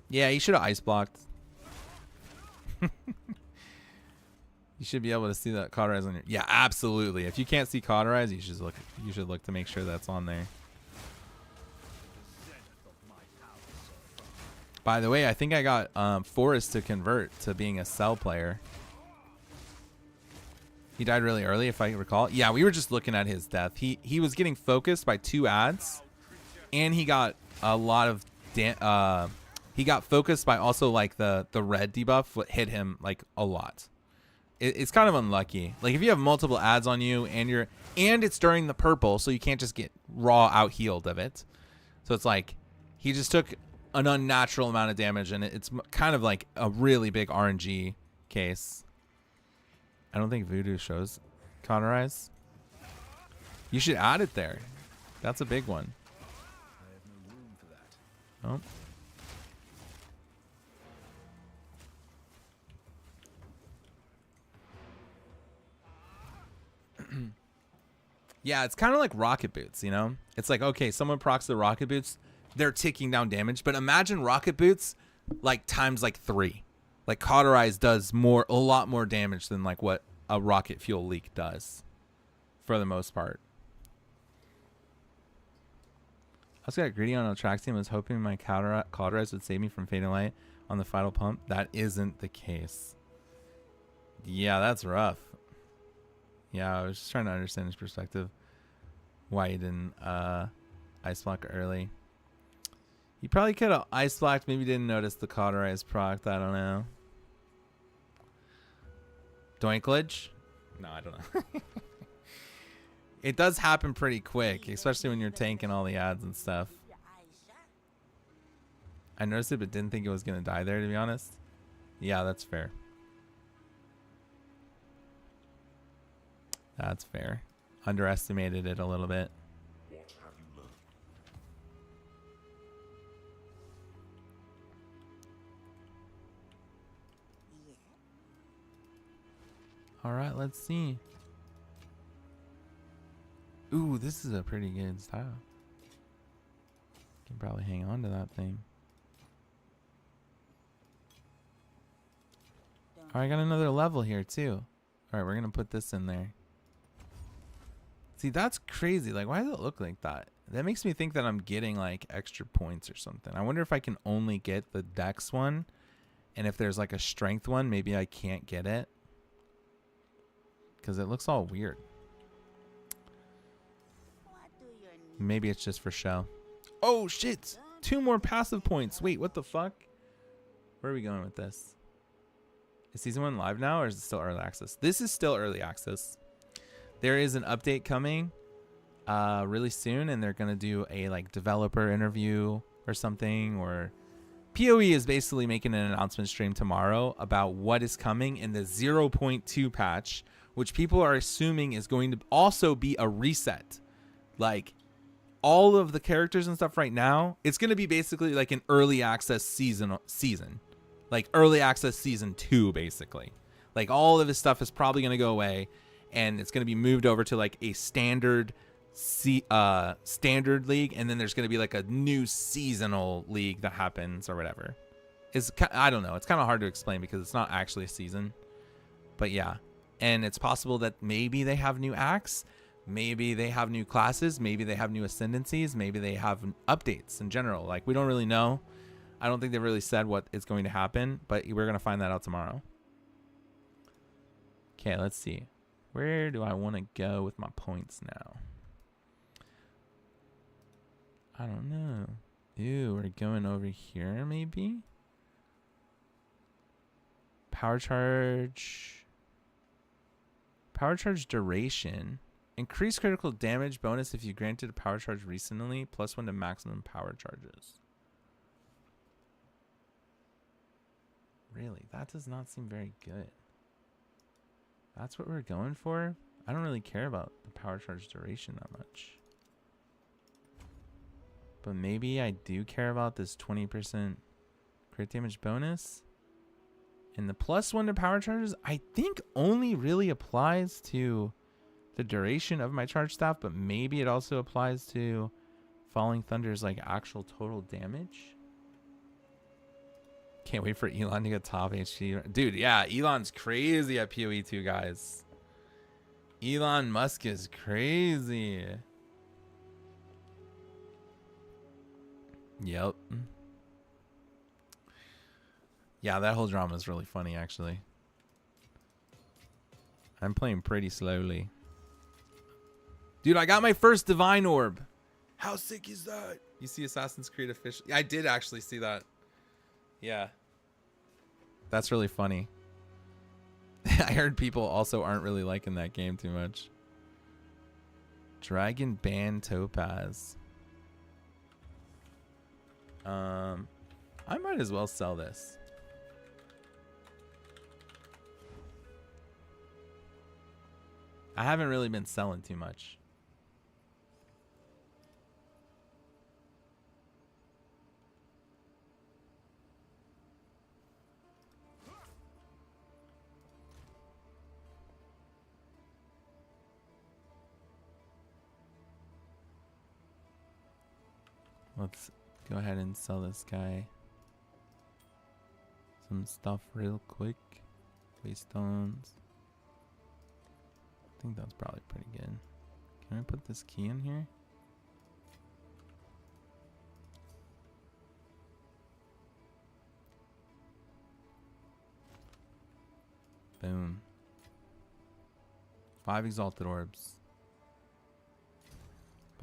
A: Yeah, you should have ice blocked. You should be able to see that Cauterize on your. Yeah, absolutely. If you can't see Cauterize, you should look. You should look to make sure that's on there. By the way, I think I got Forrest to convert to being a Cell player. He died really early, if I recall. Yeah, we were just looking at his death. He was getting focused by 2 ads, and he got a lot of he got focused by also like the red debuff, what hit him like a lot. It's kind of unlucky. Like if you have multiple ads on you and it's during the purple, so you can't just get raw out healed of it. So it's like he just took an unnatural amount of damage, and it's kind of like a really big RNG case. I don't think Voodoo shows Cauterize. You should add it there. That's a big one.
B: I have no room for that.
A: Oh. Yeah, it's kind of like rocket boots, you know? It's like, okay, someone procs the rocket boots, they're ticking down damage, but imagine rocket boots like times like 3. Like Cauterize does a lot more damage than like what a rocket fuel leak does for the most part. I also got greedy on Atraxium, was hoping my Cauterize would save me from fading light on the final pump. That isn't the case. Yeah, that's rough. Yeah, I was just trying to understand his perspective. Why he didn't ice block early. He probably could have ice blocked, maybe didn't notice the Cauterize proc. I don't know. Doinklage? No, I don't know. It does happen pretty quick, especially when you're tanking all the ads and stuff. I noticed it, but didn't think it was going to die there, to be honest. Yeah, that's fair. That's fair. Underestimated it a little bit.
E: What have you learned?
A: All right, let's see. Ooh, this is a pretty good style. Can probably hang on to that thing. All right, I got another level here too. All right, we're gonna put this in there. See, that's crazy. Like, why does it look like that? That makes me think that I'm getting like extra points or something. I wonder if I can only get the dex one, and if there's like a strength one, maybe I can't get it because it looks all weird. Maybe it's just for show. Oh shit! 2 more passive points. Wait, what the fuck? Where are we going with this? Is season 1 live now, or is it still early access? This is still early access. There is an update coming really soon, and they're gonna do a like developer interview or something, or PoE is basically making an announcement stream tomorrow about what is coming in the 0.2 patch, which people are assuming is going to also be a reset. Like all of the characters and stuff right now, it's gonna be basically like an early access season. Like early access season 2, basically. Like all of this stuff is probably going to go away, and it's going to be moved over to like a standard standard league, and then there's going to be like a new seasonal league that happens or whatever. I don't know. It's kind of hard to explain because it's not actually a season. But yeah, and it's possible that maybe they have new acts, maybe they have new classes, maybe they have new ascendancies, maybe they have updates in general. Like we don't really know. I don't think they've really said what is going to happen, but we're going to find that out tomorrow. Okay, let's see. Where do I want to go with my points now? I don't know. Ew, we're going over here maybe? Power charge. Power charge duration. Increase critical damage bonus if you granted a power charge recently. +1 to maximum power charges. Really? That does not seem very good. That's what we're going for? I don't really care about the power charge duration that much. But maybe I do care about this 20% crit damage bonus. And the +1 to power charges, I think only really applies to the duration of my charge staff, but maybe it also applies to Falling Thunder's like actual total damage. Can't wait for Elon to get top HP. Dude, yeah, Elon's crazy at PoE 2, guys. Elon Musk is crazy. Yep. Yeah, that whole drama is really funny, actually. I'm playing pretty slowly. Dude, I got my first Divine Orb. How sick is that? You see Assassin's Creed official? I did actually see that. Yeah. That's really funny. I heard people also aren't really liking that game too much. Dragon Band Topaz. I might as well sell this. I haven't really been selling too much. Let's go ahead and sell this guy some stuff real quick. Waystones. I think that's probably pretty good. Can I put this key in here? Boom. 5 exalted orbs.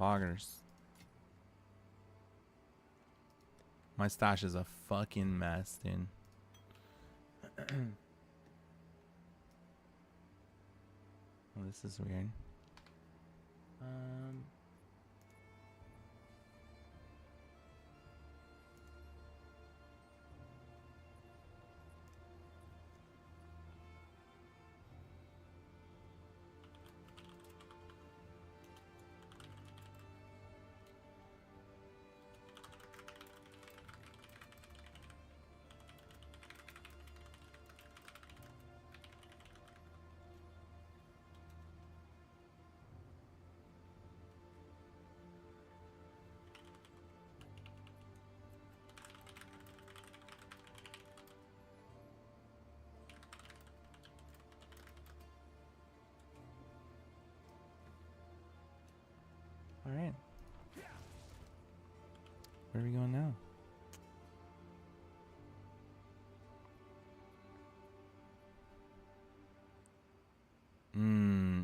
A: Poggers. My stash is a fucking mess, dude. Oh, this is weird. All right. Where are we going now?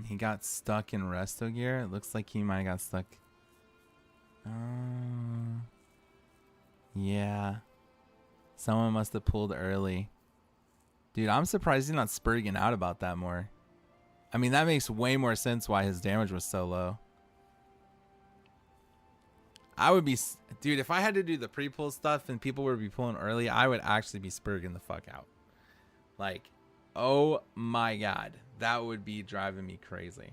A: He got stuck in resto gear. It looks like he might have got stuck. Yeah. Someone must have pulled early. Dude, I'm surprised he's not spurging out about that more. I mean, that makes way more sense why his damage was so low. I would be, dude, if I had to do the pre-pull stuff and people would be pulling early, I would actually be spurging the fuck out. Like, oh my god, that would be driving me crazy.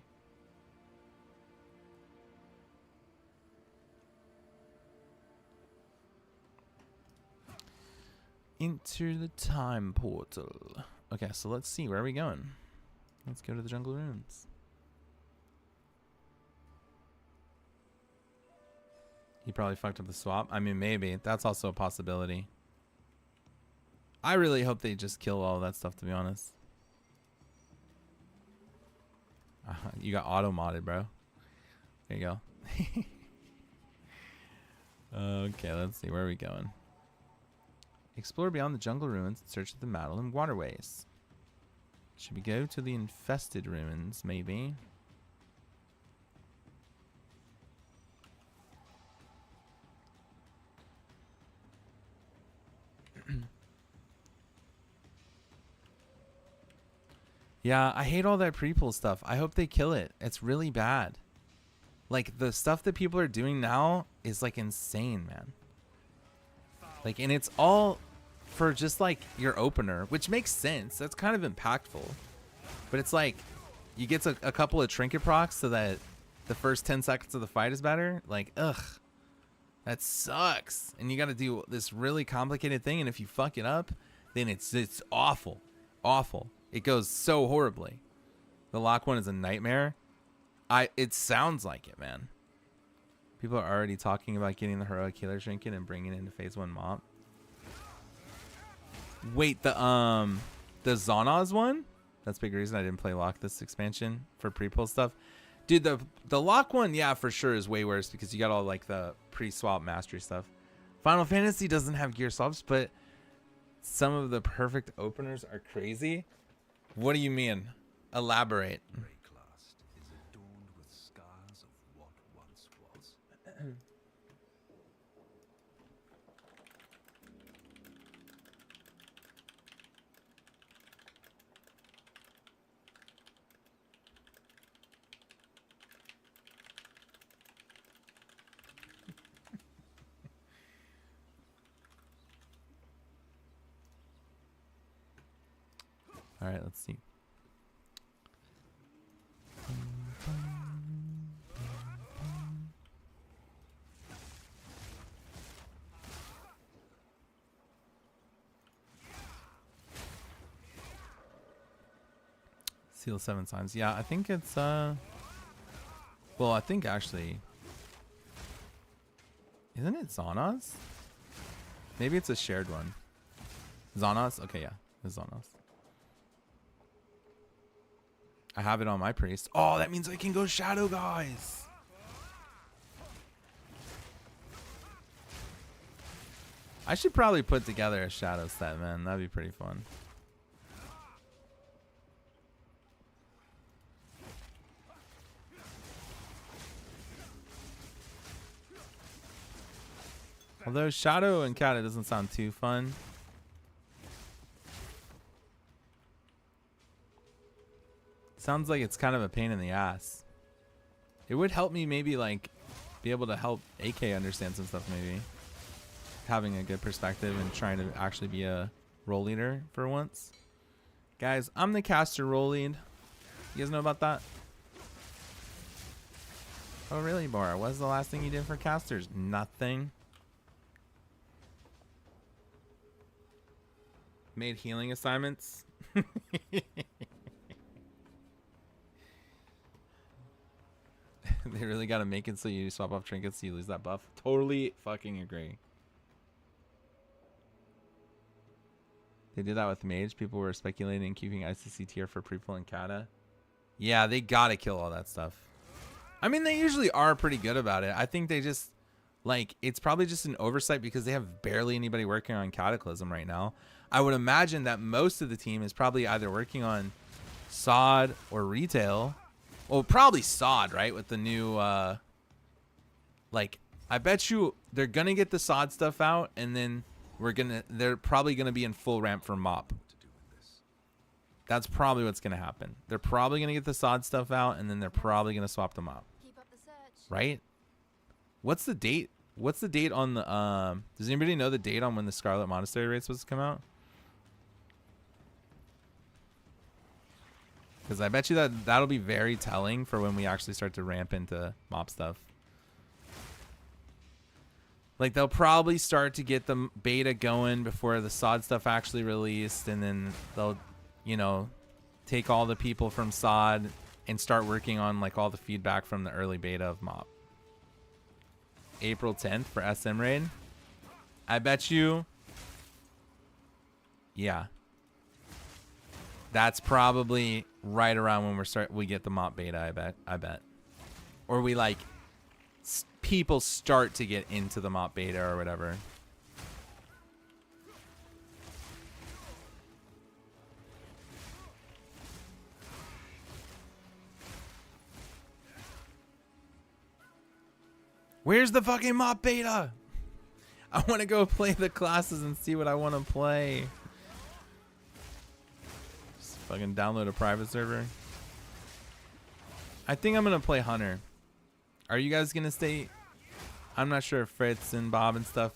A: Enter the time portal. Okay, so let's see, where are we going? Let's go to the jungle ruins. He probably fucked up the swap. I mean, maybe. That's also a possibility. I really hope they just kill all that stuff, to be honest. You got auto-modded, bro. There you go. Okay, let's see. Where are we going? Explore beyond the jungle ruins in search of the Madeline waterways. Should we go to the infested ruins, maybe? Yeah, I hate all that pre-pull stuff. I hope they kill it. It's really bad. Like, the stuff that people are doing now is, like, insane, man. Like, and it's all... for just like your opener, which makes sense. That's kind of impactful. But it's like you get a couple of trinket procs so that the first 10 seconds of the fight is better. Like, ugh, that sucks. And you got to do this really complicated thing, and if you fuck it up, then it's awful. Awful. It goes so horribly. The lock one is a nightmare. It sounds like it, man. People are already talking about getting the heroic healer trinket and bringing it into phase 1 mop. Wait, the Zonaz one? That's a big reason I didn't play lock this expansion for pre-pull stuff. Dude, the lock one, yeah, for sure is way worse because you got all like the pre-swap mastery stuff. Final Fantasy doesn't have gear swaps, but some of the perfect openers are crazy. What do you mean? Elaborate.
B: Class is adorned with scars of what once was.
A: All right, let's see. Seal 7 signs. Yeah, I think it's well, I think actually, isn't it Zonaz? Maybe it's a shared one. Zonaz? Okay, yeah, it's Zonaz. I have it on my priest. Oh, that means I can go shadow guys. I should probably put together a shadow set, man. That'd be pretty fun. Although shadow and kata doesn't sound too fun. Sounds like it's kind of a pain in the ass. It would help me maybe like be able to help AK understand some stuff, maybe. Having a good perspective and trying to actually be a role leader for once. Guys, I'm the caster role lead. You guys know about that? Oh really, Bora? What's the last thing you did for casters? Nothing. Made healing assignments. They really gotta make it so you swap off trinkets so you lose that buff. Totally fucking agree. They did that with mage. People were speculating and keeping ICC tier for pre-pull and kata. Yeah, they gotta kill all that stuff. I mean, they usually are pretty good about it. I think they just, like, it's probably just an oversight because they have barely anybody working on Cataclysm right now. I would imagine that most of the team is probably either working on SOD or retail. Well, probably SOD, right? With the new, like, I bet you they're going to get the SOD stuff out, and then they're probably going to be in full ramp for MOP. That's probably what's going to happen. They're probably going to get the SOD stuff out, and then they're probably going to swap them out.
D: Keep up the search.
A: Right? What's the date? What's the date on the, does anybody know the date on when the Scarlet Monastery raid's supposed to come out? Because I bet you that'll be very telling for when we actually start to ramp into MOP stuff. Like, they'll probably start to get the beta going before the SOD stuff actually released, and then they'll, you know, take all the people from SOD and start working on, like, all the feedback from the early beta of MOP. April 10th for SM raid. I bet you, yeah. That's probably right around when we get the MOP beta, I bet. Or we, like, people start to get into the MOP beta or whatever. Where's the fucking MOP beta? I want to go play the classes and see what I want to play. Just fucking download a private server. I think I'm going to play Hunter. Are you guys going to stay? I'm not sure if Fritz and Bob and stuff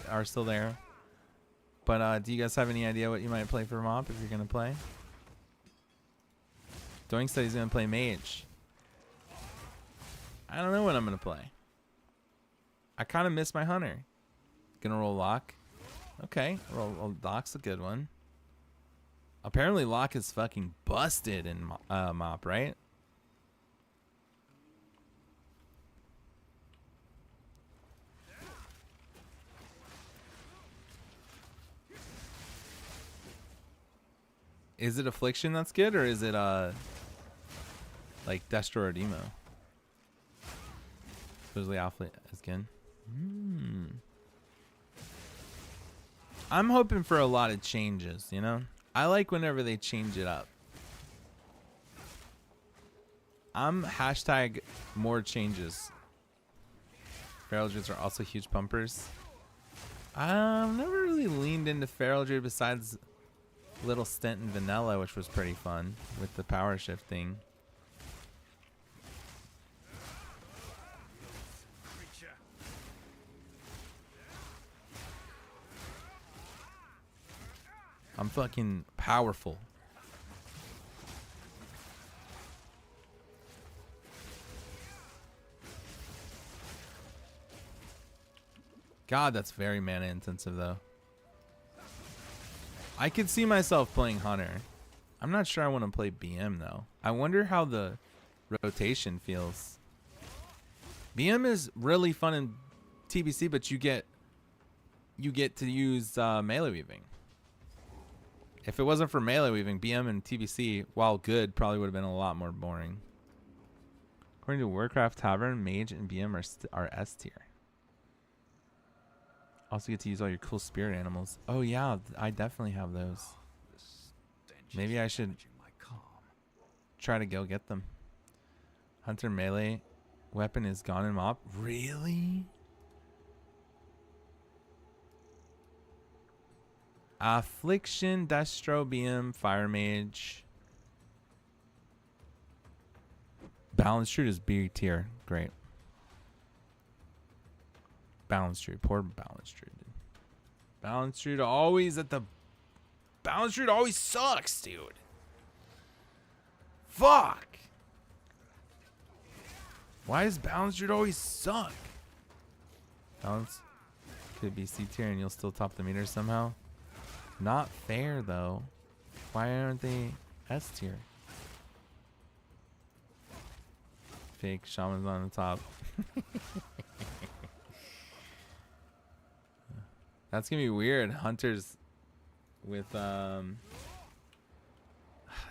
A: are still there. But do you guys have any idea what you might play for Mop if you're gonna play? Doink said he's gonna play Mage. I don't know what I'm gonna play. I kind of miss my Hunter. Gonna roll Lock. Okay, roll Lock's a good one. Apparently Lock is fucking busted in Mop, right? Is it Affliction that's good, or is it like Destro or Demo? Supposedly Alpha is good. I'm hoping for a lot of changes, you know? I like whenever they change it up. I'm hashtag more changes. Feral Druids are also huge pumpers. I've never really leaned into Feral Druid besides little stint in vanilla, which was pretty fun with the power shift thing. I'm fucking powerful. God, that's very mana intensive though. I could see myself playing Hunter. I'm not sure I want to play BM though. I wonder how the rotation feels. BM is really fun in TBC, but you get to use melee weaving. If it wasn't for melee weaving, BM and TBC, while good, probably would have been a lot more boring. According to Warcraft Tavern, Mage and BM are S tier. Also get to use all your cool spirit animals. Oh yeah, I definitely have those. Maybe I should try to go get them. Hunter melee weapon is gone in Mop. Really? Affliction, Destro, BM, Fire Mage. Balanced Druid is B tier. Great. Balanced Druid. Poor Balanced Druid. Balanced Druid always at the... Balanced Druid always sucks, dude. Fuck. Why does Balanced Druid always suck? Balance could be C tier and you'll still top the meter somehow. Not fair, though. Why aren't they S tier? Fake Shaman's on the top. That's gonna be weird. Hunters with it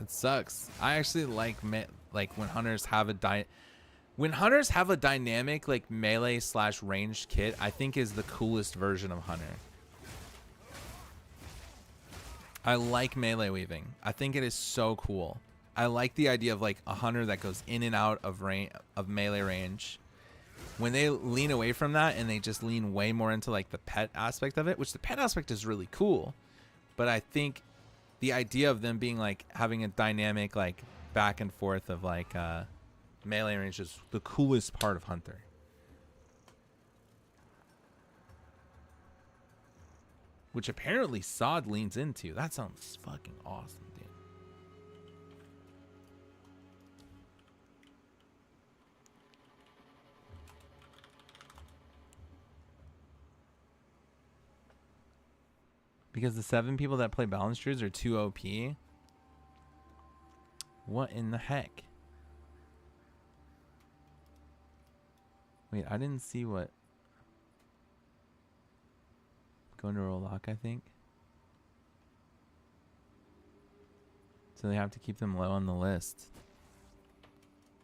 A: sucks. I actually like when hunters have a dynamic like melee / ranged kit. I think is the coolest version of Hunter. I like melee weaving. I think it is so cool. I like the idea of like a hunter that goes in and out of melee range. When they lean away from that and they just lean way more into like the pet aspect of it, which the pet aspect is really cool, but I think the idea of them being like having a dynamic like back and forth of like melee range is the coolest part of Hunter. Which apparently Sod leans into. That sounds fucking awesome, dude. Because the 7 people that play Balanced Druids are too OP? What in the heck? Wait, I didn't see what... Going to roll lock, I think. So they have to keep them low on the list.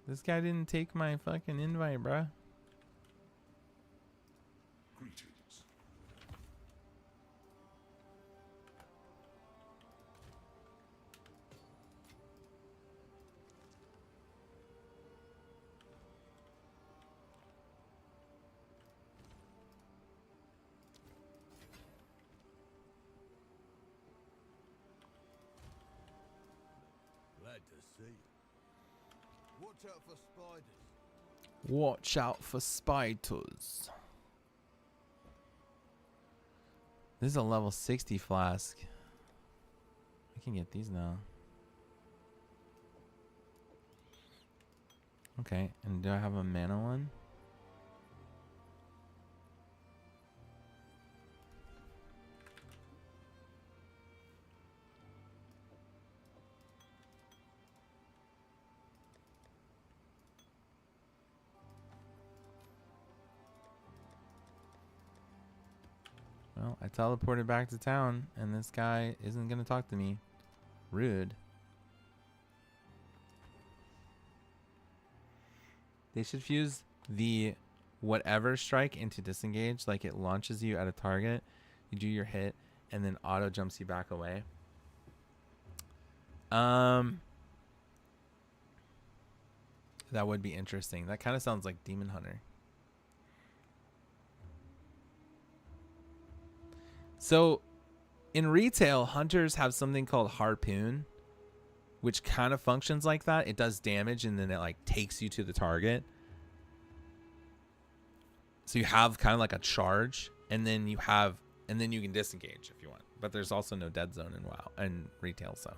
A: This guy didn't take my fucking invite, bruh.
E: Greetings.
F: To see. Watch out for spiders.
A: Watch out for spiders. This is a level 60 flask. I can get these now. Okay, and do I have a mana one? Well, I teleported back to town, and this guy isn't going to talk to me. Rude. They should fuse the whatever strike into disengage. Like it launches you at a target. You do your hit, and then auto jumps you back away. That would be interesting. That kind of sounds like Demon Hunter. So, in retail, hunters have something called Harpoon, which kind of functions like that. It does damage, and then it like takes you to the target. So you have kind of like a charge, and then you can disengage if you want. But there's also no dead zone in WoW and retail. So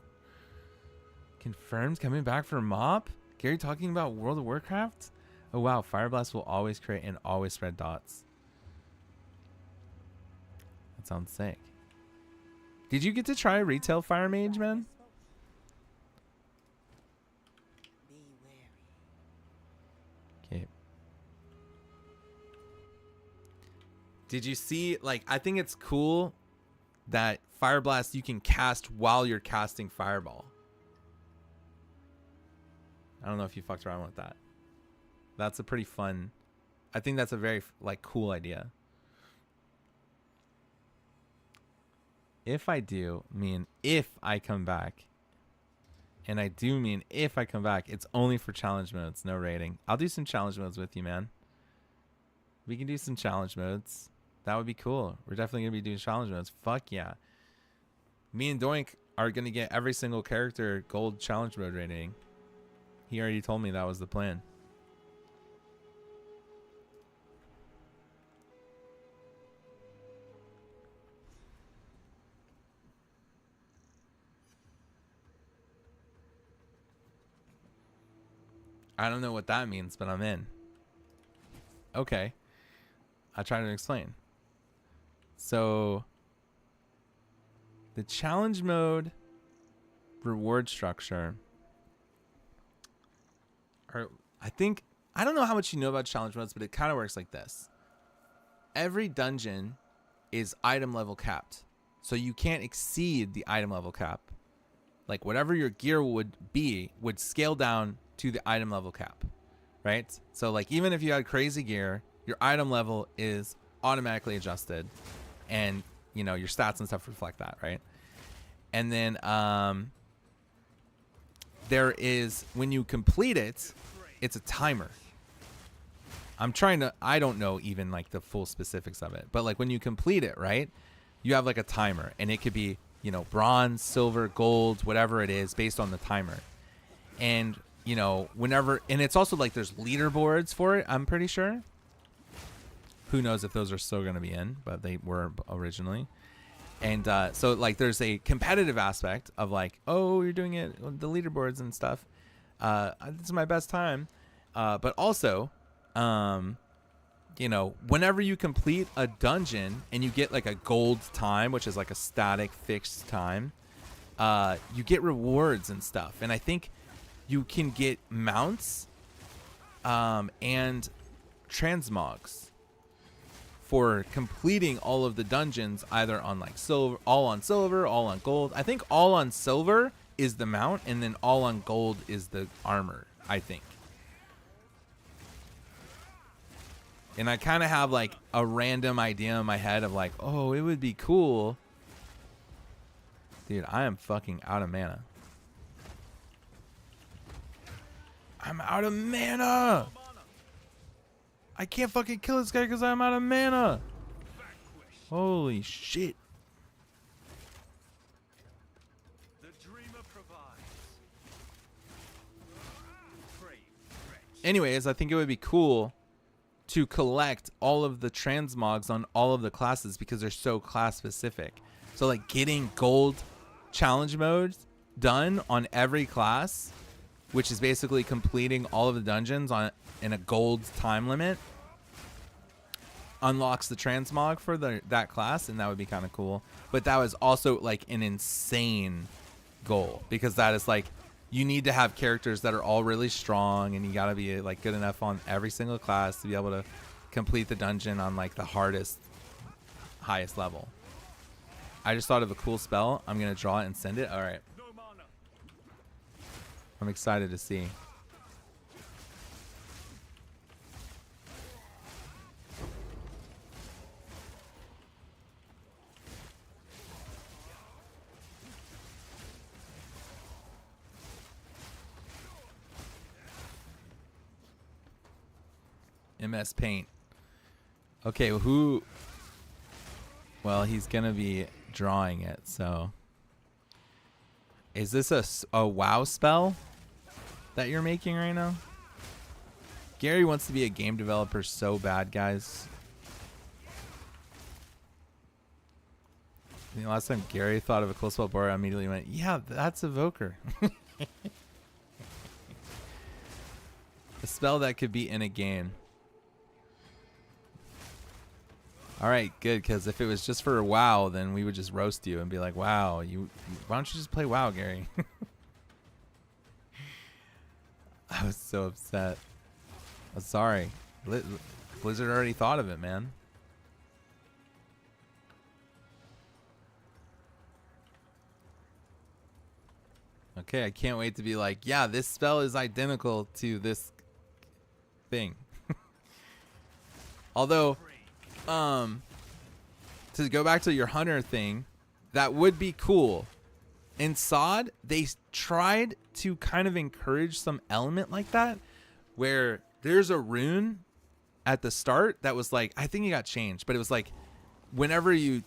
A: confirmed coming back for Mop. Gary talking about World of Warcraft. Oh wow, Fire Blast will always create and always spread dots. That sounds sick. Did you get to try retail Fire Mage, man? Okay. Did you see, like, I think it's cool that Fire Blast you can cast while you're casting Fireball. I don't know if you fucked around with that. That's a pretty fun, I think that's a very, like, cool idea. If I do mean if I come back, and I do mean if I come back, it's only for challenge modes, no rating. I'll do some challenge modes with you, man. We can do some challenge modes. That would be cool. We're definitely going to be doing challenge modes. Fuck yeah. Me and Doink are going to get every single character gold challenge mode rating. He already told me that was the plan. I don't know what that means, but I'm in. Okay. I'll try to explain. So, the challenge mode reward structure I don't know how much you know about challenge modes, but it kind of works like this. Every dungeon is item level capped. So you can't exceed the item level cap. Like whatever your gear would be would scale down to the item level cap, right? So like even if you had crazy gear, your item level is automatically adjusted, and you know your stats and stuff reflect that, right? And then there is, when you complete it, it's a timer. I don't know even like the full specifics of it, but like when you complete it, right, you have like a timer, and it could be, you know, bronze, silver, gold, whatever it is based on the timer. And you know, whenever, and it's also like there's leaderboards for it, I'm pretty sure. Who knows if those are still going to be in, but they were originally. And so like there's a competitive aspect of like, oh, you're doing it, the leaderboards and stuff. This is my best time. But also, you know, whenever you complete a dungeon and you get like a gold time, which is like a static fixed time, you get rewards and stuff. And I think you can get mounts and transmogs for completing all of the dungeons, either on like silver, all on silver, all on gold. I think all on silver is the mount, and then all on gold is the armor, I think. And I kind of have like a random idea in my head of like, oh, it would be cool. Dude, I am fucking out of mana. I'm out of mana. I can't fucking kill this guy because I'm out of mana. Holy shit.
B: The dreamer provides.
A: Anyways, I think it would be cool to collect all of the transmogs on all of the classes because they're so class specific. So like getting gold challenge modes done on every class, which is basically completing all of the dungeons in a gold time limit, unlocks the transmog for that class, and that would be kind of cool. But that was also like an insane goal, because that is like, you need to have characters that are all really strong, and you got to be like good enough on every single class to be able to complete the dungeon on like the highest level. I just thought of a cool spell. I'm gonna draw it and send it. All right, I'm excited to see. MS Paint. Okay, well, he's gonna be drawing it, so. Is this a WoW spell that you're making right now? Gary wants to be a game developer so bad, guys. The last time Gary thought of a cool spell board, I immediately went, yeah, that's Evoker. A spell that could be in a game. All right, good, because if it was just for WoW, then we would just roast you and be like, wow, why don't you just play WoW, Gary? I was so upset. I'm sorry. Blizzard already thought of it, man. Okay, I can't wait to be like, yeah, this spell is identical to this thing. Although, to go back to your hunter thing, that would be cool. In SOD, they tried to kind of encourage some element like that, where there's a rune at the start that was like, I think it got changed, but it was like, whenever you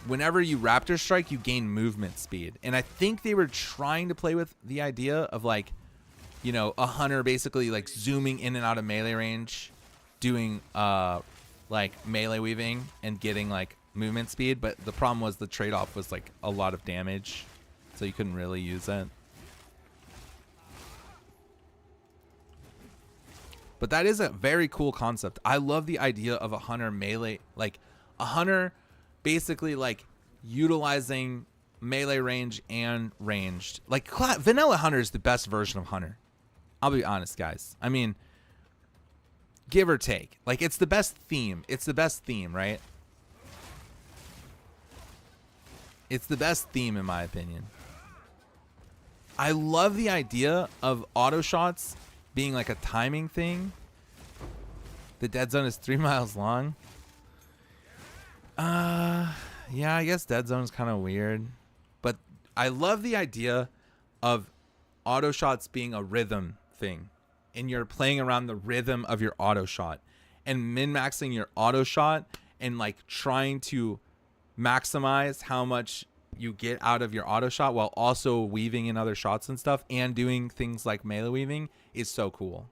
A: raptor strike, you gain movement speed. And I think they were trying to play with the idea of like, you know, a hunter basically like zooming in and out of melee range, doing like melee weaving and getting like movement speed. But the problem was the trade-off was like a lot of damage, so you couldn't really use it. But that is a very cool concept. I love the idea of a hunter melee, like a hunter basically like utilizing melee range and ranged. Like vanilla hunter is the best version of hunter. I'll be honest, guys. I mean, give or take. Like, it's the best theme. It's the best theme, right? It's the best theme, in my opinion. I love the idea of auto shots being like a timing thing. The dead zone is 3 miles long. Yeah, I guess dead zone is kind of weird. But I love the idea of auto shots being a rhythm thing. And you're playing around the rhythm of your auto shot and min-maxing your auto shot and like trying to maximize how much you get out of your auto shot while also weaving in other shots and stuff and doing things like melee weaving is so cool.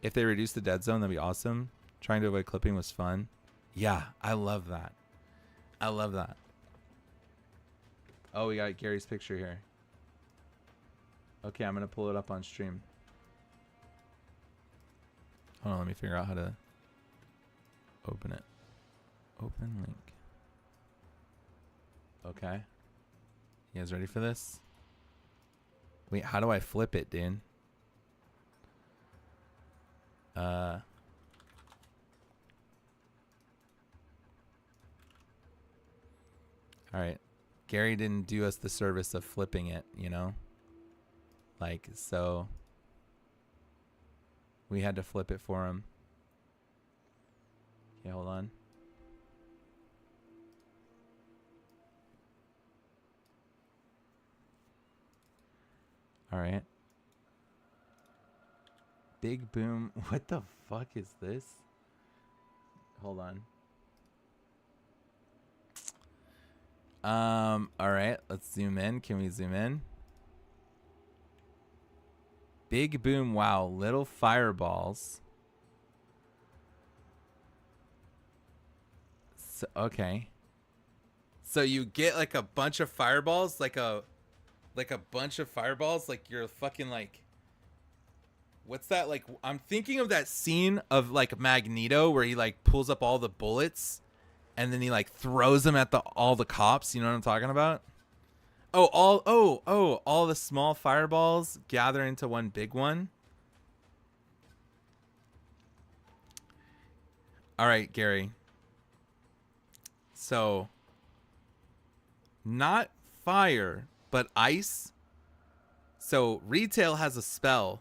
A: If they reduce the dead zone, that'd be awesome. Trying to avoid clipping was fun. Yeah, I love that. I love that. Oh, we got Gary's picture here. Okay, I'm going to pull it up on stream. Hold on, let me figure out how to open it. Open link. Okay. You guys ready for this? Wait, how do I flip it, dude? All right. Gary didn't do us the service of flipping it, you know? Like, so we had to flip it for him. Okay, hold on. All right. Big boom. What the fuck is this? Hold on. All right, let's zoom in. Can we zoom in? Big boom, wow, little fireballs. So, okay. So you get like a bunch of fireballs, like a bunch of fireballs, like you're fucking like, what's that? Like, I'm thinking of that scene of like Magneto where he like pulls up all the bullets and then he like throws them at all the cops. You know what I'm talking about? All the small fireballs gather into one big one. All right, Gary. So, not fire, but ice. So, retail has a spell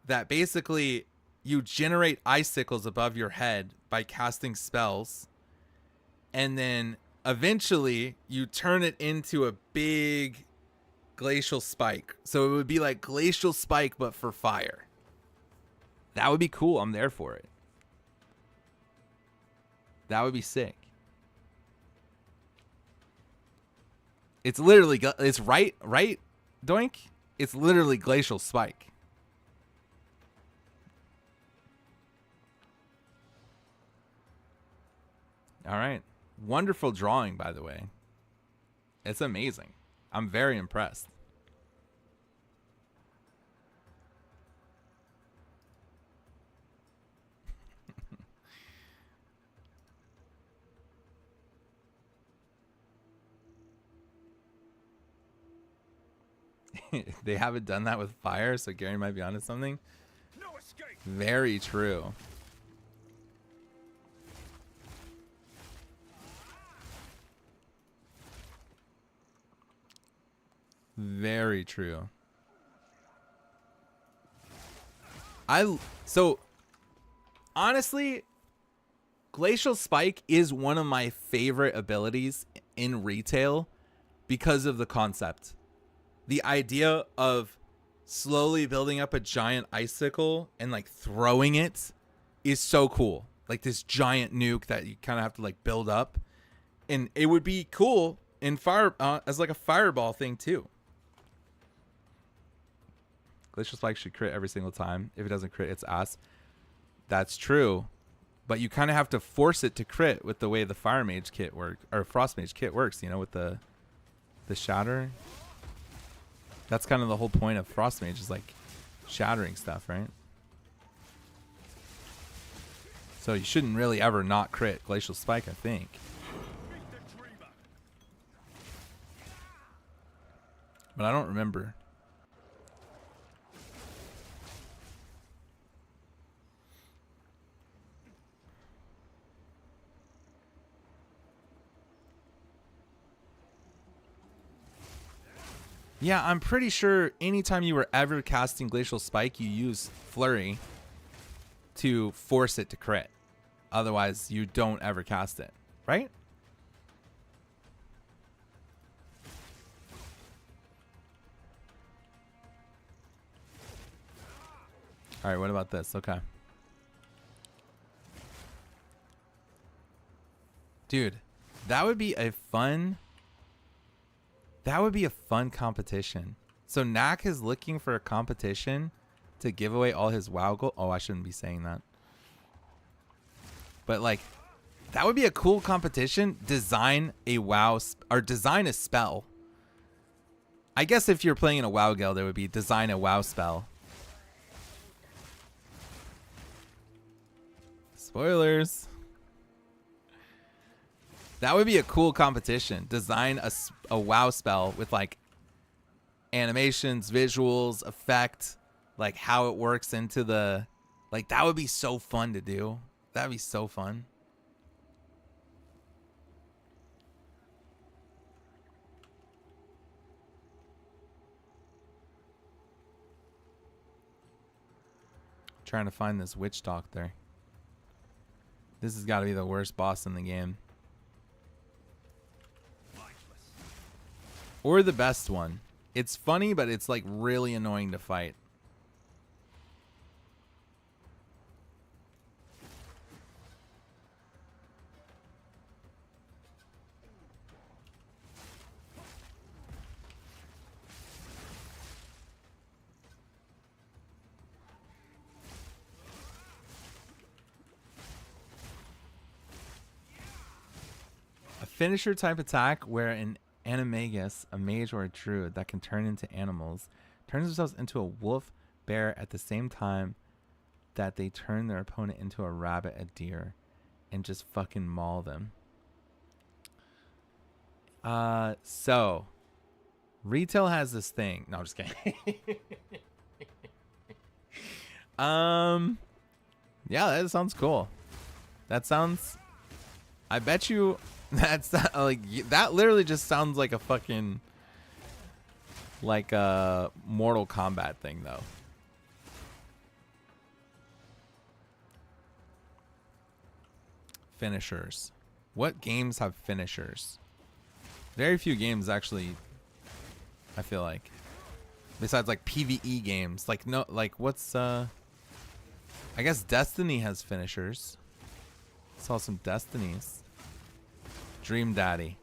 A: that basically you generate icicles above your head by casting spells. And then eventually you turn it into a big glacial spike. So it would be like glacial spike, but for fire. That would be cool. I'm there for it. That would be sick. It's literally, it's right, Doink? It's literally glacial spike. All right. Wonderful drawing, by the way. It's amazing. I'm very impressed. They haven't done that with fire, so Gary might be onto something.
B: No escape.
A: Very true. Very true. So honestly, Glacial Spike is one of my favorite abilities in retail because of the concept. The idea of slowly building up a giant icicle and like throwing it is so cool. Like this giant nuke that you kind of have to like build up, and it would be cool in fire as like a fireball thing too. Glacial Spike should crit every single time. If it doesn't crit, it's ass. That's true, but you kind of have to force it to crit with the way the Fire Mage kit or Frost Mage kit works. You know, with the shatter. That's kind of the whole point of Frost Mage, is like shattering stuff, right? So you shouldn't really ever not crit Glacial Spike, I think. But I don't remember. Yeah, I'm pretty sure anytime you were ever casting Glacial Spike, you use Flurry to force it to crit. Otherwise, you don't ever cast it, right? All right, what about this? Okay. Dude, that would be a fun... That would be a fun competition. So Knack is looking for a competition to give away all his WoW gold. Oh, I shouldn't be saying that. But like, that would be a cool competition. Design a WoW or design a spell. I guess if you're playing in a WoW guild, it would be design a WoW spell. Spoilers. That would be a cool competition. Design a WoW spell with like animations, visuals, effect, like how it works into the... Like that would be so fun to do. That'd be so fun. Trying to find this witch doctor. This has got to be the worst boss in the game. Or the best one. It's funny, but it's like really annoying to fight. finisher type attack where an animagus, a mage or a druid that can turn into animals, turns themselves into a wolf, bear at the same time that they turn their opponent into a rabbit, a deer, and just fucking maul them. So retail has this thing. No, I'm just kidding. Yeah, that sounds cool. That sounds, I bet you that's not, like, that literally just sounds like a fucking, like a Mortal Kombat thing though. Finishers. What games have finishers? Very few games actually, I feel like. Besides like PvE games. Like no, like what's I guess Destiny has finishers. Saw some Destinies. Dream Daddy.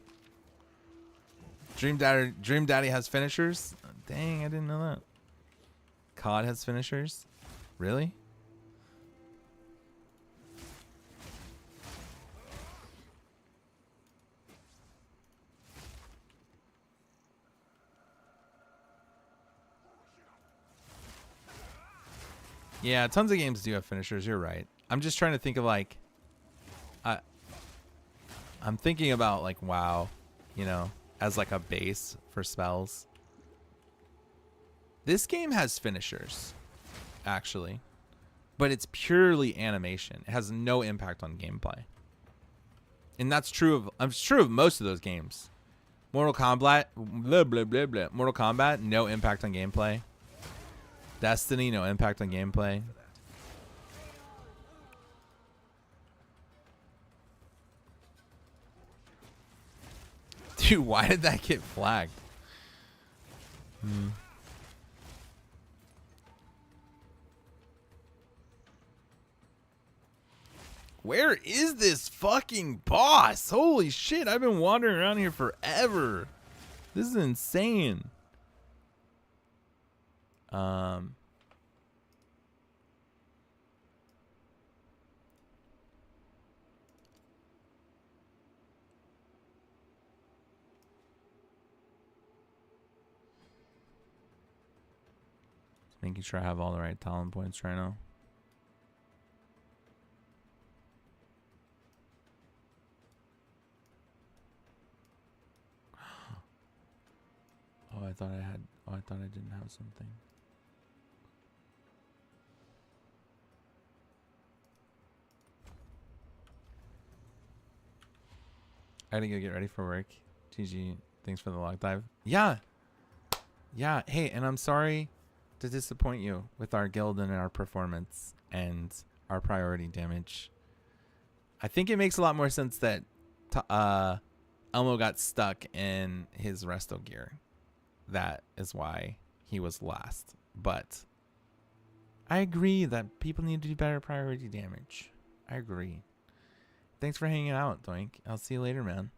A: Dream Daddy has finishers? Dang, I didn't know that. COD has finishers? Really? Yeah, tons of games do have finishers. You're right. I'm just trying to think of like, I'm thinking about like WoW, you know, as like a base for spells. This game has finishers, actually, but it's purely animation. It has no impact on gameplay, and that's true of most of those games. Mortal Kombat, blah blah blah blah. Mortal Kombat, no impact on gameplay. Destiny, no impact on gameplay. Dude, why did that get flagged? Where is this fucking boss? Holy shit, I've been wandering around here forever. This is insane. Making sure I have all the right talent points right now. Oh, I thought I had. Oh, I thought I didn't have something. I gotta go get ready for work. GG, thanks for the log dive. Yeah. Yeah, hey, and I'm sorry to disappoint you with our guild and our performance and our priority damage. I think it makes a lot more sense that Elmo got stuck in his resto gear. That is why he was last. But I agree that people need to do better priority damage. I agree. Thanks for hanging out, Doink. I'll see you later, man.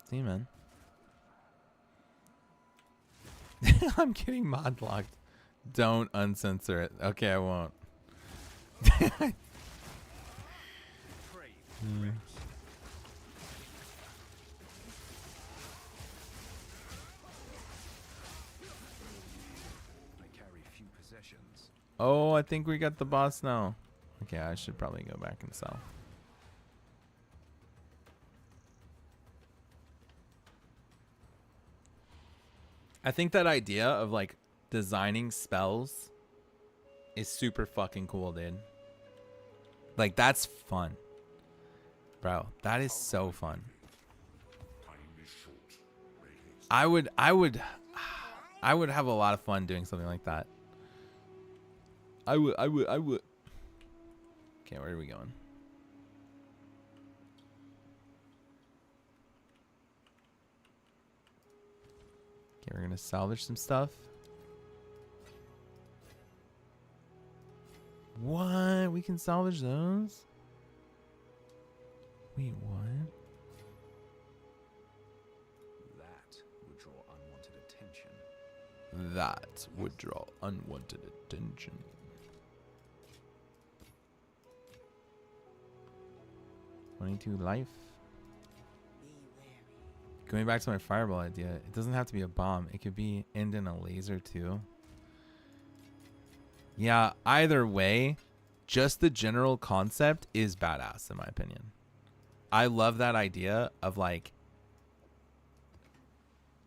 A: See you, man. I'm getting mod locked. Don't uncensor it. Okay, I won't. Oh, I think we got the boss now. Okay, I should probably go back and sell. I think that idea of like designing spells is super fucking cool, dude. Like that's fun. Bro, that is so fun. I would have a lot of fun doing something like that. I would. Okay, where are we going? Okay, we're gonna salvage some stuff. What? We can salvage those? Wait, what?
B: That would draw unwanted attention.
A: That would draw unwanted attention. 22 life. Going back to my fireball idea, it doesn't have to be a bomb. It could be end in a laser too. Yeah, either way, just the general concept is badass in my opinion. I love that idea of like,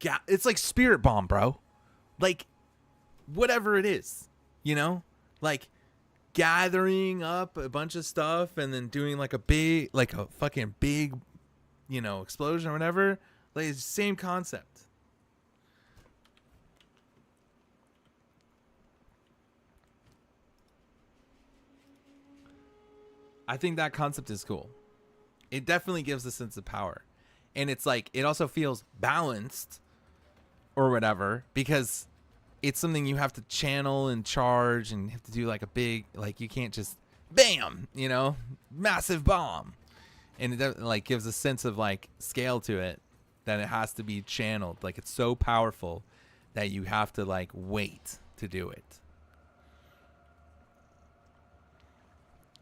A: yeah, it's like spirit bomb, bro. Like, whatever it is, you know, like gathering up a bunch of stuff and then doing like a big, like a fucking big, you know, explosion or whatever. Like, it's the same concept. I think that concept is cool. It definitely gives a sense of power. And it's like, it also feels balanced or whatever, because it's something you have to channel and charge and have to do like a big, like you can't just bam, you know, massive bomb. And it like gives a sense of like scale to it, that it has to be channeled. Like, it's so powerful that you have to like wait to do it.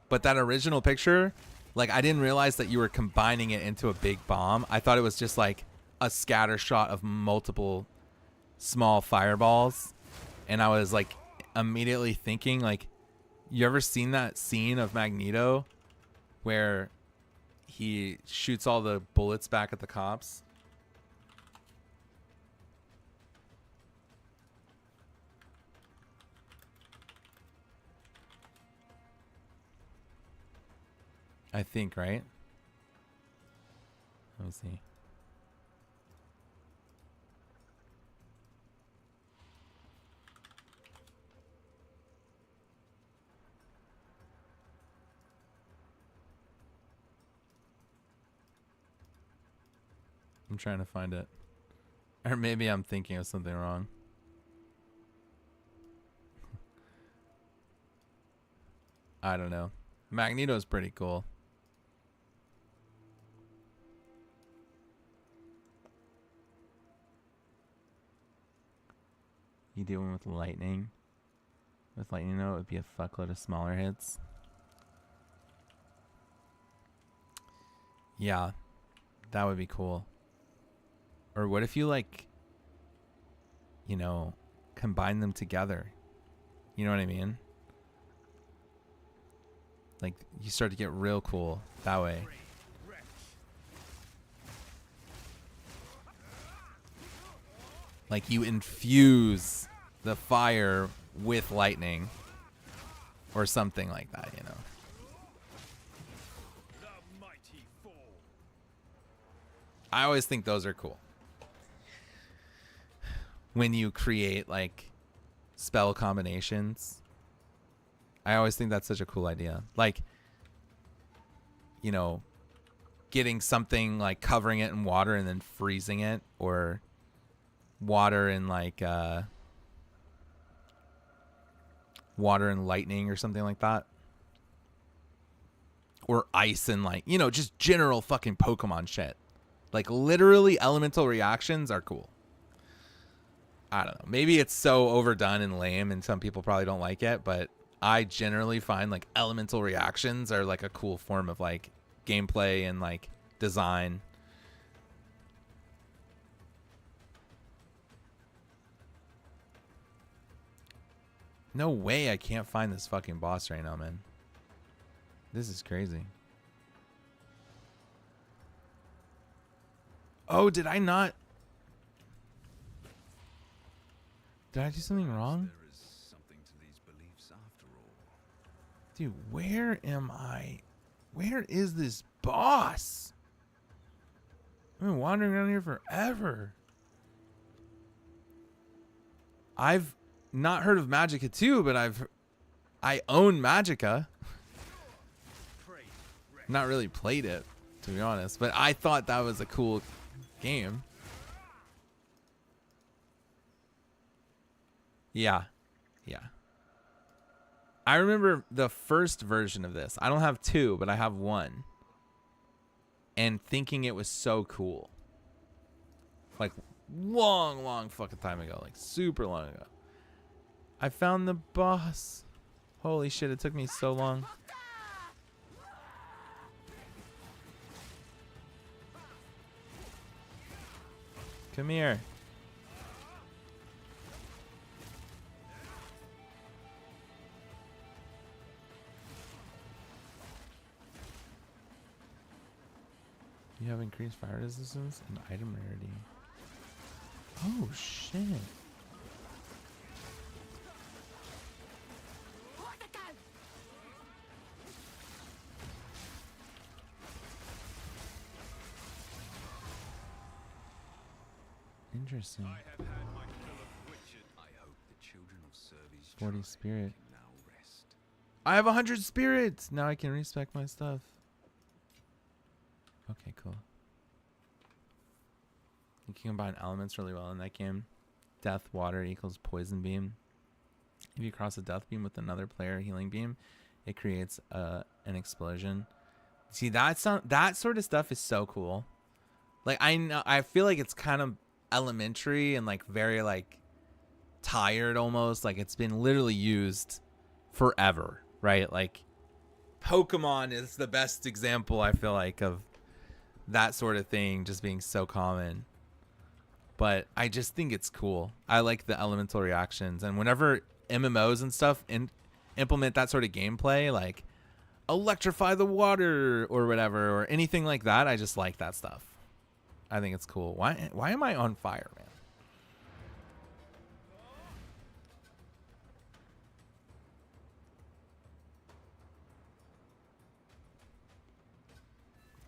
A: But that original picture, like, I didn't realize that you were combining it into a big bomb. I thought it was just like a scatter shot of multiple small fireballs. And I was like immediately thinking, like, you ever seen that scene of Magneto where he shoots all the bullets back at the cops? I think, right? Let me see. I'm trying to find it. Or maybe I'm thinking of something wrong. I don't know. Magneto's pretty cool. You dealing with lightning? With lightning, though, it would be a fuckload of smaller hits. Yeah, that would be cool. Or what if you, like, you know, combine them together? You know what I mean? Like, you start to get real cool that way. Like, you infuse the fire with lightning. Or something like that, you know. I always think those are cool. When you create, like, spell combinations. I always think that's such a cool idea. Like, you know, getting something, like, covering it in water and then freezing it. Or water and, like, water and lightning or something like that. Or ice and, like, you know, just general fucking Pokemon shit. Like, literally elemental reactions are cool. I don't know. Maybe it's so overdone and lame and some people probably don't like it, but I generally find, like, elemental reactions are, like, a cool form of, like, gameplay and, like, design. No way I can't find this fucking boss right now, man. This is crazy. Oh, did I not? Did I do something wrong?
B: There is something to these beliefs after all.
A: Dude, where am I? Where is this boss? I've been wandering around here forever. I've not heard of Magicka 2, but I own Magicka. Not really played it, to be honest, but I thought that was a cool game. Yeah. I remember the first version of this. I don't have 2, but I have 1. And thinking it was so cool. Like, long fucking time ago. Like, super long ago. I found the boss. Holy shit, it took me so long. Come here. You have increased fire resistance and item rarity. Oh shit. Interesting.
B: I have had my fill of Richard. I hope the children of Servi's
A: 40
B: tribe
A: spirit.
B: can now rest.
A: I have 100 spirits. Now I can respec my stuff. Okay, cool. You can combine elements really well in that game. Death water equals poison beam. If you cross a death beam with another player healing beam, it creates an explosion. See, that sort of stuff is so cool. Like I feel like it's kind of elementary and like very like tired almost. Like it's been literally used forever, right? Like Pokemon is the best example I feel like of that sort of thing just being so common. But I just think it's cool. I like the elemental reactions, and whenever MMOs and stuff implement that sort of gameplay, like electrify the water or whatever, or anything like that, I just like that stuff. I think it's cool. Why am I on fire, man?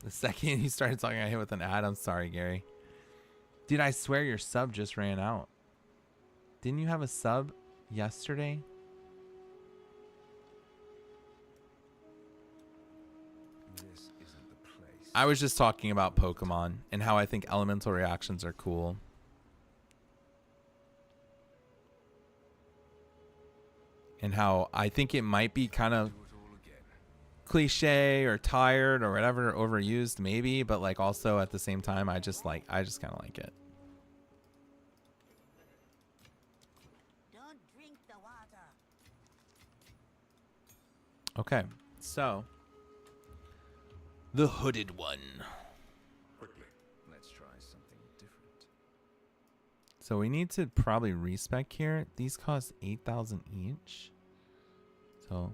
A: The second you started talking, I hit with an ad. I'm sorry, Gary. Dude, I swear your sub just ran out. Didn't you have a sub yesterday?
B: This isn't the place.
A: I was just talking about Pokemon and how I think elemental reactions are cool. And how I think it might be kind of
B: Do it all again.
A: cliche or tired or whatever, overused maybe, but like also at the same time I just kind of like it.
D: Don't drink the water.
A: Okay, so the hooded one.
E: Quickly.
B: Let's try something different.
A: So we need to probably respec here. These cost 8,000 each. So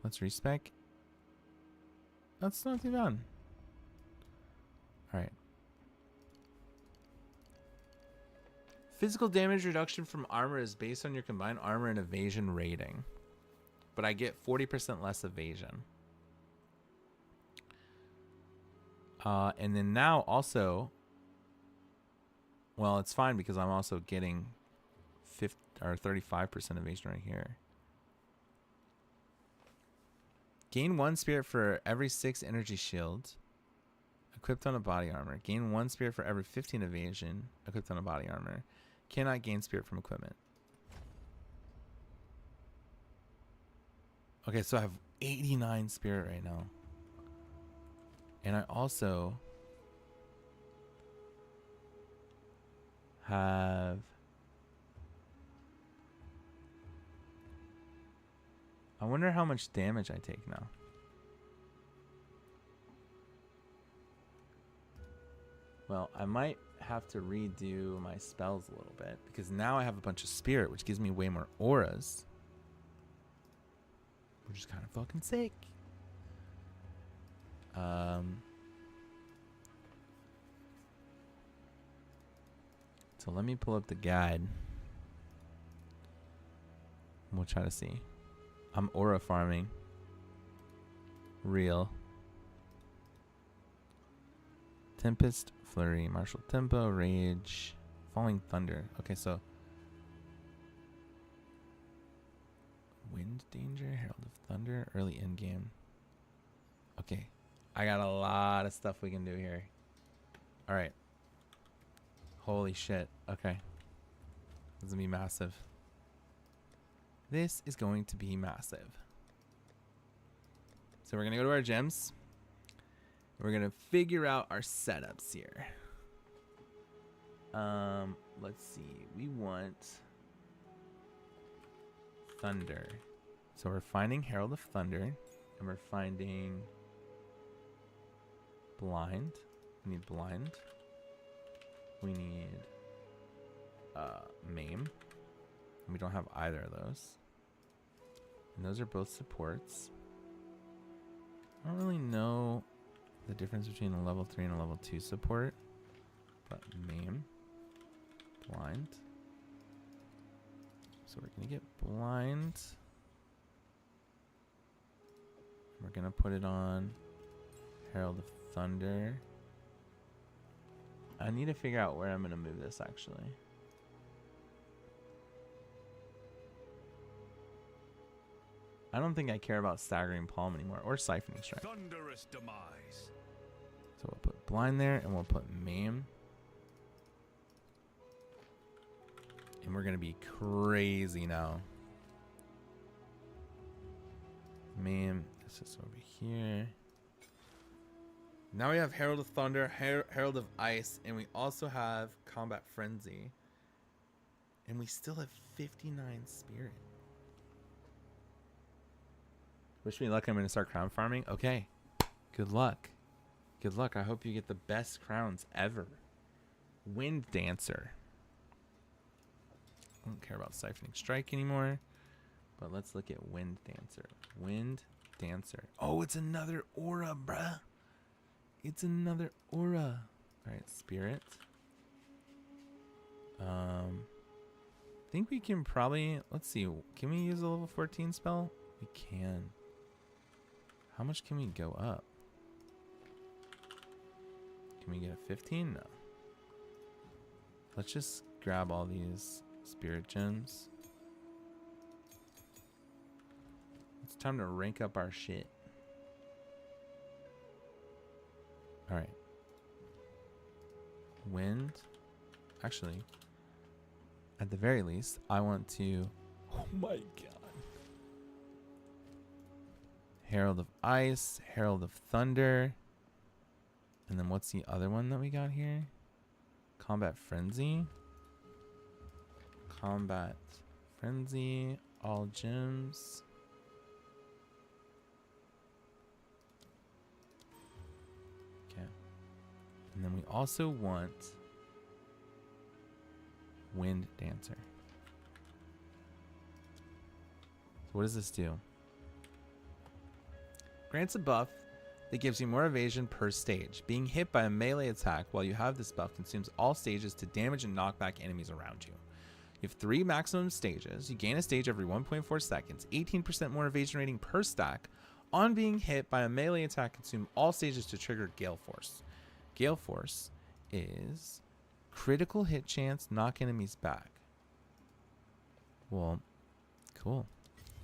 A: let's respec. That's not too bad. All right. Physical damage reduction from armor is based on your combined armor and evasion rating, but I get 40% less evasion. And then now also, well, it's fine because I'm also getting 50 or 35% evasion right here. Gain 1 spirit for every 6 energy shield equipped on a body armor. Gain 1 spirit for every 15 evasion equipped on a body armor. Cannot gain spirit from equipment. Okay, so I have 89 spirit right now. And I also have... I wonder how much damage I take now. Well, I might have to redo my spells a little bit because now I have a bunch of spirit, which gives me way more auras, which is kind of fucking sick. So let me pull up the guide. We'll try to see. I'm aura farming. Real. Tempest Flurry, Martial Tempo, Rage, Falling Thunder. Okay, so Wind Danger, Herald of Thunder, early in game. Okay, I got a lot of stuff we can do here. All right. Holy shit. Okay. This is gonna be massive. This is going to be massive. So we're gonna go to our gems. We're gonna figure out our setups here. Let's see. We want Thunder. So we're finding Herald of Thunder, and we're finding Blind. We need Blind. we need Maim. And we don't have either of those. And those are both supports. I don't really know the difference between a level 3 and a level 2 support. But Maim. Blind. So we're going to get blind. We're going to put it on Herald of Thunder. I need to figure out where I'm going to move this actually. I don't think I care about Staggering Palm anymore or Siphoning Strike.
B: Thunderous demise.
A: So we'll put blind there and we'll put Maim. And we're going to be crazy now. Maim, this is over here. Now we have Herald of Thunder, Herald of Ice, and we also have Combat Frenzy. And we still have 59 Spirit. Wish me luck. I'm going to start crown farming. Okay. Good luck. Good luck. I hope you get the best crowns ever. Wind Dancer. I don't care about Siphoning Strike anymore. But let's look at Wind Dancer. Wind Dancer. Oh, it's another aura, bruh. It's another aura. Alright, Spirit. I think we can probably... Let's see. Can we use a level 14 spell? We can. How much can we go up? Can we get a 15? No. Let's just grab all these Spirit Gems. It's time to rank up our shit. Alright. Wind. Actually, at the very least, I want to... Oh my god. Herald of Ice, Herald of Thunder. And then what's the other one that we got here? Combat Frenzy. Combat Frenzy. All gems. Okay. And then we also want Wind Dancer. So what does this do? Grants a buff that gives you more evasion per stage. Being hit by a melee attack while you have this buff consumes all stages to damage and knock back enemies around you. You have 3 maximum stages. You gain a stage every 1.4 seconds. 18% more evasion rating per stack. On being hit by a melee attack, consume all stages to trigger Gale Force. Gale Force is critical hit chance, knock enemies back. Well, cool.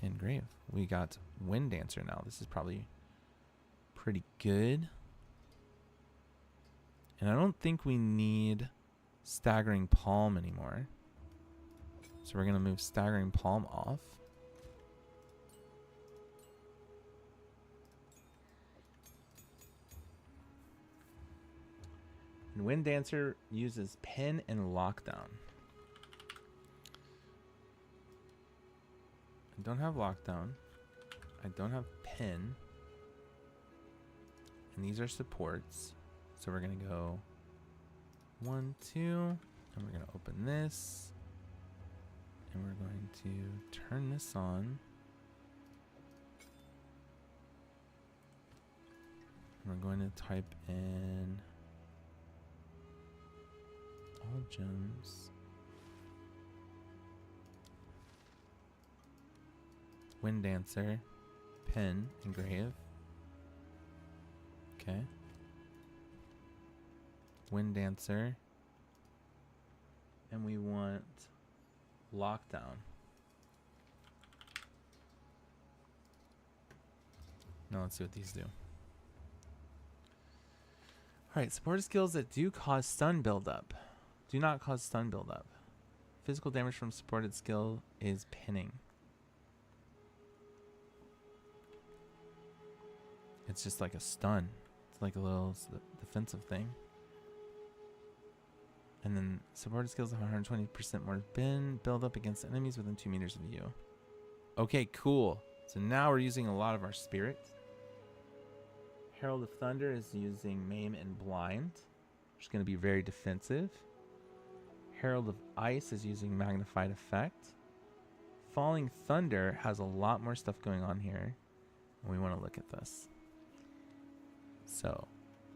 A: Engrave. We got Wind Dancer now. This is probably pretty good. And I don't think we need Staggering Palm anymore. So we're going to move Staggering Palm off. And Wind Dancer uses Pen and Lockdown. I don't have Lockdown. I don't have Pen. And these are supports. So we're going to go 1, 2. And we're going to open this. And we're going to turn this on. And we're going to type in all gems. Wind Dancer. Pen. Engrave. Okay. Wind Dancer. And we want Lockdown. Now let's see what these do. Alright, supported skills that do cause stun buildup. Do not cause stun buildup. Physical damage from supported skill is pinning. It's just like a stun. It's like a little defensive thing. And then supported skills have 120% more build up against enemies within 2 meters of you. Okay, cool. So now we're using a lot of our spirit. Herald of Thunder is using Maim and Blind, which is going to be very defensive. Herald of Ice is using magnified effect. Falling Thunder has a lot more stuff going on here. And we want to look at this. So,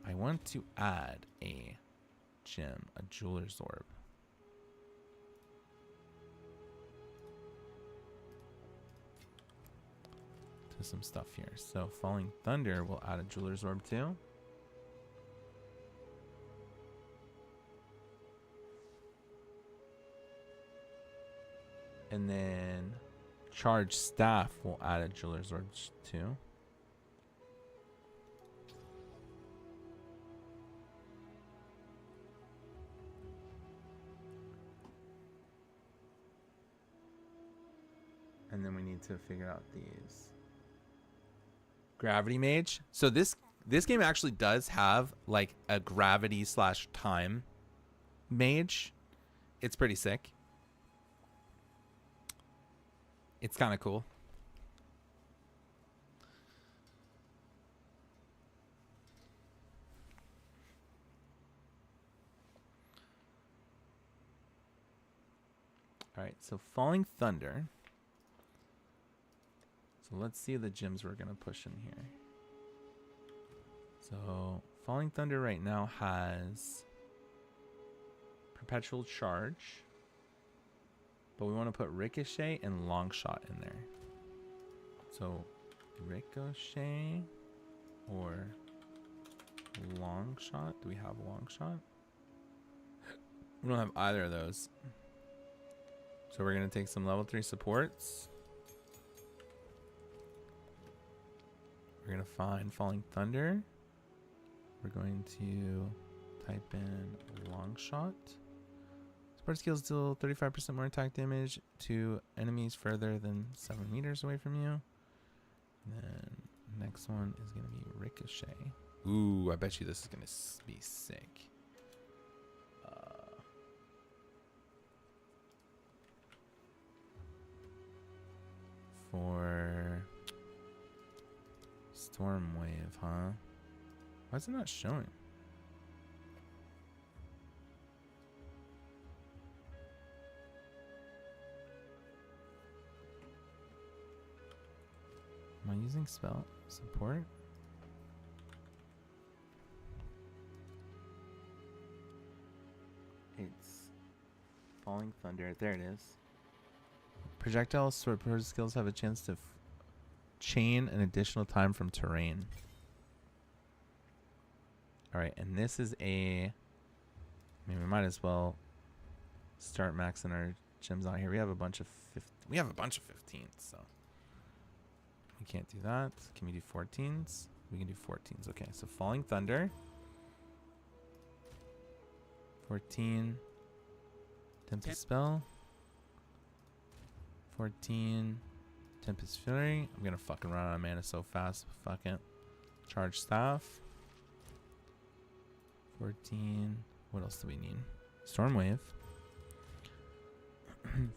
A: I want to add a gem, a Jeweler's Orb. To some stuff here. So, Falling Thunder will add a Jeweler's Orb too. And then Charge Staff will add a Jeweler's Orb too. And then we need to figure out these. Gravity Mage. So this game actually does have like a gravity / time mage. It's pretty sick. It's kind of cool. All right, so Falling Thunder. So let's see the gems we're going to push in here. So Falling Thunder right now has Perpetual Charge. But we want to put Ricochet and Long Shot in there. So Ricochet or Long Shot. Do we have Long Shot? We don't have either of those. So we're going to take some level 3 supports. We're going to find Falling Thunder. We're going to type in Long Shot. Support skills deal 35% more attack damage to enemies further than 7 meters away from you. And then next one is going to be Ricochet. Ooh, I bet you this is going to be sick. For Storm Wave, huh? Why is it not showing? Am I using spell support? It's Falling Thunder. There it is. Projectile support skills have a chance to chain an additional time from terrain. Alright, and this is a... I mean, we might as well start maxing our gems out here. We have a bunch of 15s, so... We can't do that. Can we do 14s? We can do 14s. Okay, so Falling Thunder. 14. Tempest Spell. 14. Tempest Flurry. I'm gonna fucking run out of mana so fast. Fuck it. Charge Staff. 14. What else do we need? Storm Wave.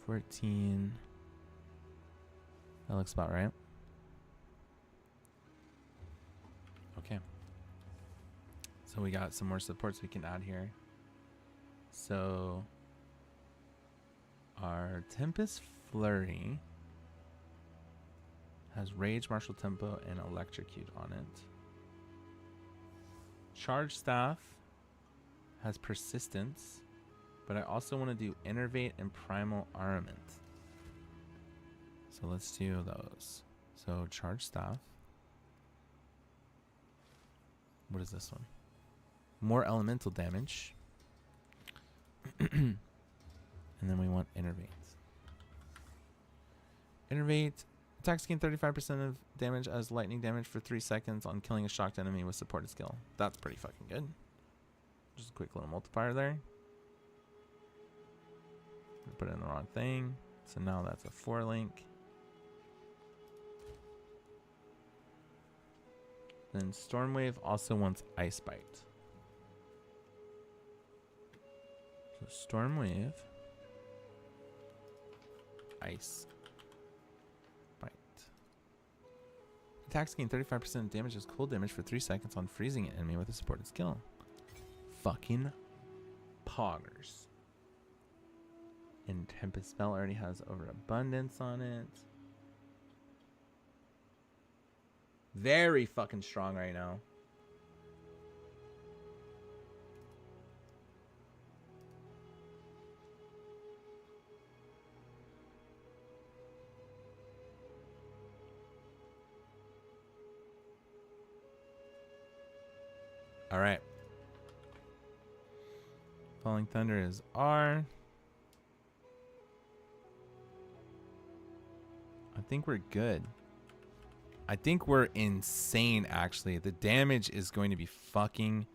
A: 14. That looks about right. Okay. So we got some more supports we can add here. So our Tempest Flurry has Rage, Martial Tempo, and Electrocute on it. Charge Staff has Persistence, but I also want to do Innervate and Primal Armament. So let's do those. So Charge Staff. What is this one? More elemental damage. And then we want Innervate. Innervate. Attacks gain 35% of damage as lightning damage for 3 seconds on killing a shocked enemy with supported skill. That's pretty fucking good. Just a quick little multiplier there. Put it in the wrong thing. So now that's a 4 link. Then Stormwave also wants Ice Bite. So Stormwave, Ice Bite. Attacks gain 35% damage as cold damage for 3 seconds on freezing an enemy with a supported skill. Fucking poggers. And Tempest spell already has overabundance on it. Very fucking strong right now. All right. Falling Thunder is R. I think we're good. I think we're insane, actually. The damage is going to be fucking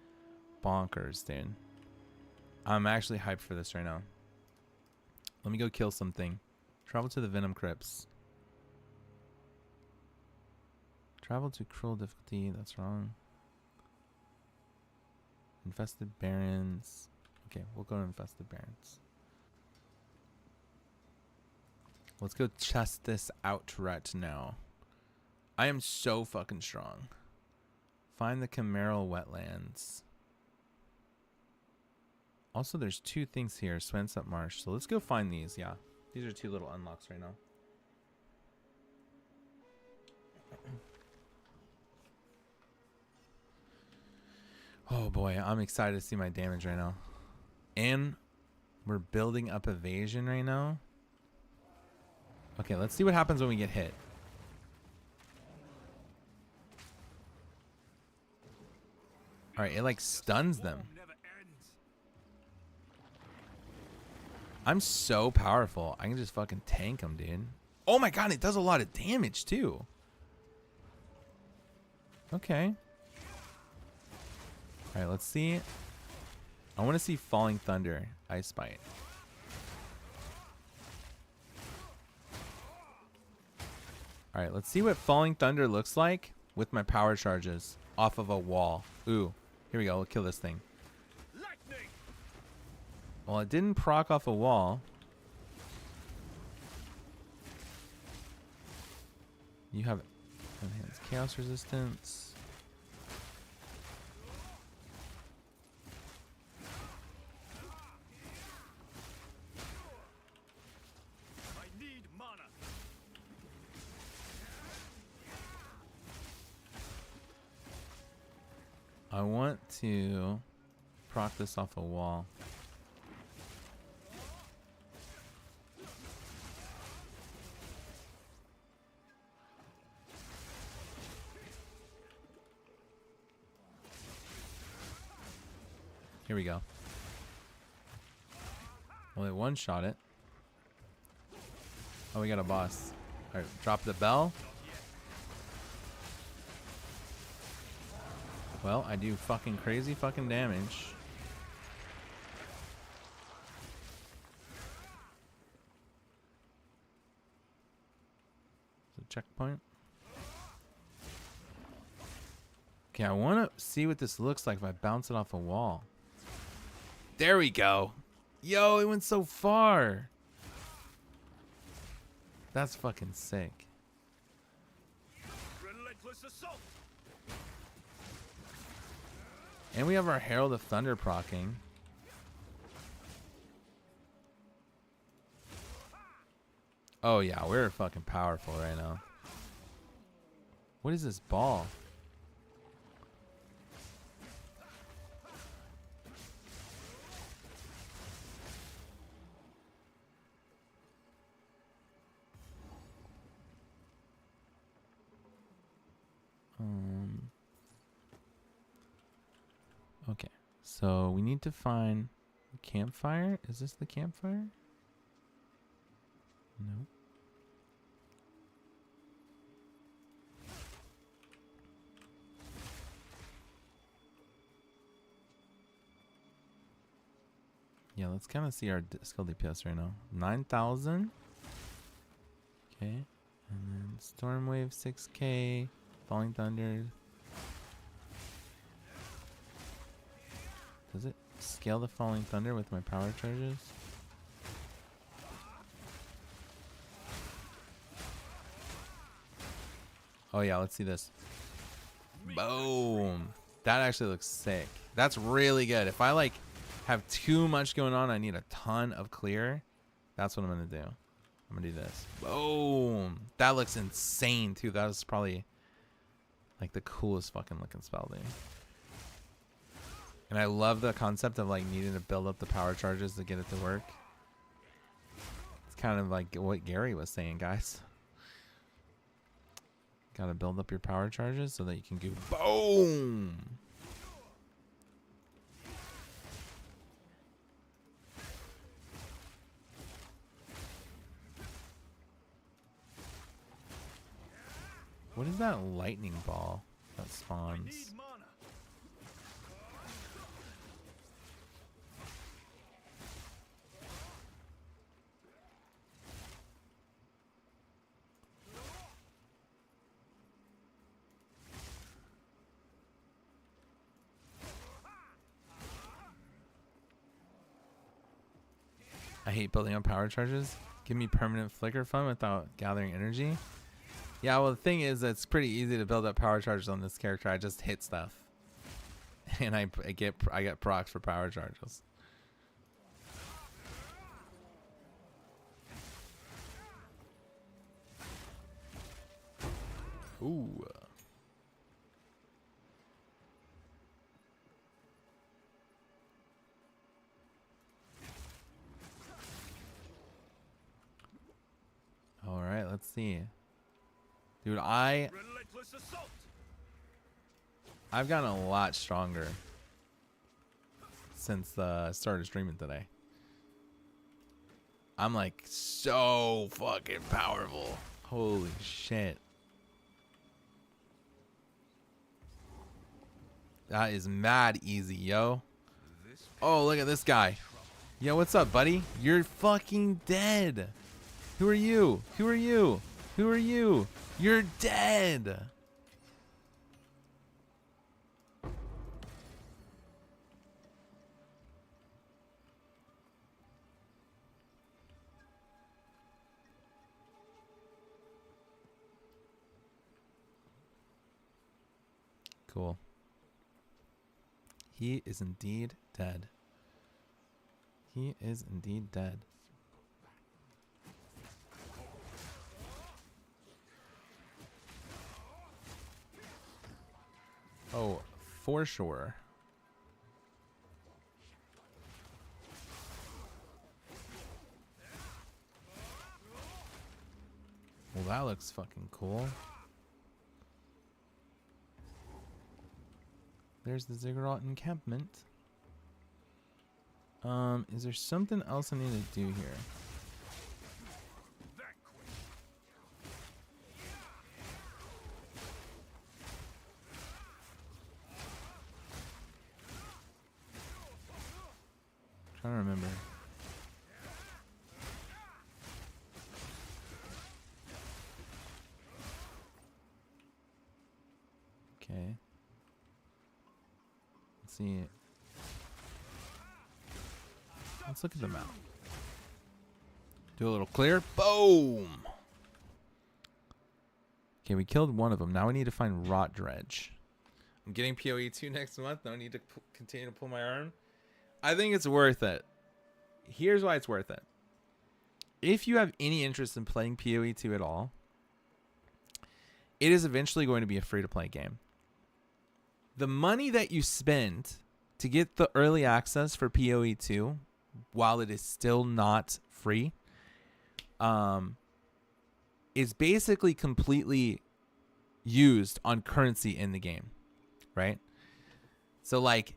A: bonkers, dude. I'm actually hyped for this right now. Let me go kill something. Travel to the Venom Crypts. Travel to Cruel Difficulty. That's wrong. Infested Barrens. Okay, we'll go to Infested Barrens. Let's go test this out right now. I am so fucking strong. Find the Chimeral Wetlands. Also, there's two things here. Swansep Marsh. So let's go find these. Yeah, these are two little unlocks right now. Oh boy, I'm excited to see my damage right now. And we're building up evasion right now. Okay, let's see what happens when we get hit. Alright, it like stuns them. I'm so powerful. I can just fucking tank them, dude. Oh my god, it does a lot of damage too. Okay. Alright, let's see. I want to see Falling Thunder. Ice Bite. Alright, let's see what Falling Thunder looks like with my power charges off of a wall. Ooh, here we go. We'll kill this thing.
B: Lightning.
A: Well, it didn't proc off a wall. You have enhanced chaos resistance.
B: I need mana.
A: I want to proc this off a wall. Here we go. Only one shot it. Oh, we got a boss. Alright, drop the bell. Well, I do fucking crazy fucking damage. Is it a checkpoint? Okay, I want to see what this looks like if I bounce it off a wall. There we go. Yo, it went so far. That's fucking sick.
B: Relentless assault.
A: And we have our Herald of Thunder proccing. Oh yeah, we're fucking powerful right now. What is this ball? Okay, so we need to find a campfire. Is this the campfire? No. Yeah, let's kind of see our skill DPS right now. 9,000. Okay, and then Stormwave 6K, Falling Thunder. Does it scale the Falling Thunder with my power charges? Oh yeah, let's see this. Boom. That actually looks sick. That's really good. If I like have too much going on, I need a ton of clear. That's what I'm gonna do. I'm gonna do this. Boom. That looks insane too. That was probably like the coolest fucking looking spell, dude. And I love the concept of like needing to build up the power charges to get it to work. It's kind of like what Gary was saying, guys. Gotta build up your power charges so that you can go boom. What is that lightning ball that spawns? I hate building up power charges. Give me permanent flicker fun without gathering energy. Yeah, well the thing is, it's pretty easy to build up power charges on this character. I just hit stuff, and I get procs for power charges. Ooh. All right, let's see. Dude, I've gotten a lot stronger since I started streaming today. I'm like so fucking powerful. Holy shit. That is mad easy, yo. Oh, look at this guy. Yo, what's up, buddy? You're fucking dead. Who are you? Who are you? Who are you? You're dead. Cool. He is indeed dead. He is indeed dead. Oh, for sure. Well, that looks fucking cool. There's the Ziggurat encampment. Is there something else I need to do here? Trying to remember. Okay. Let's see. Let's look at the map. Do a little clear. Boom. Okay, we killed one of them. Now we need to find Rot Dredge. I'm getting PoE 2 next month. No need to continue to pull my arm. I think it's worth it. Here's why it's worth it. If you have any interest in playing PoE 2 at all, it is eventually going to be a free-to-play game. The money that you spend to get the early access for PoE 2, while it is still not free, is basically completely used on currency in the game, right? So, like,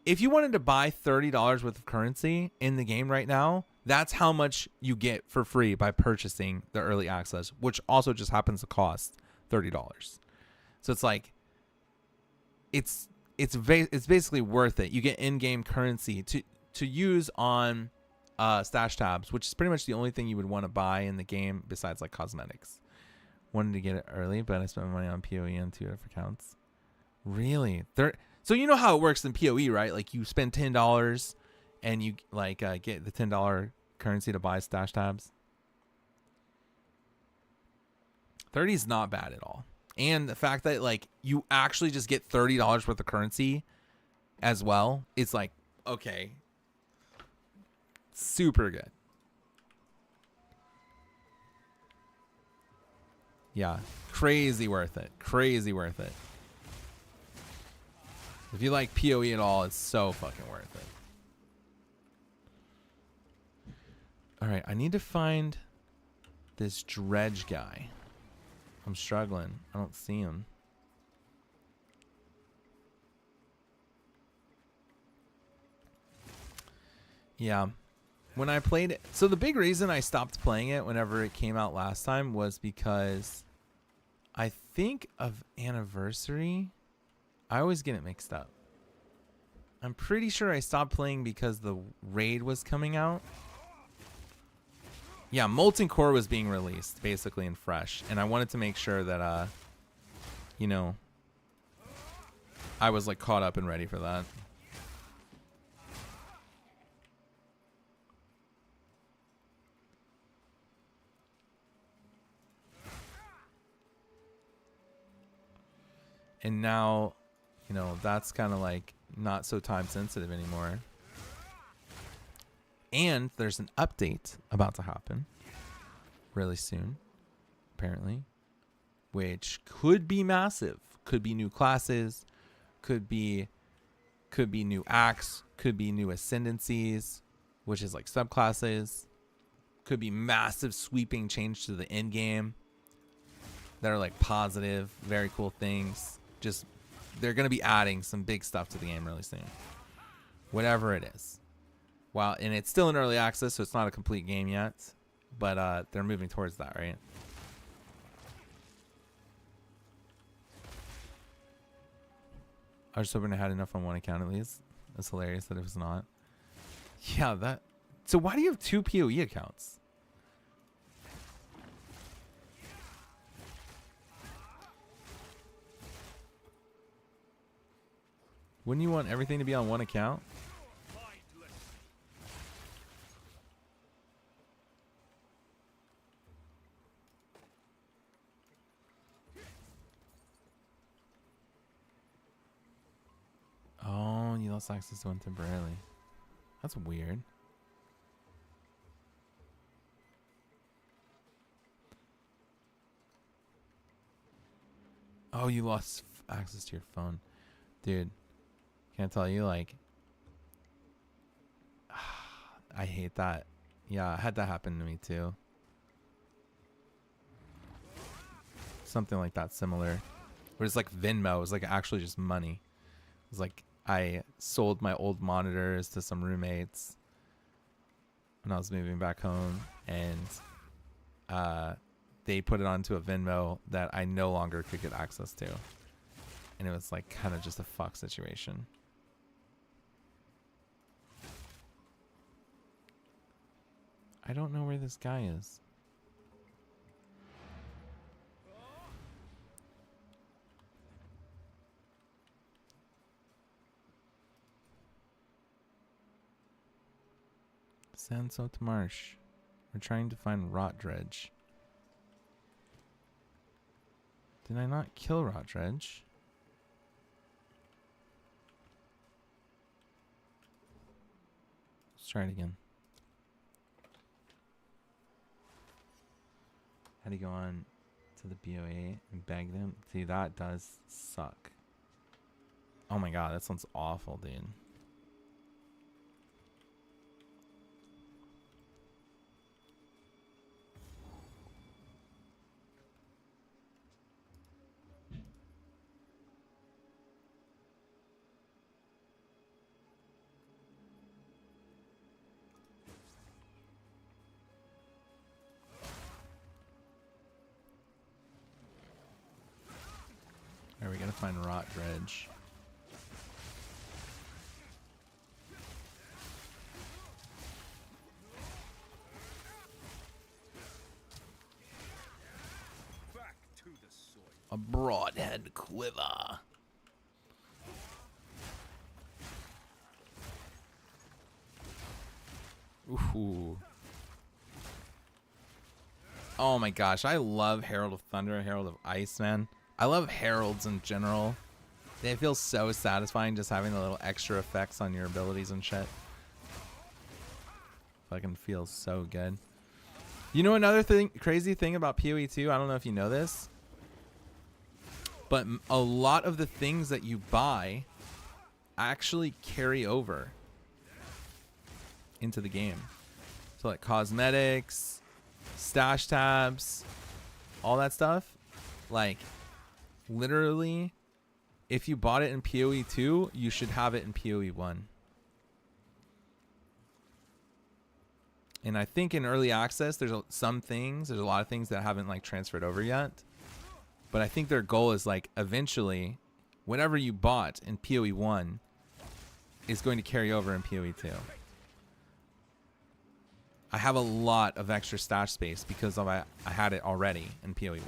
A: if you wanted to buy $30 worth of currency in the game right now, that's how much you get for free by purchasing the early access, which also just happens to cost $30. So it's like, it's basically worth it. You get in-game currency to use on stash tabs, which is pretty much the only thing you would want to buy in the game besides like cosmetics. Wanted to get it early, but I spent my money on PoE on 2 different accounts. Really? So you know how it works in PoE, right? Like you spend $10 and you like get the $10 currency to buy stash tabs. 30 is not bad at all. And the fact that like you actually just get $30 worth of currency as well, it's like, okay, super good. Yeah, crazy worth it. Crazy worth it. If you like PoE at all, it's so fucking worth it. All right, I need to find this dredge guy. I'm struggling. I don't see him. Yeah. When I played it, so the big reason I stopped playing it whenever it came out last time was because I think of Anniversary. I always get it mixed up. I'm pretty sure I stopped playing because the raid was coming out. Yeah, Molten Core was being released basically in fresh, and I wanted to make sure that you know, I was like caught up and ready for that. And now, you know, that's kind of like not so time sensitive anymore. And there's an update about to happen really soon, apparently, which could be massive. Could be new classes, could be new acts, could be new ascendancies, which is like subclasses. Could be massive sweeping change to the end game that are like positive, very cool things. Just, they're going to be adding some big stuff to the game really soon. Whatever it is. Well, and it's still in early access, so it's not a complete game yet. But they're moving towards that, right? I was hoping I had enough on one account at least. That's hilarious that it was not. Yeah, that... So why do you have 2 PoE accounts? Wouldn't you want everything to be on one account? Oh, you lost access to one temporarily. That's weird. Oh, you lost access to your phone. Dude, can't tell you, like... I hate that. Yeah, I had that happen to me too. Something like that, similar. Where it's like Venmo. It was like actually just money. It was like I sold my old monitors to some roommates when I was moving back home, and they put it onto a Venmo that I no longer could get access to. And it was like kind of just a fuck situation. I don't know where this guy is. Sandsote Marsh. We're trying to find Rot Dredge. Did I not kill Rot Dredge? Let's try it again. How do you go on to the BOA and beg them? See, that does suck. Oh my god, that sounds awful, dude. Alright, we gotta find Rot Dredge.
B: Back to the soil.
A: A broadhead quiver. Ooh. Oh my gosh, I love Herald of Thunder and Herald of Ice, man. I love heralds in general. They feel so satisfying just having the little extra effects on your abilities and shit. Fucking feels so good. You know another thing, crazy thing about PoE 2? I don't know if you know this, but a lot of the things that you buy actually carry over into the game. So like cosmetics, stash tabs, all that stuff. Like literally, if you bought it in PoE 2, you should have it in PoE 1. And I think in early access, there's there's a lot of things that haven't like transferred over yet. But I think their goal is like eventually, whatever you bought in PoE 1 is going to carry over in PoE 2. I have a lot of extra stash space because I had it already in PoE 1.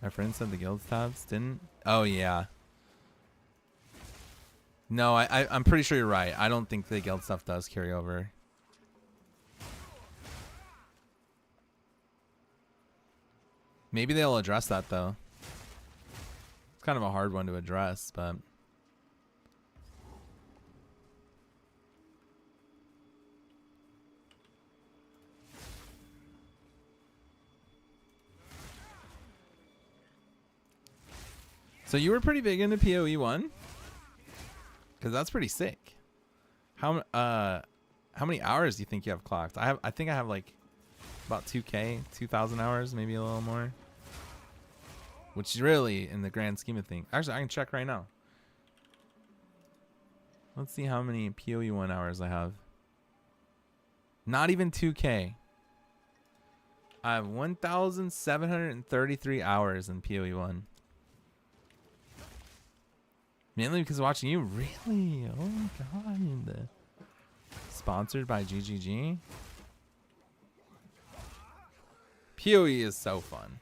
A: My friend said the guild tabs didn't. Oh yeah. No, I'm pretty sure you're right. I don't think the guild stuff does carry over. Maybe they'll address that though. It's kind of a hard one to address, but so you were pretty big into PoE 1? Because that's pretty sick. How many hours do you think you have clocked? I think I have like about 2K, 2,000 hours, maybe a little more. Which is really in the grand scheme of things. Actually, I can check right now. Let's see how many PoE 1 hours I have. Not even 2K. I have 1,733 hours in PoE 1. Mainly because of watching you. Really? Oh my god. Sponsored by GGG. PoE is so fun.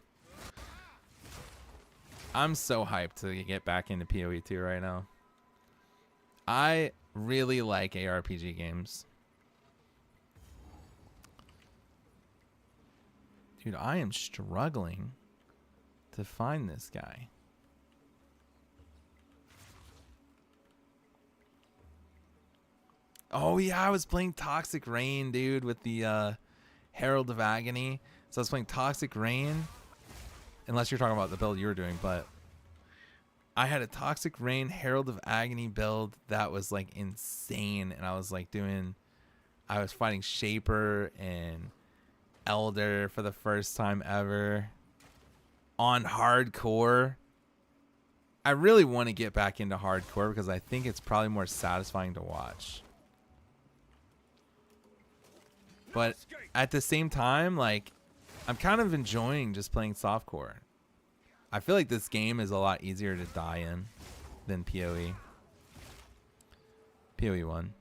A: I'm so hyped to get back into PoE 2 right now. I really like ARPG games. Dude, I am struggling to find this guy. Oh yeah, I was playing Toxic Rain, dude, with the Herald of Agony. So I was playing Toxic Rain. Unless you're talking about the build you were doing, but I had a Toxic Rain Herald of Agony build that was like insane. And I was like I was fighting Shaper and Elder for the first time ever on hardcore. I really want to get back into hardcore because I think it's probably more satisfying to watch. But at the same time, like, I'm kind of enjoying just playing softcore. I feel like this game is a lot easier to die in than PoE. PoE 1.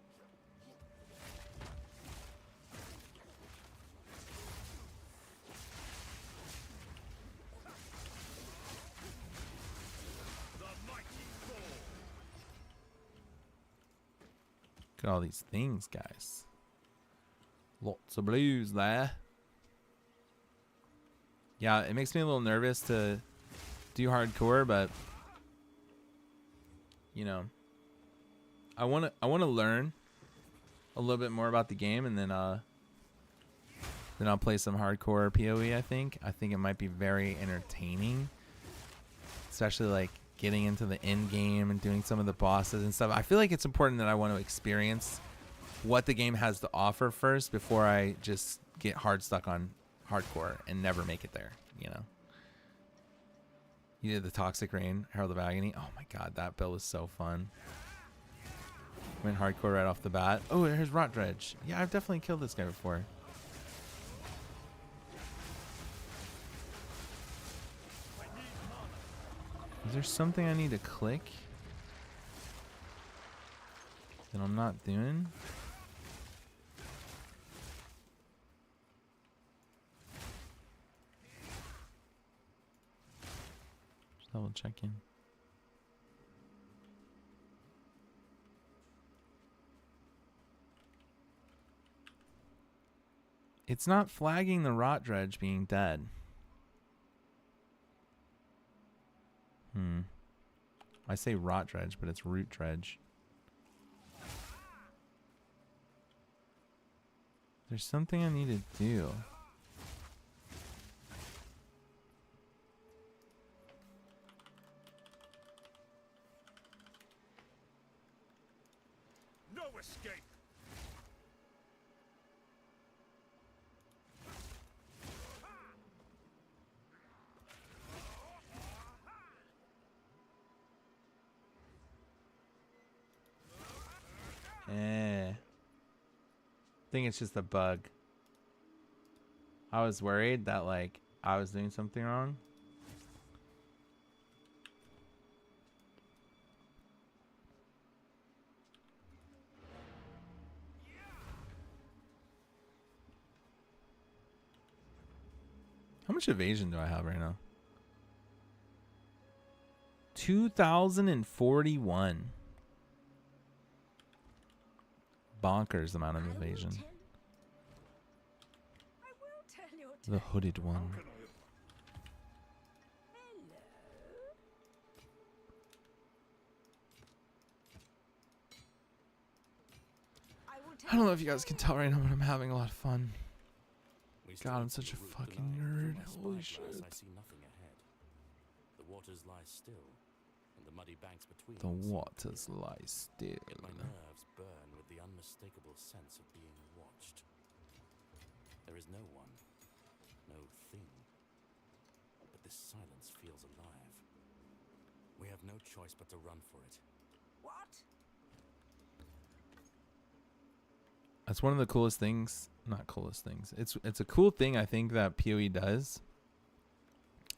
A: Look at all these things, guys. Lots of blues there. Yeah, it makes me a little nervous to do hardcore, but you know, I want to learn a little bit more about the game, and then I'll play some hardcore PoE. I think it might be very entertaining, especially like getting into the end game and doing some of the bosses and stuff. I feel like it's important that I want to experience what the game has to offer first before I just get hard stuck on hardcore and never make it there, you know. You did the Toxic Rain, Herald of Agony. Oh my god, that build is so fun. Went hardcore right off the bat. Oh, here's Rot Dredge. Yeah, I've definitely killed this guy before. Is there something I need to click that I'm not doing? Just double checking. It's not flagging the Rot Dredge being dead. I say rot dredge, but it's root dredge. There's something I need to do.
B: No escape.
A: I think it's just a bug. I was worried that like I was doing something wrong. How much evasion do I have right now? 2,041. Bonkers amount of evasion.
C: I will tell your
A: The
C: tale.
A: hooded one.
C: Hello.
A: I don't know if you guys can tell right now, but I'm having a lot of fun. God, I'm such a fucking nerd. Holy shit.
G: I see nothing ahead. The waters lie still, and the muddy banks between
A: The
G: seem
A: waters
G: clear.
A: lie still.
G: Yet my nerves burn with the unmistakable sense of being watched. There is no one, no thing, but this silence feels alive. We have no choice but to run for it.
C: What?
A: That's one of the coolest things. Not coolest things. It's a cool thing I think that PoE does.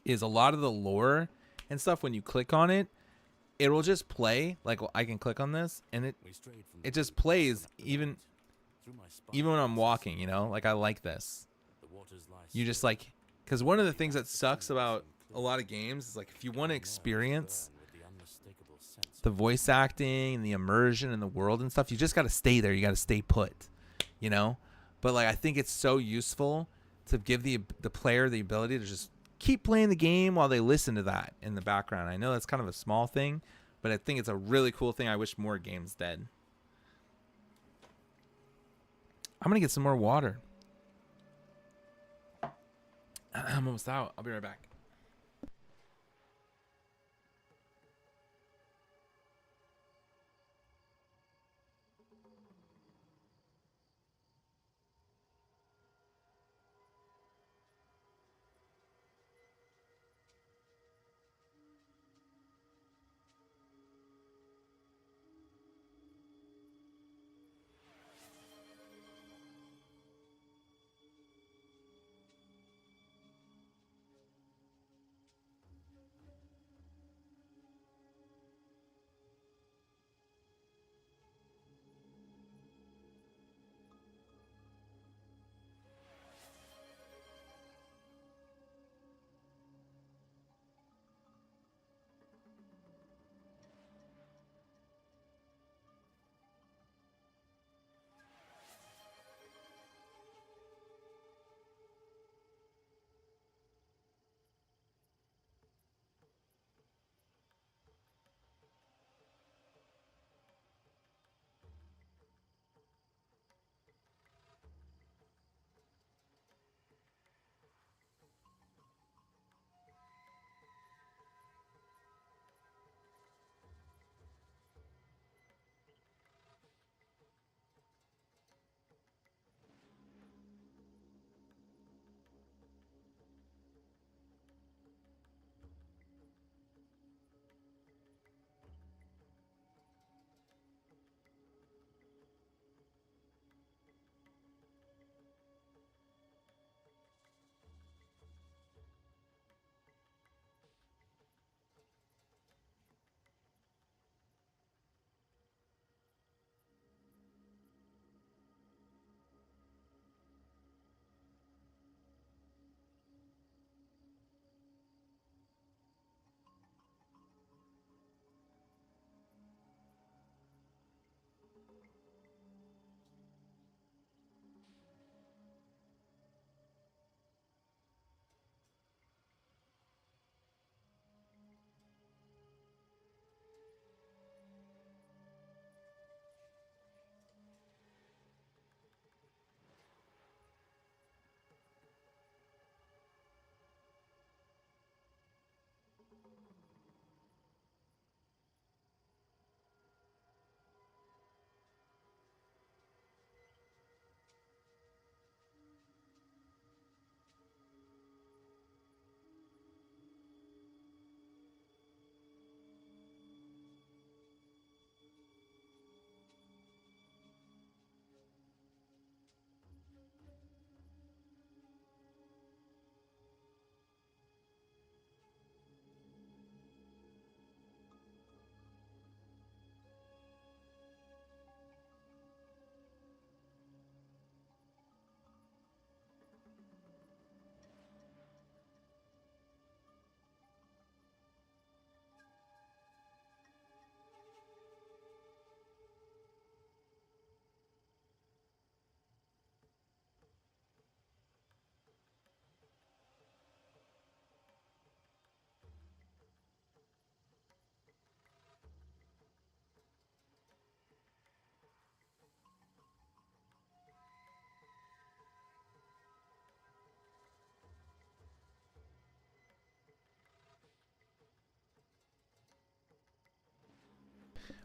A: Is a lot of the lore and stuff when you click on it, it will just play. Like I can click on this and it
G: We strayed from the
A: just
G: route
A: plays
G: up the
A: even
G: road. Through my spine,
A: even when I'm
G: I
A: walking,
G: see
A: you know? Like I like this.
G: the waters lie
A: You just
G: still.
A: like cuz one of the things that sucks about a lot of games is like if you want to experience the voice acting and the immersion in the world and stuff, you just got to stay there. You got to stay put, you know? But like I think it's so useful to give the player the ability to just keep playing the game while they listen to that in the background. I know that's kind of a small thing, but I think it's a really cool thing. I wish more games did. I'm going to get some more water. I'm almost out. I'll be right back.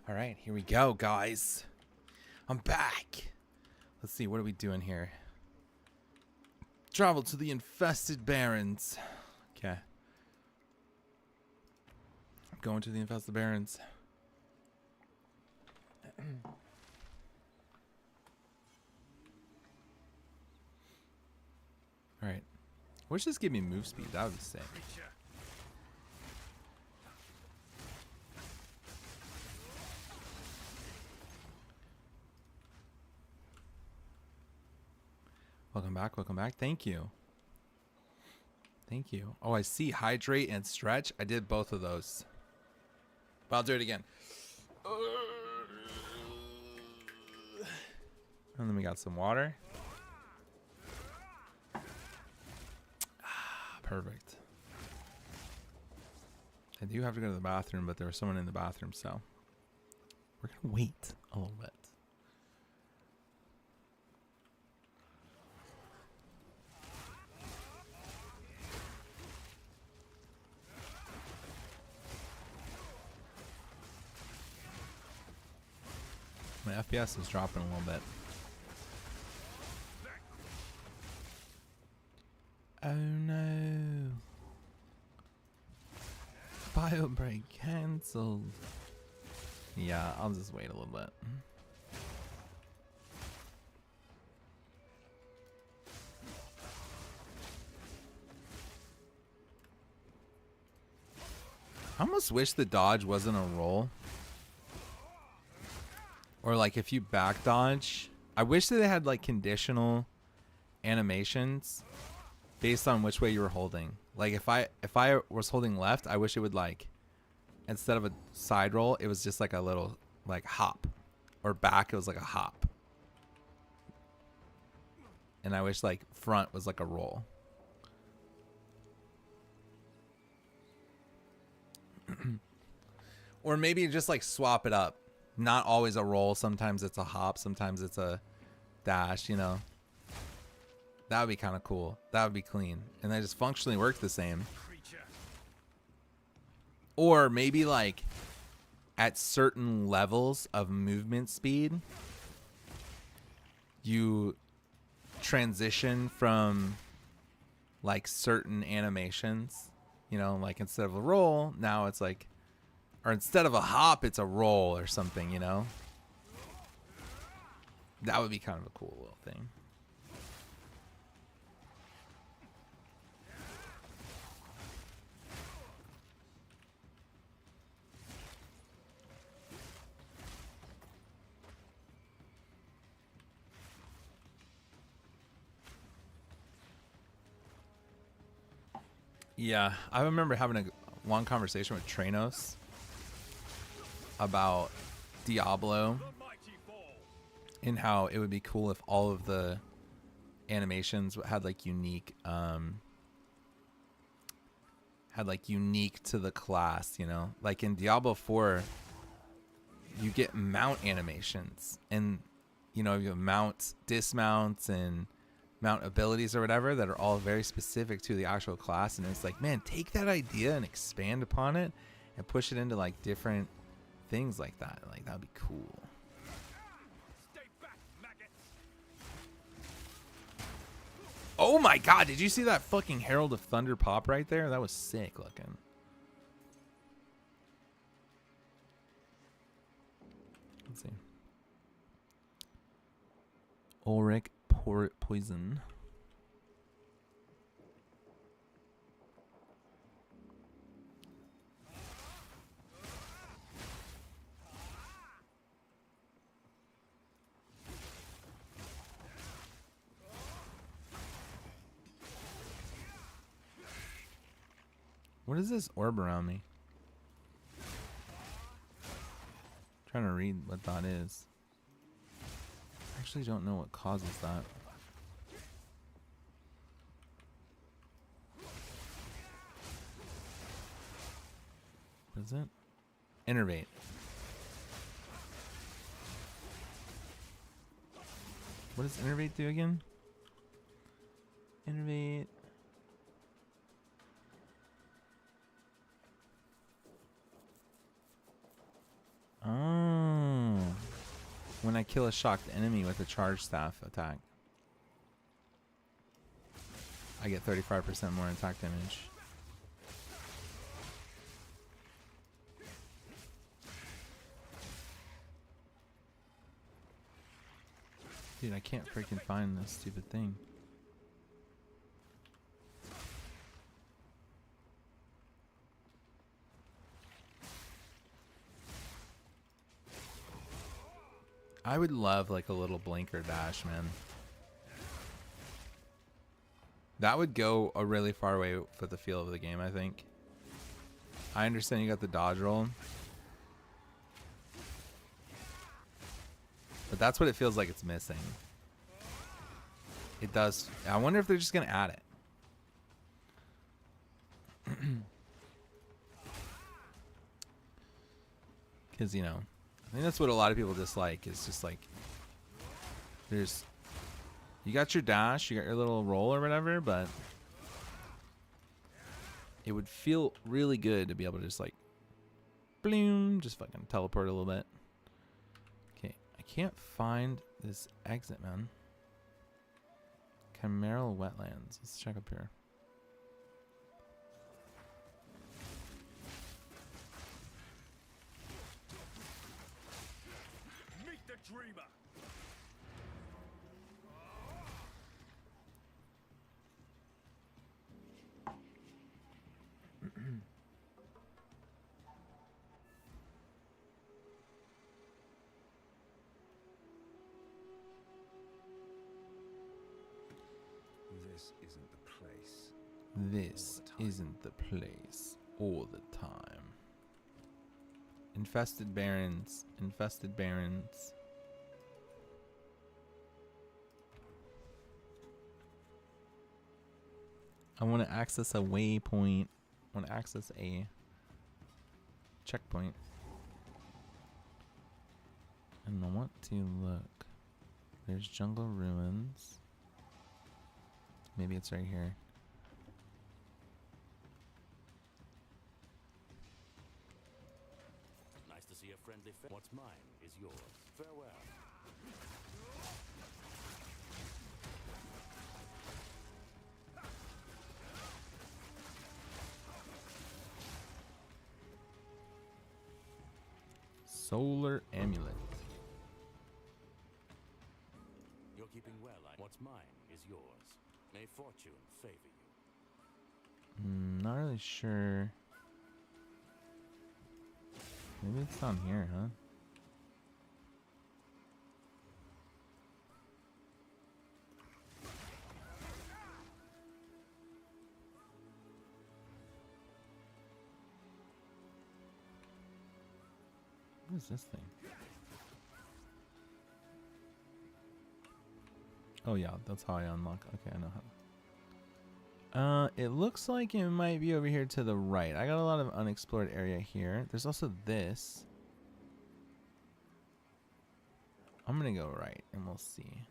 A: All right, here we go, guys. I'm back. Let's see, what are we doing here? Travel to the infested barrens. Okay. I'm going to the infested barrens. All right. Wish this gave me move speed. That would be sick.
B: Creature.
A: Welcome back. Welcome back. Thank you. Thank you. Oh, I see. Hydrate and stretch. I did both of those. But I'll do it again. And then we got some water. Perfect. I do have to go to the bathroom, but there was someone in the bathroom, so we're going to wait a little bit. My FPS is dropping a little bit. Oh no. Bio break cancelled. Yeah, I'll just wait a little bit. I almost wish the dodge wasn't a roll. Or like if you back dodge. I wish that they had like conditional animations based on which way you were holding. Like if I was holding left, I wish it would like, instead of a side roll, it was just like a little like hop. Or back, it was like a hop. And I wish like front was like a roll. Or maybe just like swap it up. Not always a roll. Sometimes it's a hop. Sometimes it's a dash, you know. That would be kind of cool. That would be clean. And they just functionally work the same.
B: Creature.
A: Or maybe like at certain levels of movement speed, you transition from like certain animations. You know, like instead of a roll, now it's like, or instead of a hop, it's a roll or something, you know? That would be kind of a cool little thing. Yeah, I remember having a long conversation with Tranos about Diablo
B: The mighty fall.
A: and how it would be cool if all of the animations had like unique to the class, you know? Like in Diablo 4, you get mount animations and you know, you have mount dismounts and mount abilities or whatever that are all very specific to the actual class. And it's like, man, take that idea and expand upon it and push it into like different things like that. Like that'd be cool.
B: Stay back, maggots.
A: Oh my god, did you see that fucking Herald of Thunder pop right there? That was sick looking. Let's see. Ulrich Poison. What is this orb around me? Trying to read what that is. I actually don't know what causes that. What is it? Innervate. What does Innervate do again? Innervate. Oh. I kill a shocked enemy with a charge staff attack, I get 35% more attack damage. Dude, I can't freaking find this stupid thing. I would love like a little blinker dash, man. That would go a really far way for the feel of the game, I think. I understand you got the dodge roll, but that's what it feels like it's missing. It does. I wonder if they're just gonna add it. Because, you know, I think that's what a lot of people dislike. Is just like, there's, you got your dash, you got your little roll or whatever, but it would feel really good to be able to just like, bloom, just fucking teleport a little bit. Okay, I can't find this exit, man. Chimeral Wetlands. Let's check up here.
B: Meet the dreamer. This isn't the place.
A: This isn't the place all the time. Infested barrens. Infested barrens. I want to access a waypoint. I want to access a checkpoint. And I want to look. There's jungle ruins. Maybe it's right here.
G: Nice to see a friendly face. What's mine is yours. Farewell.
A: Solar amulet.
G: You're keeping well. What's mine is yours. May fortune favor you.
A: Not really sure. Maybe it's down here, huh? What is this thing? Oh yeah, that's how I unlock. Okay, I know how. It looks like it might be over here to the right. I got a lot of unexplored area here. There's also this. I'm gonna go right and we'll see.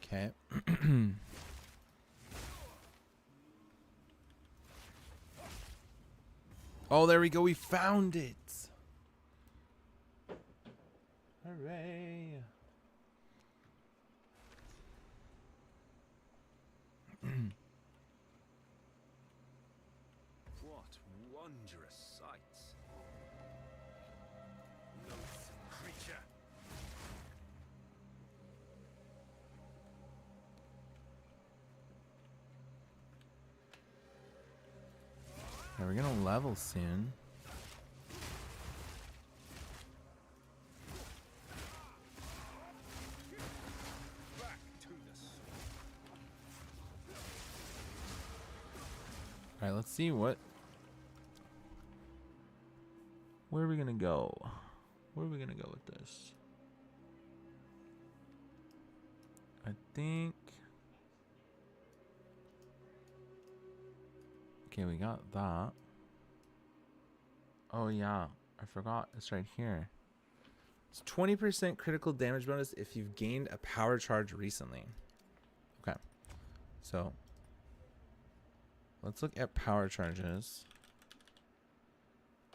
A: Okay. Oh, there we go. We found it. Hooray.
B: What wondrous sights. Loathsome creature.
A: Yeah, we're gonna level soon.
B: Back to the sword.
A: All right, let's see what. Where are we gonna go? Where are we gonna go with this? I think. Okay, we got that. Oh yeah, I forgot. It's right here. It's 20% critical damage bonus if you've gained a power charge recently. Okay, so let's look at power charges.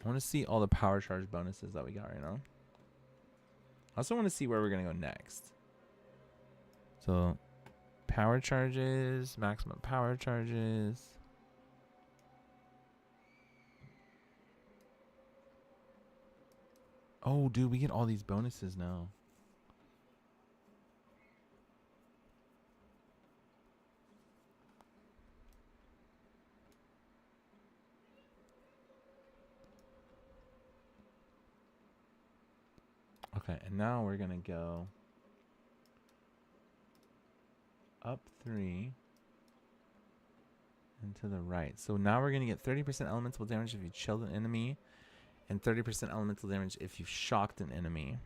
A: I want to see all the power charge bonuses that we got right now. I also want to see where we're going to go next. So, power charges, maximum power charges. Oh, dude, we get all these bonuses now. Okay, and now we're going to go up 3 and to the right. So now we're going to get 30% elemental damage if you chilled an enemy and 30% elemental damage if you've shocked an enemy.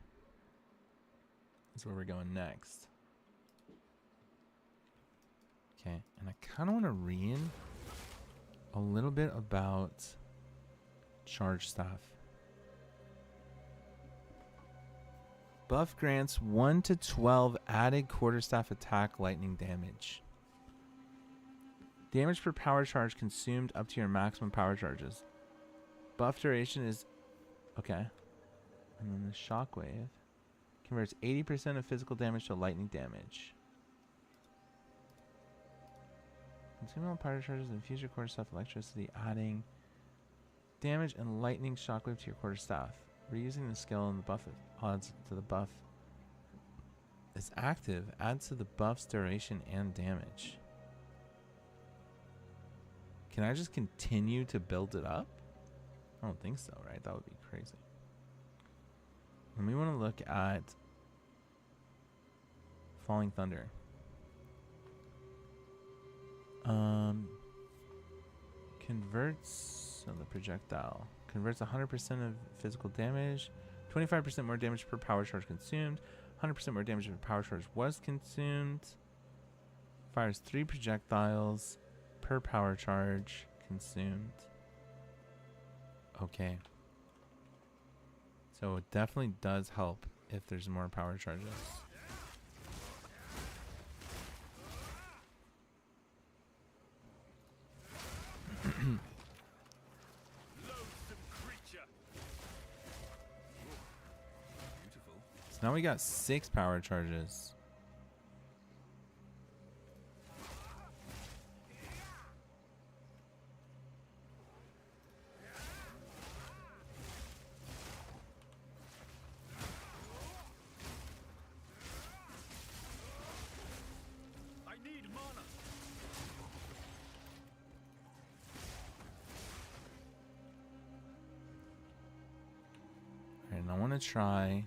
A: That's where we're going next. Okay, and I kind of want to read a little bit about charge staff. Buff grants 1 to 12 added quarterstaff attack lightning damage. Damage per power charge consumed up to your maximum power charges. Buff duration is... Okay. And then the shockwave converts 80% of physical damage to lightning damage. Consume all power charges and infuse your quarterstaff electricity, adding damage and lightning shockwave to your quarterstaff. Reusing the skill and the buff odds to the buff is active. Adds to the buff's duration and damage. Can I just continue to build it up? I don't think so, right? That would be crazy. And we want to look at Falling Thunder. Converts the projectile. Converts 100% of physical damage. 25% more damage per power charge consumed. 100% more damage if a power charge was consumed. Fires 3 projectiles per power charge consumed. Okay. So it definitely does help if there's more power charges. So now we got 6 power charges. And I want to try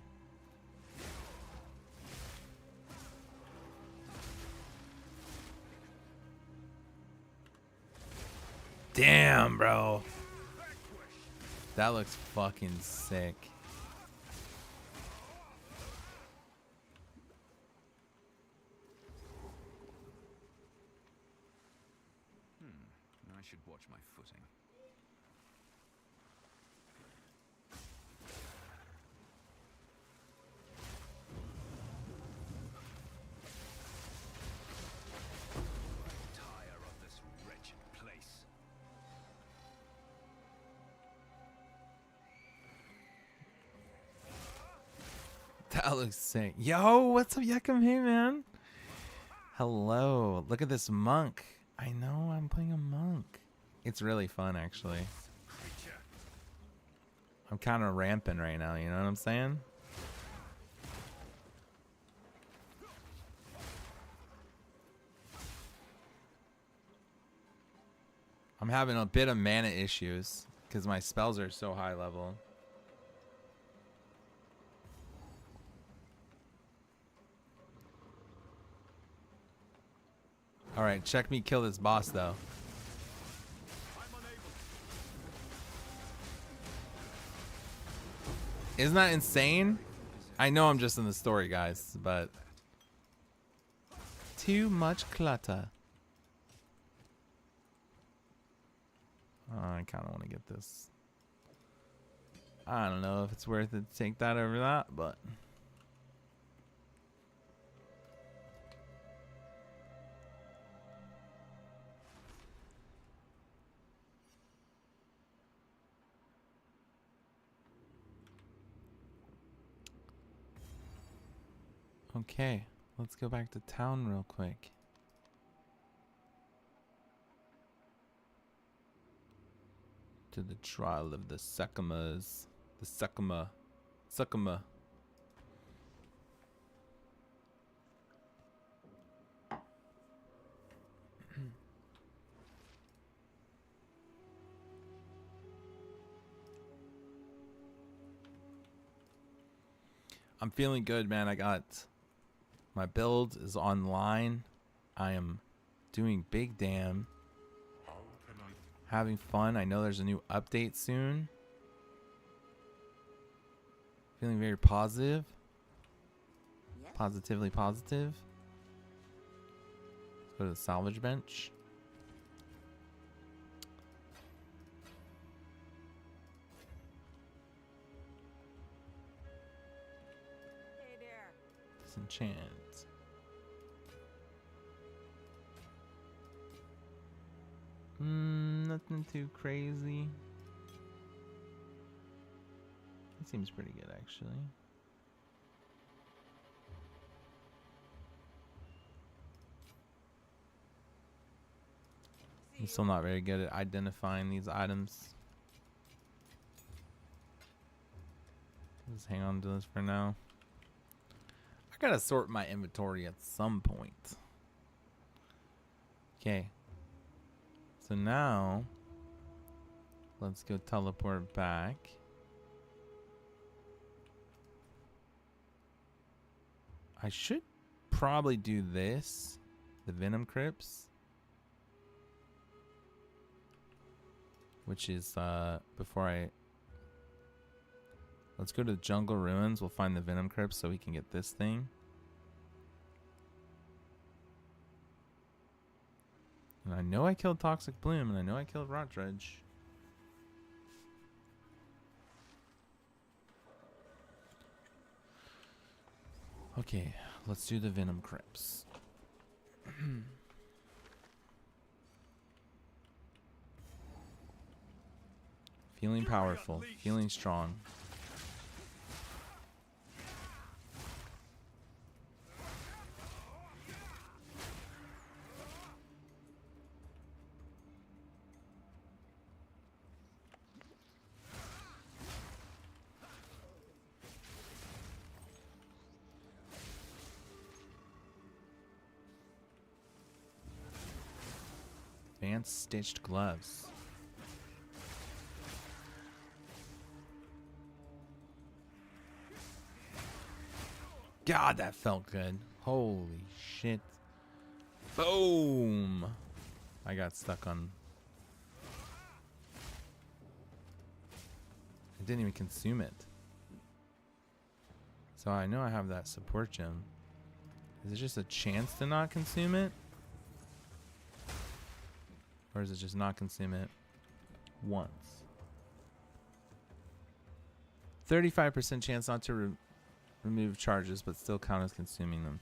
A: damn, bro. That looks fucking sick.
B: I should watch my footing. Tire of this wretched place.
A: That looks sick. Yo, what's up, Yakum? Hey, man. Hello. Look at this monk. I know, I'm playing a monk. It's really fun, actually. I'm kind of ramping right now, you know what I'm saying? I'm having a bit of mana issues because my spells are so high level. Alright, check me kill this boss, though. Isn't that insane? I know I'm just in the story, guys, but... Too much clutter. I kind of want to get this. I don't know if it's worth it to take that over that, but okay, let's go back to town real quick. To the trial of the Succumas. The Succuma. Succuma. I'm feeling good, man. I got my build is online. I am doing big damn. Having fun. I know there's a new update soon. Feeling very positive.
C: Yes.
A: Positively positive. Let's go to the salvage bench.
C: Hey there.
A: Disenchant. Nothing too crazy. It seems pretty good, actually. I'm still not very good at identifying these items. Just hang on to this for now. I gotta sort my inventory at some point. Okay. So now, let's go teleport back. I should probably do this, the Venom Crypts, which is before I. Let's go to the Jungle Ruins. We'll find the Venom Crypts so we can get this thing. And I know I killed Toxic Bloom, and I know I killed Rot Dredge. Okay, let's do the Venom Crypts. Feeling powerful, feeling strong. Advanced stitched gloves. God, that felt good. Holy shit. Boom. I got stuck on. I didn't even consume it. So I know I have that support gem. Is it just a chance to not consume it? Or is it just not consume it once? 35% chance not to remove charges, but still count as consuming them.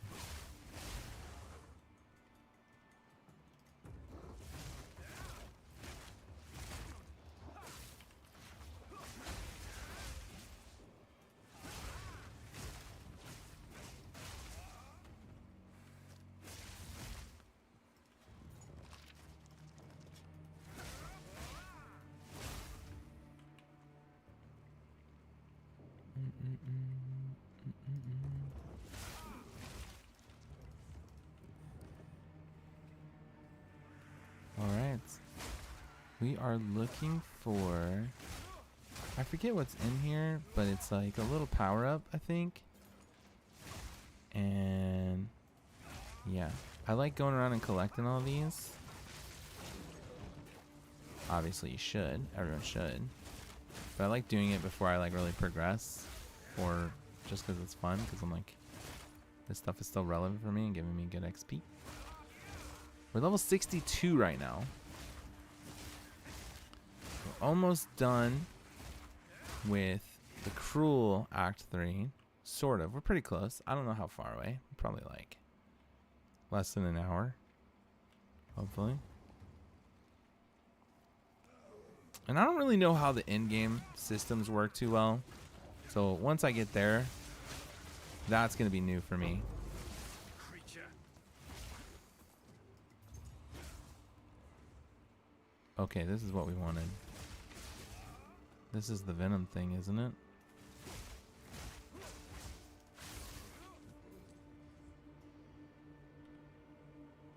A: Alright. We are looking for... I forget what's in here, but it's like a little power-up, I think. And... yeah. I like going around and collecting all these. Obviously you should. Everyone should. But I like doing it before I like really progress. Or just because it's fun. Because I'm like... this stuff is still relevant for me and giving me good XP. We're level 62 right now. almost done with the Cruel Act 3. Sort of. We're pretty close. I don't know how far away. Probably like less than an hour. Hopefully. And I don't really know how the in-game systems work too well. So once I get there, that's going to be new for me.
B: Creature.
A: Okay, this is what we wanted. This is the venom thing, isn't it?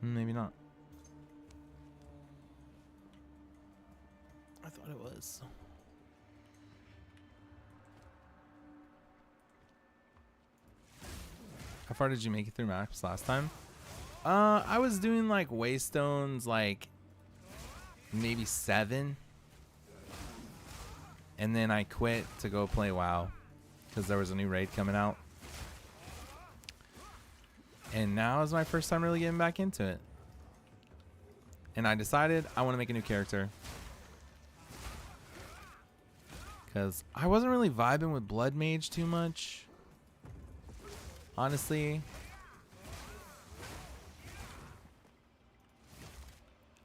A: Maybe not. I thought it was. How far did you make it through maps last time? I was doing like Waystones, like maybe 7. And then I quit to go play WoW because there was a new raid coming out. And now is my first time really getting back into it. And I decided I want to make a new character. Because I wasn't really vibing with Blood Mage too much. Honestly.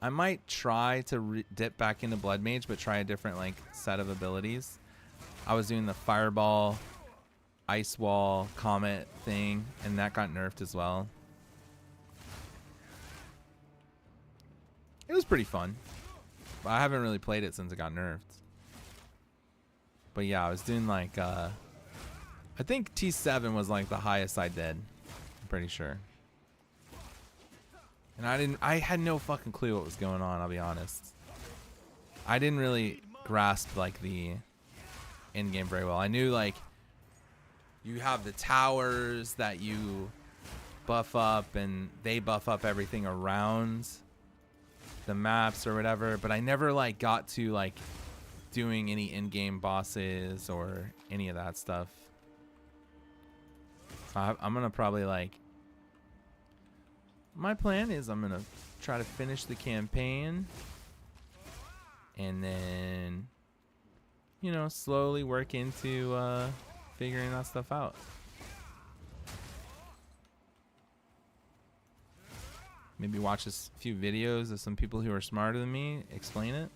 A: I might try to dip back into Blood Mage, but try a different like set of abilities. I was doing the Fireball, Ice Wall, Comet thing, and that got nerfed as well. It was pretty fun. But I haven't really played it since it got nerfed. But yeah, I was doing like I think T7 was like the highest I did. I'm pretty sure. And I had no fucking clue what was going on, I'll be honest. I didn't really grasp like the end game very well. I knew like you have the towers that you buff up and they buff up everything around the maps or whatever, but I never like got to like doing any in-game bosses or any of that stuff. So I'm gonna probably like, my plan is I'm gonna try to finish the campaign and then, you know, slowly work into figuring that stuff out. Maybe watch a few videos of some people who are smarter than me explain it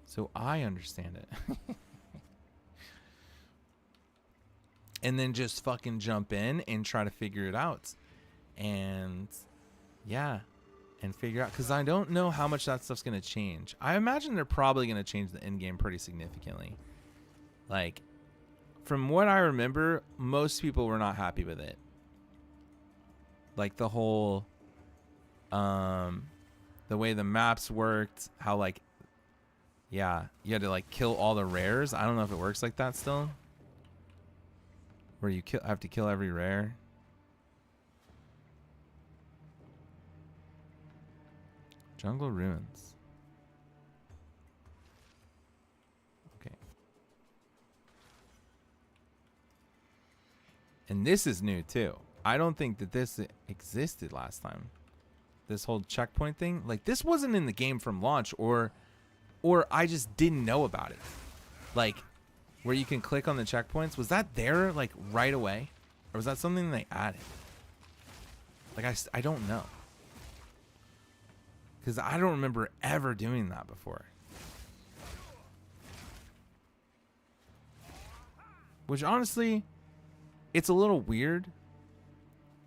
A: so I understand it. And then just fucking jump in and try to figure it out. And yeah, and figure out, because I don't know how much that stuff's going to change. I imagine they're probably going to change the end game pretty significantly. Like, from what I remember, most people were not happy with it. Like the whole the way the maps worked, how like, yeah, you had to like kill all the rares. I don't know if it works like that still, where you have to kill every rare. Jungle Ruins. Okay. And this is new too. I don't think that this existed last time. This whole checkpoint thing, like this wasn't in the game from launch, or I just didn't know about it. Like where you can click on the checkpoints, was that there like right away, or was that something they added? Like I don't know, because I don't remember ever doing that before. Which honestly, it's a little weird,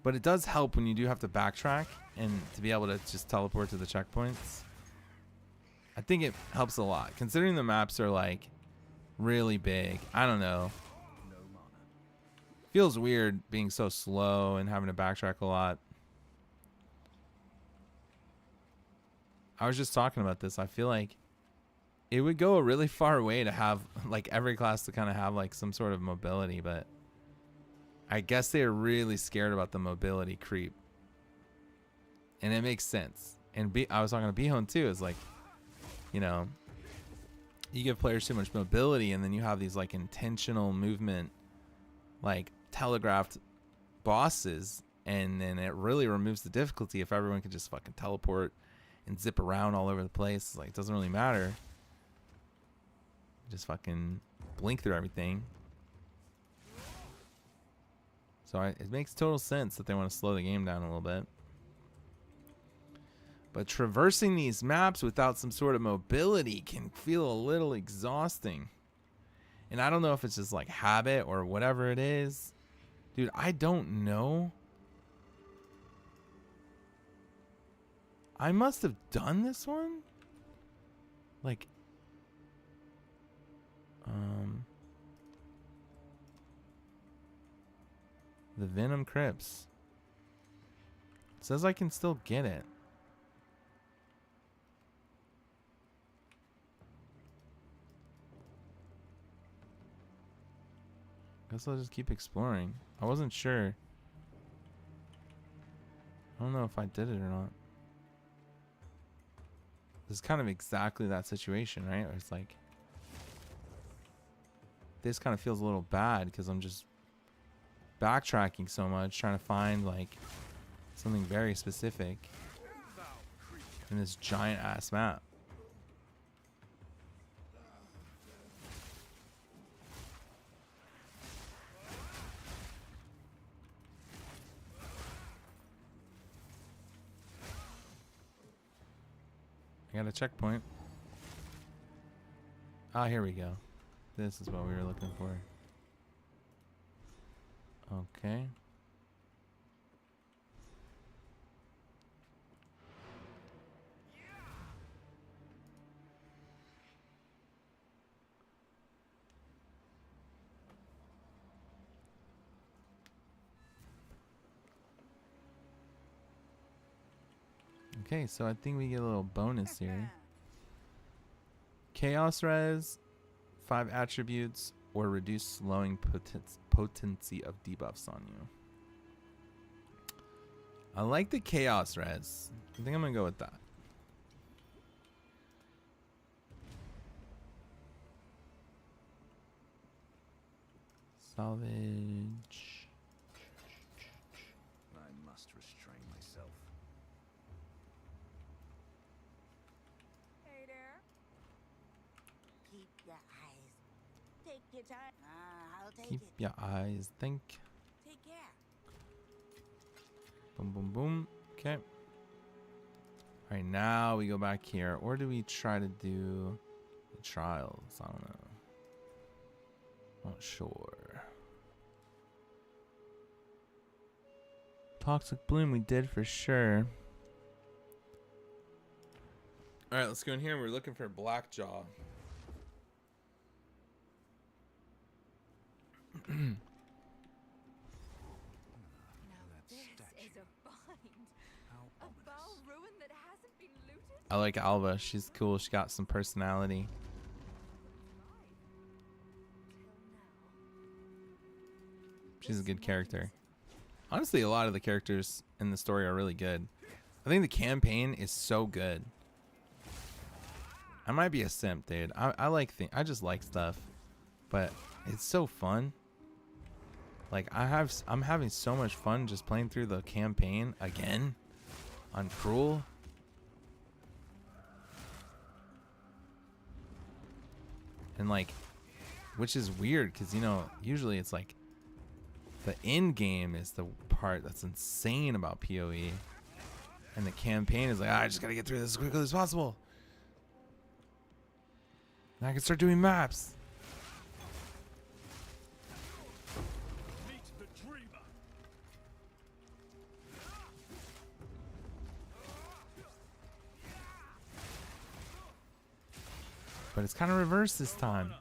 A: but it does help when you do have to backtrack and to be able to just teleport to the checkpoints. I think it helps a lot, considering the maps are like really big. I don't know. Feels weird being so slow and having to backtrack a lot. I was just talking about this. I feel like it would go a really far way to have like every class to kind of have like some sort of mobility, but I guess they're really scared about the mobility creep. And it makes sense. And I was talking to Bihon too. It's like, you know, you give players too much mobility and then you have these like intentional movement, like telegraphed bosses, and then it really removes the difficulty if everyone can just fucking teleport and zip around all over the place. Like, it doesn't really matter. Just fucking blink through everything. So it makes total sense that they want to slow the game down a little bit. But traversing these maps without some sort of mobility can feel a little exhausting. And I don't know if it's just like habit or whatever it is. Dude, I don't know. I must have done this one. Like, the Venom Crypts. It says I can still get it. Guess I'll just keep exploring. I wasn't sure. I don't know if I did it or not. This is kind of exactly that situation, right? Where it's like, this kind of feels a little bad because I'm just backtracking so much, trying to find like something very specific in this giant ass map. I got a checkpoint. Ah, here we go. This is what we were looking for. Okay. Okay, so I think we get a little bonus here. Chaos Res, 5 attributes, or reduce slowing potency of debuffs on you. I like the Chaos Res. I think I'm gonna go with that. Salvage.
B: I must restrain myself.
C: Hey there.
D: Keep your eyes. Take your time. I'll take
A: Keep
D: it.
A: your eyes think.
D: Take care.
A: Boom, boom, boom. Okay. All right, now we go back here. Or do we try to do the trials? I don't know. Not sure. Toxic Bloom we did for sure. All right, let's go in here. We're looking for Blackjaw.
C: Now this is a find. A bow ruin that hasn't been looted.
A: I like Alva. She's cool. She got some personality. She's a good character. Honestly, a lot of the characters in the story are really good. I think the campaign is so good. I might be a simp, dude. I like I just like stuff, but it's so fun. Like I'm having so much fun just playing through the campaign again on Cruel. And like, which is weird because, you know, usually it's like the end game is the part that's insane about PoE, and the campaign is like, I just gotta get through this as quickly as possible. Now I can start doing maps.
B: Meet the dreamer.
A: But it's kind of reversed this time.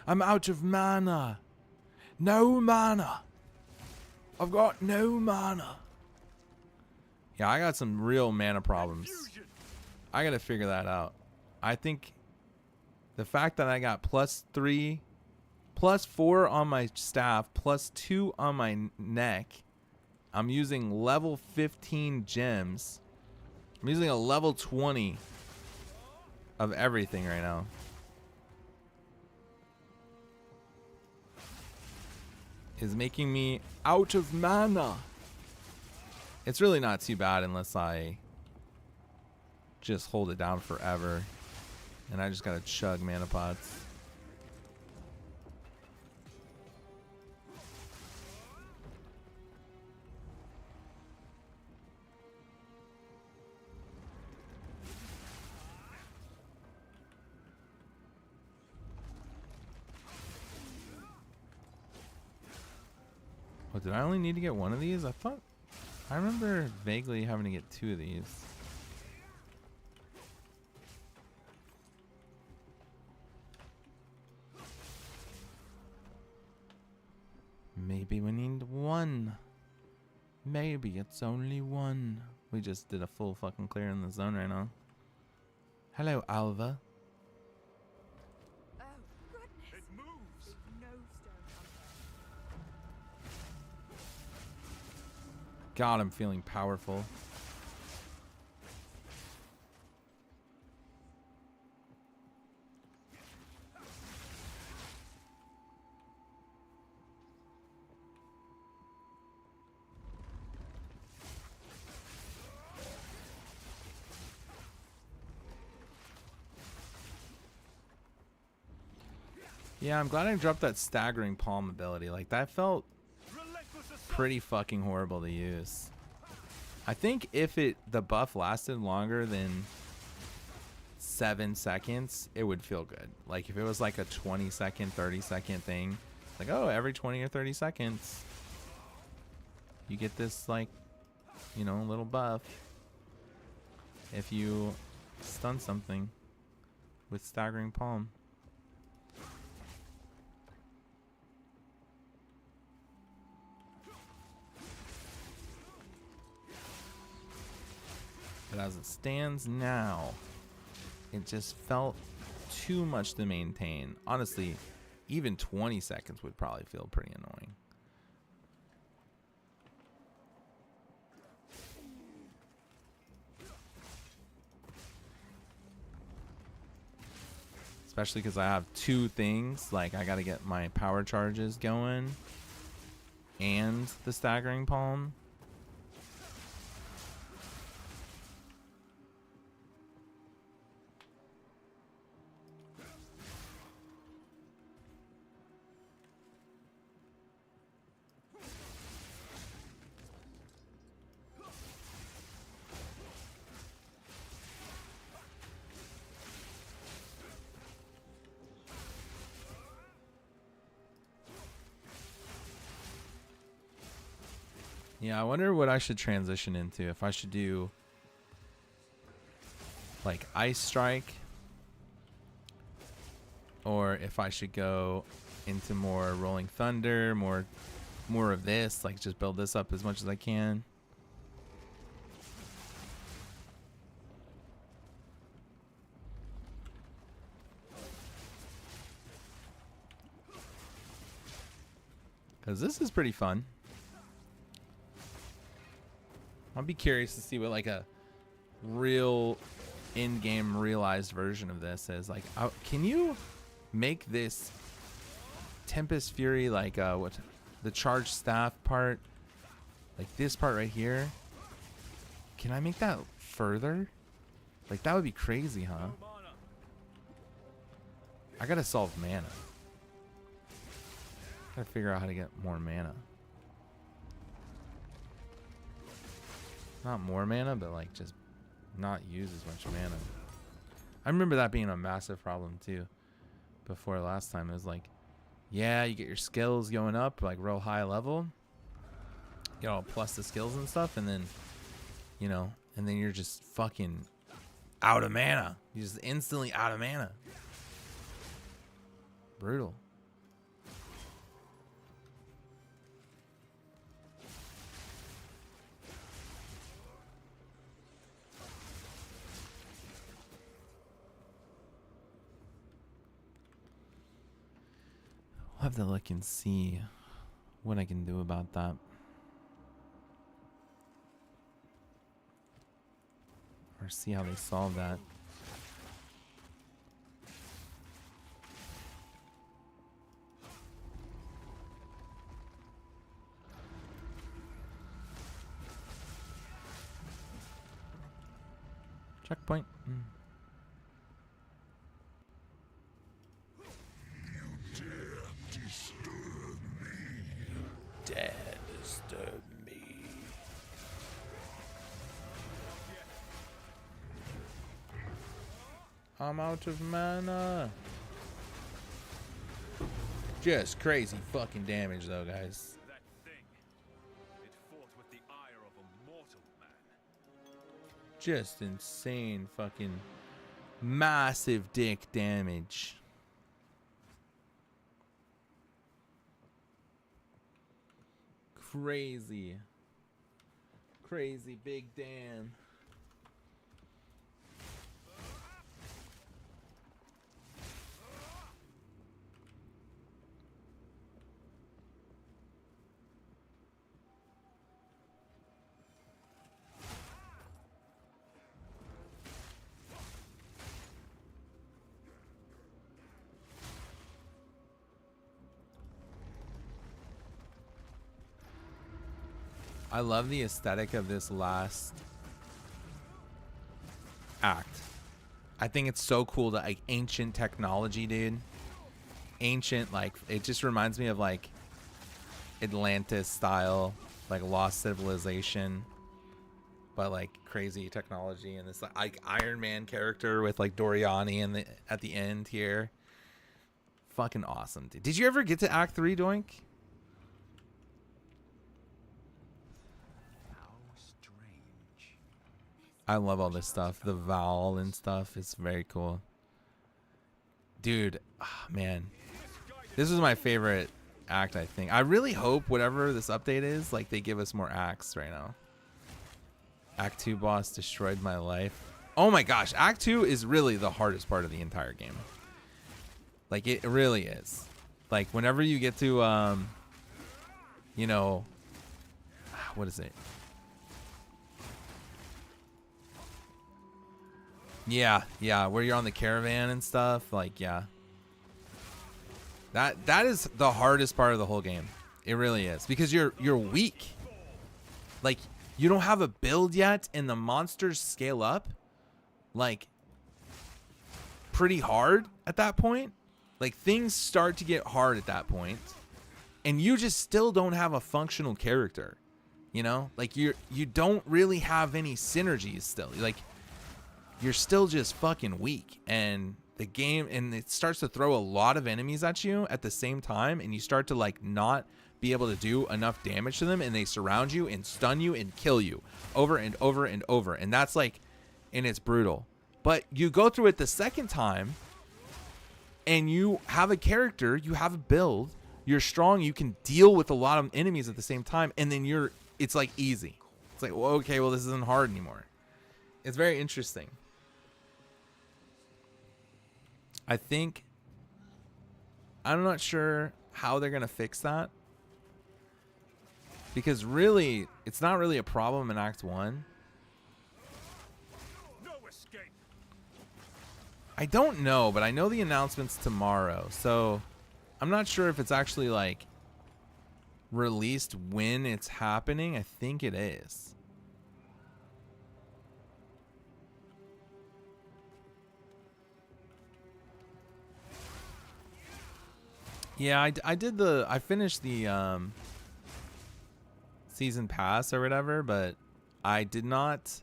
A: I'm out of mana. No mana. I've got no mana. Yeah, I got some real mana problems. I gotta figure that out. I think the fact that I got +3, +4 on my staff, +2 on my neck. I'm using level 15 gems. I'm using a level 20 of everything right now. Is making me out of mana. It's really not too bad unless I just hold it down forever. And I just gotta chug mana pots. Oh, did I only need to get one of these? I remember vaguely having to get 2 of these. Maybe we need 1. Maybe it's only 1. We just did a full fucking clear in the zone right now. Hello, Alva.
C: Oh, goodness.
B: It moves.
C: There's no stone on
A: God, I'm feeling powerful. Yeah, I'm glad I dropped that staggering palm ability. Like, that felt pretty fucking horrible to use. I think if the buff lasted longer than 7 seconds, it would feel good. Like, if it was like a 20-second, 30-second thing, like, oh, every 20 or 30 seconds, you get this, like, you know, little buff if you stun something with staggering palm. But as it stands now, it just felt too much to maintain. Honestly, even 20 seconds would probably feel pretty annoying. Especially because I have 2 things. Like, I got to get my power charges going and the staggering palm. Yeah, I wonder what I should transition into. If I should do like Ice Strike, or if I should go into more Rolling Thunder, more of this, like just build this up as much as I can. Because this is pretty fun. I'll be curious to see what like a real in-game realized version of this is. Like, can you make this Tempest Fury, like what the charged staff part, like this part right here? Can I make that further? Like, that would be crazy, huh? I gotta solve mana. Gotta figure out how to get more mana. Not more mana, but like just not use as much mana. I remember that being a massive problem too. Before last time, it was like, yeah, you get your skills going up like real high level, you know, plus the skills and stuff, and then, you know, and then you're just fucking out of mana. You're just instantly out of mana. Brutal. I'll have to look and see what I can do about that. Or see how they solve that. Checkpoint. I'm out of mana. Just crazy fucking damage though, guys.
B: That thing. It fought with the ire of a mortal man.
A: Just insane fucking massive dick damage. Crazy. Crazy big damn. I love the aesthetic of this last act. I think it's so cool that like ancient technology, dude. Ancient, like it just reminds me of like Atlantis style, like lost civilization, but like crazy technology, and this like Iron Man character with like Doriani in the at the end here. Fucking awesome, dude. Did you ever get to Act 3, Doink? I love all this stuff. The vowel and stuff is very cool. Dude, man. This is my favorite act, I think. I really hope whatever this update is, like they give us more acts right now. Act 2 boss destroyed my life. Oh my gosh, Act 2 is really the hardest part of the entire game. Like it really is. Like whenever you get to you know, what is it? Yeah, where you're on the caravan and stuff, like yeah. That is the hardest part of the whole game. It really is, because you're weak. Like you don't have a build yet, and the monsters scale up like pretty hard at that point. Like things start to get hard at that point, and you just still don't have a functional character. You know? Like you don't really have any synergies still. Like you're still just fucking weak, and the game, and it starts to throw a lot of enemies at you at the same time, and you start to like not be able to do enough damage to them, and they surround you and stun you and kill you over and over and over, and that's like, and it's brutal. But you go through it the second time, and you have a character, you have a build, you're strong, you can deal with a lot of enemies at the same time, and then it's like easy. It's like, well, okay, well, this isn't hard anymore. It's very interesting. I'm not sure how they're going to fix that, because really, it's not really a problem in Act 1.
B: No escape.
A: I don't know, but I know the announcement's tomorrow, so I'm not sure if it's actually like released when it's happening. I think it is. Yeah, I finished the season pass or whatever, but I did not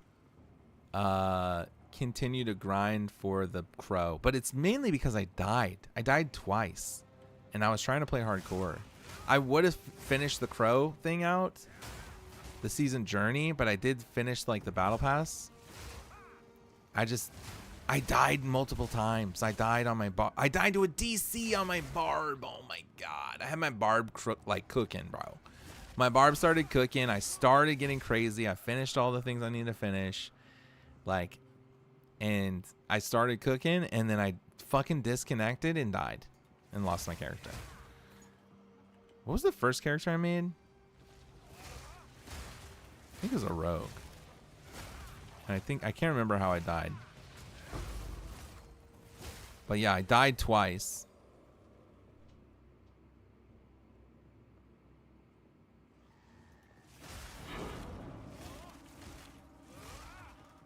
A: continue to grind for the crow. But it's mainly because I died. I died twice, and I was trying to play hardcore. I would have finished the crow thing out, the season journey, but I did finish like the battle pass. I died multiple times. I died on my barb. I died to a DC on my barb. Oh my god. I had my barb cooking, bro. My barb started cooking. I started getting crazy. I finished all the things I need to finish. Like, and I started cooking, and then I fucking disconnected and died and lost my character. What was the first character I made? I think it was a rogue. And I can't remember how I died. But yeah, I died twice.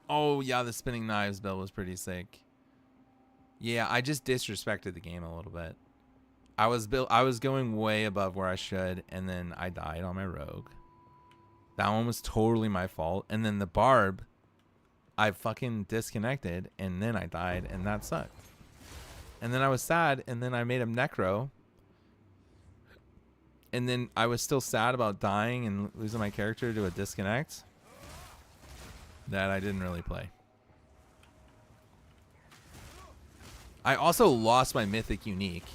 A: Oh yeah, the spinning knives build was pretty sick. Yeah, I just disrespected the game a little bit. I was going way above where I should, and then I died on my rogue. That one was totally my fault. And then the barb, I fucking disconnected, and then I died, and that sucked. And then I was sad, and then I made him necro. And then I was still sad about dying and losing my character to a disconnect that I didn't really play. I also lost my mythic unique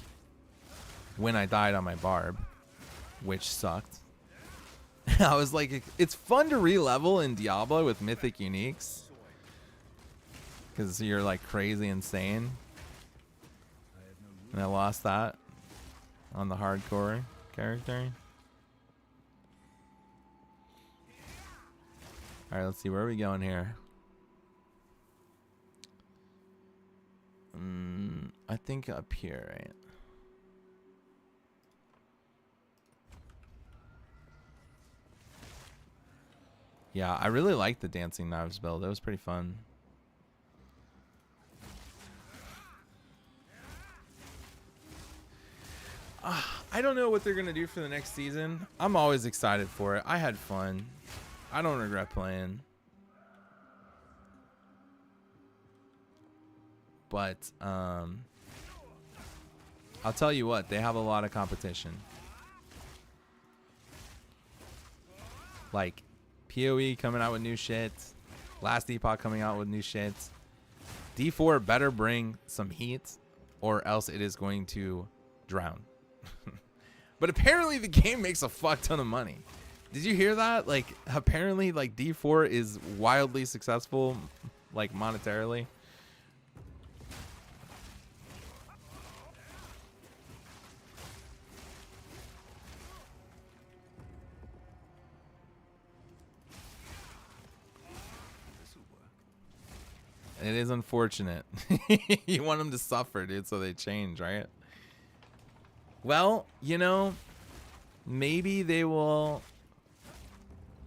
A: when I died on my barb, which sucked. I was like, it's fun to re-level in Diablo with mythic uniques because you're like crazy insane. And I lost that on the hardcore character. All right, let's see, where are we going here? I think up here, right? Yeah, I really liked the Dancing Knives build. It was pretty fun. I don't know what they're going to do for the next season. I'm always excited for it. I had fun. I don't regret playing. But I'll tell you what, they have a lot of competition. Like PoE coming out with new shit. Last Epoch coming out with new shit. D4 better bring some heat or else it is going to drown. But apparently the game makes a fuck ton of money. Did you hear that? Like apparently like D4 is wildly successful like monetarily. It is unfortunate. You want them to suffer, dude, so they change, right? Well, you know, maybe they will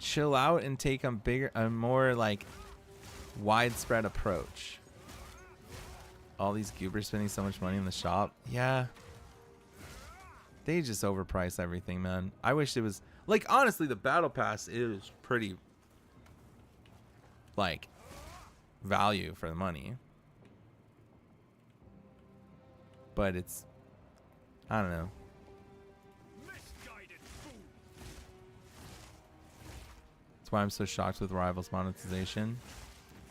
A: chill out and take a more like widespread approach. All these goobers spending so much money in the shop. Yeah. They just overprice everything, man. I wish it was like, honestly, the battle pass is pretty like value for the money, but it's, I don't know. That's why I'm so shocked with Rivals monetization.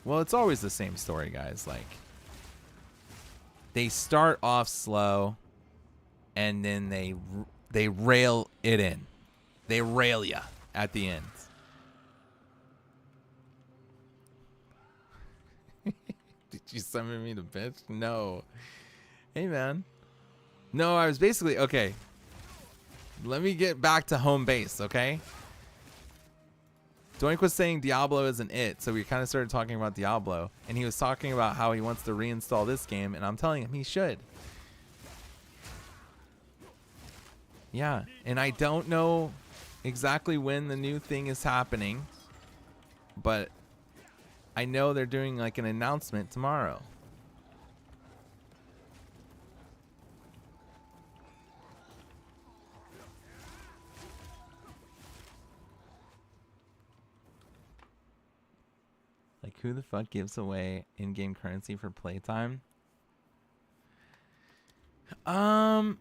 A: Well, it's always the same story, guys. Like, they start off slow and then they rail it in. They rail ya at the end. Did you summon me to bitch? No. Hey, man. No, I was basically... Okay. Let me get back to home base, okay? Doink was saying Diablo isn't it, so we kind of started talking about Diablo. And he was talking about how he wants to reinstall this game, and I'm telling him he should. Yeah, and I don't know exactly when the new thing is happening, but I know they're doing like an announcement tomorrow. Like, who the fuck gives away in-game currency for playtime? Genshin.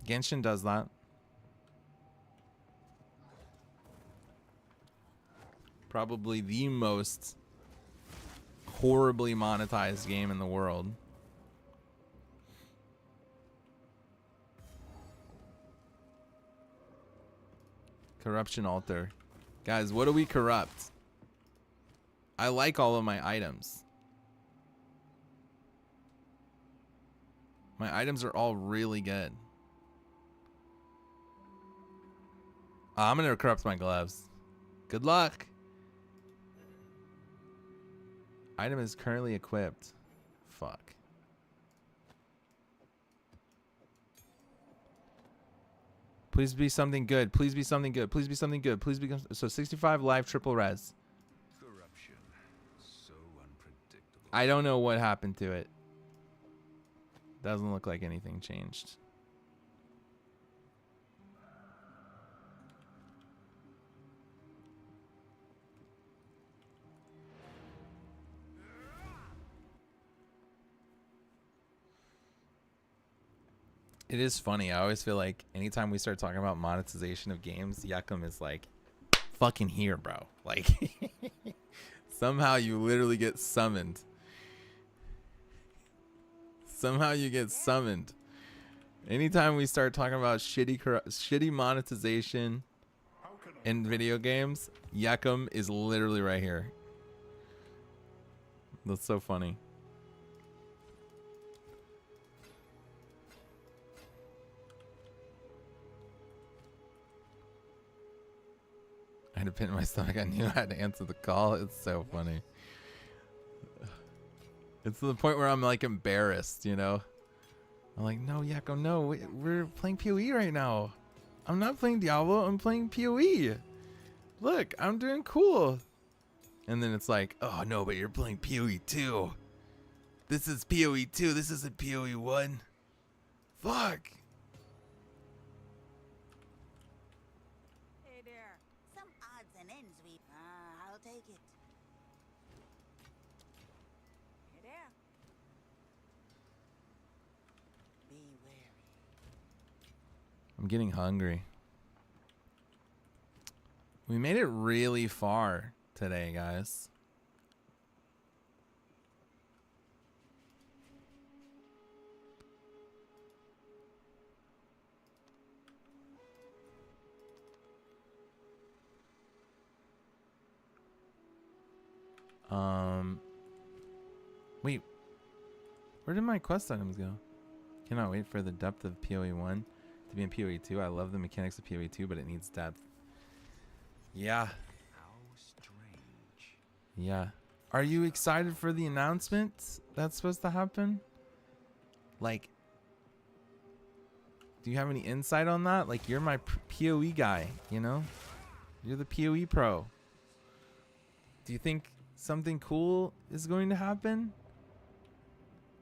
A: Genshin does that. Probably the most horribly monetized game in the world. Corruption altar. Guys, what do we corrupt? I like all of my items. My items are all really good. I'm gonna corrupt my gloves. Good luck. Item is currently equipped. Fuck. Please be something good. Please be something good. Please be something good. Please be so 65 live triple res.
B: Corruption. So unpredictable.
A: I don't know what happened to it. Doesn't look like anything changed. It is funny. I always feel like anytime we start talking about monetization of games, Yakum is like, fucking here, bro. Like, somehow you literally get summoned. Somehow you get summoned. Anytime we start talking about shitty monetization in video games, Yakum is literally right here. That's so funny. I had a pin in my stomach. I knew I had to answer the call. It's so funny. It's to the point where I'm like embarrassed, you know? I'm like, no, Yakko, no. We're playing PoE right now. I'm not playing Diablo. I'm playing PoE. Look, I'm doing cool. And then it's like, oh, no, but you're playing PoE 2. This is PoE 2. This isn't PoE 1. Fuck.
H: Hey there. Some odds and ends we... I'll take it. Hey there. Be wary.
A: I'm getting hungry. We made it really far today, guys. Wait, where did my quest items go? Cannot wait for the depth of PoE 1 to be in PoE 2. I love the mechanics of PoE 2, but it needs depth. Yeah.
B: How strange.
A: Yeah. Are you excited for the announcement that's supposed to happen? Like, do you have any insight on that? Like, you're my PoE guy, you know? You're the PoE pro. Do you think something cool is going to happen?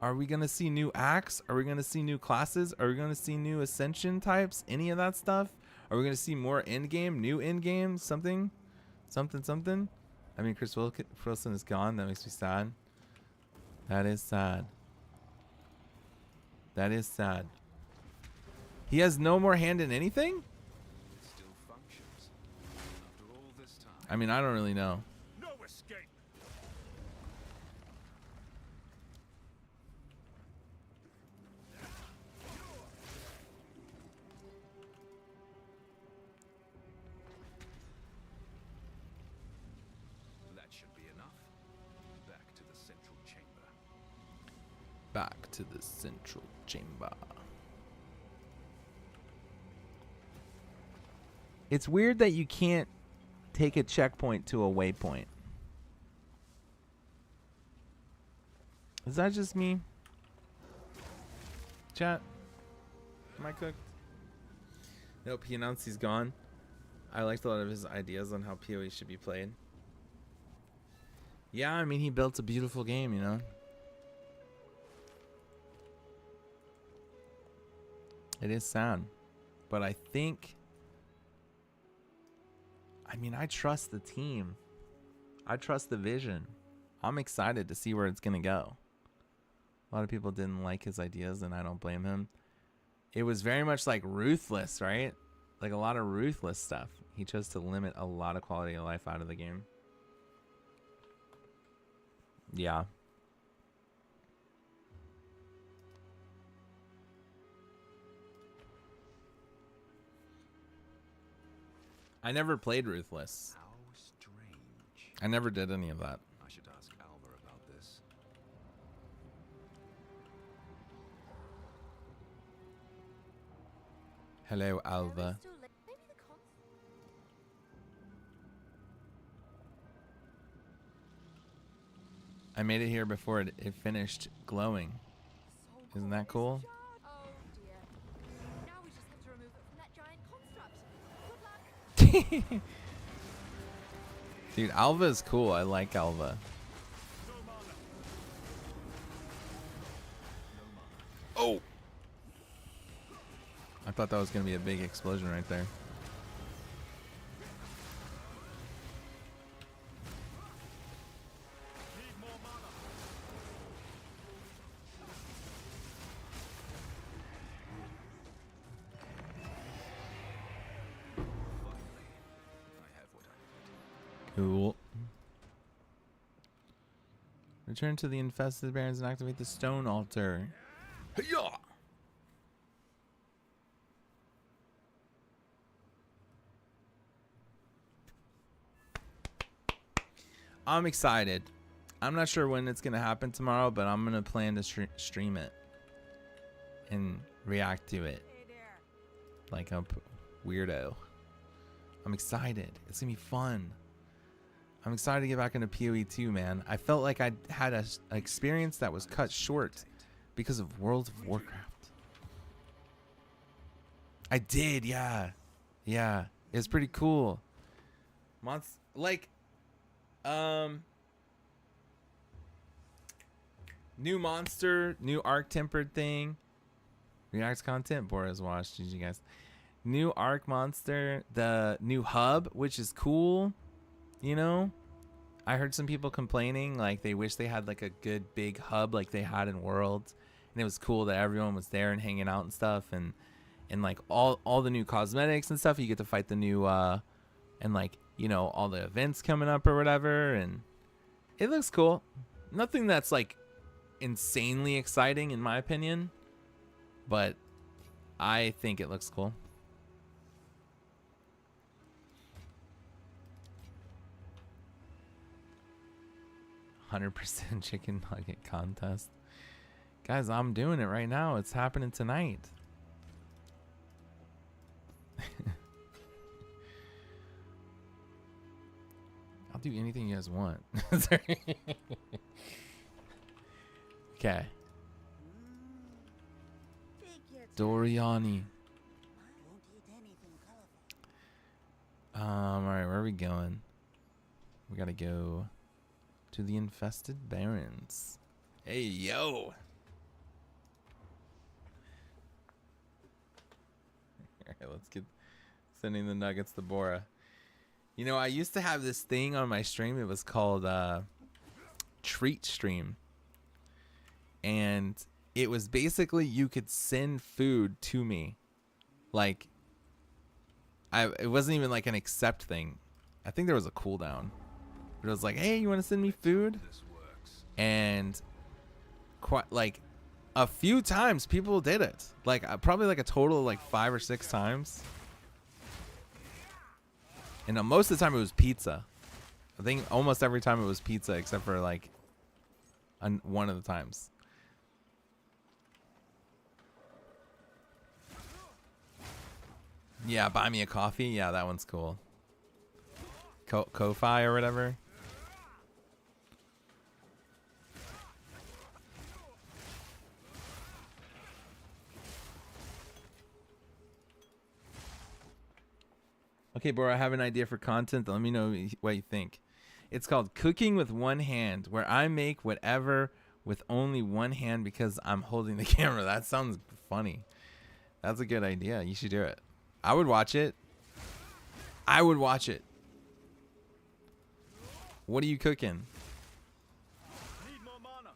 A: Are we going to see new acts? Are we going to see new classes? Are we going to see new ascension types? Any of that stuff? Are we going to see more in-game, new in-game, something? Something? I mean, Chris Wilson is gone. That makes me sad. That is sad. That is sad. He has no more hand in anything?
B: It still functions. After all this time.
A: I mean, I don't really know.
B: No escape. That should be enough. Back to the central chamber.
A: Back to the central chamber. It's weird that you can't take a checkpoint to a waypoint. Is that just me? Chat? Am I cooked? Nope, he announced he's gone. I liked a lot of his ideas on how PoE should be played. Yeah, I mean, he built a beautiful game, you know? It is sad. But I think... I mean, I trust the team. I trust the vision. I'm excited to see where it's going to go. A lot of people didn't like his ideas, and I don't blame him. It was very much like ruthless, right? Like a lot of ruthless stuff. He chose to limit a lot of quality of life out of the game. Yeah. I never played Ruthless.
B: How strange.
A: I never did any of that.
B: I should ask Alva about this.
A: Hello, Alva. I made it here before it finished glowing. Isn't that cool?
C: Oh dear. Now we just have to remove it from that giant construct. Good luck.
A: Dude, Alva is cool. I like Alva. Oh! I thought that was going to be a big explosion right there. Cool. Return to the infested barrens and activate the stone altar. Hey-ya! I'm excited. I'm not sure when it's going to happen tomorrow, but I'm going to plan to stream it and react to it like a weirdo. I'm excited. It's going to be fun. I'm excited to get back into PoE 2, man. I felt like I had an experience that was cut short because of World of Warcraft. I did, yeah. Yeah, it's pretty cool. New monster, new arc tempered thing. Reacts content, Bora's watched. GG guys. New arc monster, the new hub, which is cool. You know, I heard some people complaining like they wish they had like a good big hub like they had in Worlds, and it was cool that everyone was there and hanging out and stuff, and like all the new cosmetics and stuff. You get to fight the new and like, you know, all the events coming up or whatever, and it looks cool. Nothing that's like insanely exciting in my opinion, but I think it looks cool. 100% chicken nugget contest. Guys, I'm doing it right now. It's happening tonight. I'll do anything you guys want. Okay. Doriani. Alright, where are we going? We gotta go to the infested barrens. Hey, yo! Alright, let's get sending the nuggets to Bora. You know, I used to have this thing on my stream. It was called Treat Stream. And it was basically you could send food to me. Like, it wasn't even like an accept thing. I think there was a cooldown. But it was like, hey, you want to send me food? And quite like a few times people did it. Like probably like a total of like 5 or 6 times. And most of the time it was pizza. I think almost every time it was pizza except for like one of the times. Yeah, buy me a coffee. Yeah, that one's cool. Ko-fi or whatever. Okay, Bora, I have an idea for content. Let me know what you think. It's called Cooking with One Hand, where I make whatever with only one hand because I'm holding the camera. That sounds funny. That's a good idea. You should do it. I would watch it. I would watch it. What are you cooking?
B: Need more mana.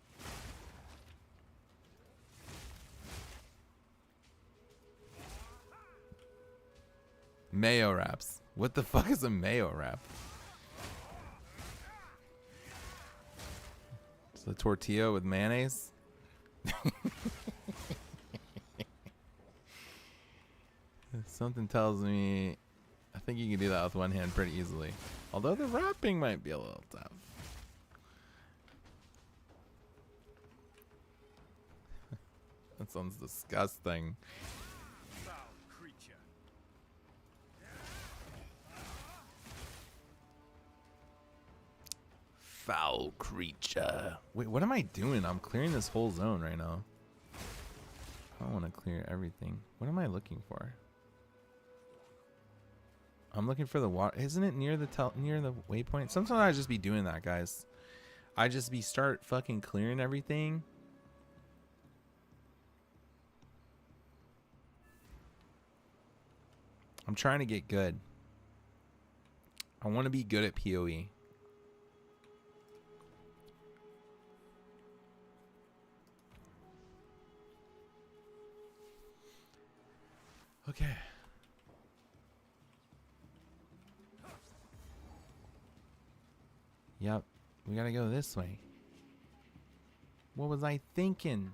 A: Mayo wraps. What the fuck is a mayo wrap? It's a tortilla with mayonnaise. Something tells me I think you can do that with one hand pretty easily. Although the wrapping might be a little tough. That sounds disgusting.
B: Foul creature.
A: Foul creature. Wait, what am I doing? I'm clearing this whole zone right now. I don't want to clear everything. What am I looking for? I'm looking for the water. Isn't it near the waypoint? Sometimes I just be doing that, guys. I just start fucking clearing everything. I'm trying to get good. I want to be good at PoE. Okay. We gotta go this way. What was I thinking?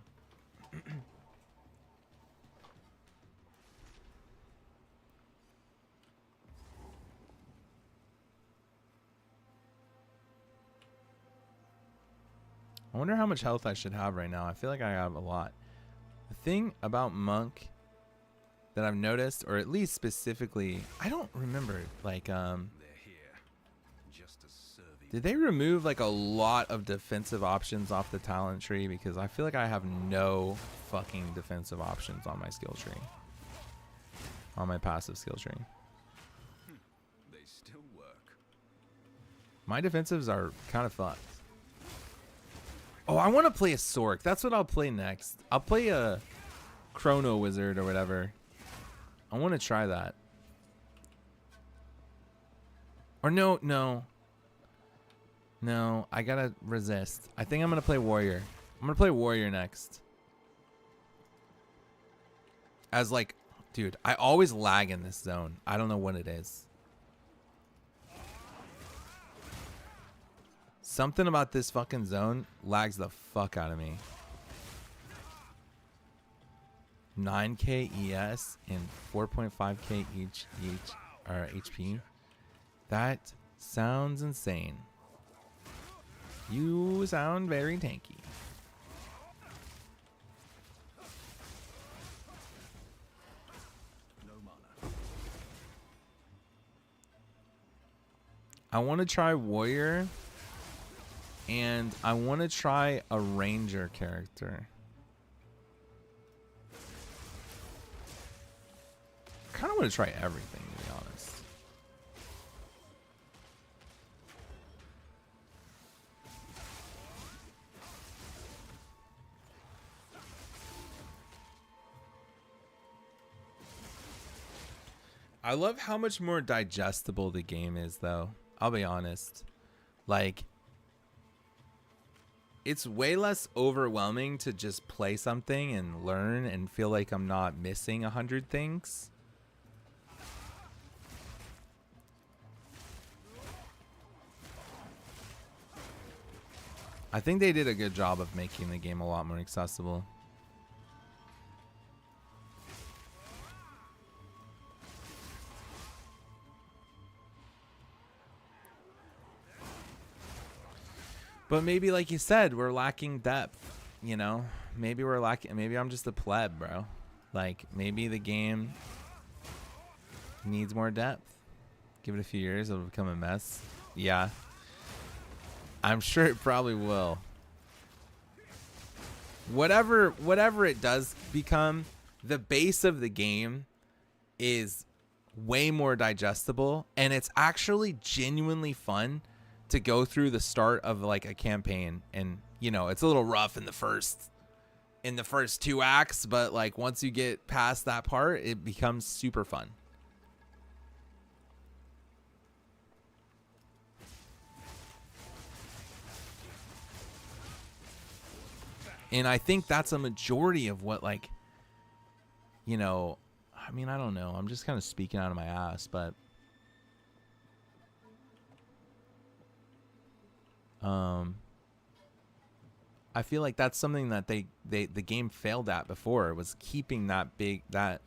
A: I wonder how much health I should have right now. I feel like I have a lot. The thing about Monk that I've noticed, or at least specifically, I don't remember, like,
B: They're here. Just as serving.
A: did they remove like a lot of defensive options off the talent tree? Because I feel like I have no fucking defensive options on my skill tree. On my passive skill tree.
B: They still work.
A: My defensives are kind of fucked. Oh, I want to play a Sork. That's what I'll play next. I'll play a Chrono Wizard or whatever. I want to try that. Or no, I gotta resist. I think I'm gonna play Warrior. I'm gonna play Warrior next. As like, dude, I always lag in this zone. I don't know what it is. Something about this fucking zone lags the fuck out of me. 9k ES and 4.5k each HP. That sounds insane. You sound very tanky.
B: No mana.
A: I want to try Warrior. And I want to try a Ranger character. I kind of want to try everything, to be honest. I love how much more digestible the game is, though. I'll be honest. Like, it's way less overwhelming to just play something and learn and feel like I'm not missing 100 things. I think they did a good job of making the game a lot more accessible. But maybe, like you said, we're lacking depth, you know? Maybe we're lacking, maybe I'm just a pleb, bro. Like, maybe the game needs more depth. Give it a few years, it'll become a mess. Yeah. I'm sure it probably will. Whatever it does become, the base of the game is way more digestible, and it's actually genuinely fun to go through the start of like a campaign. And you know, it's a little rough in the first 2 acts, but like once you get past that part, it becomes super fun. And I think that's a majority of what, like, you know, I mean, I don't know, I'm just kind of speaking out of my ass, but I feel like that's something that the game failed at before, was keeping the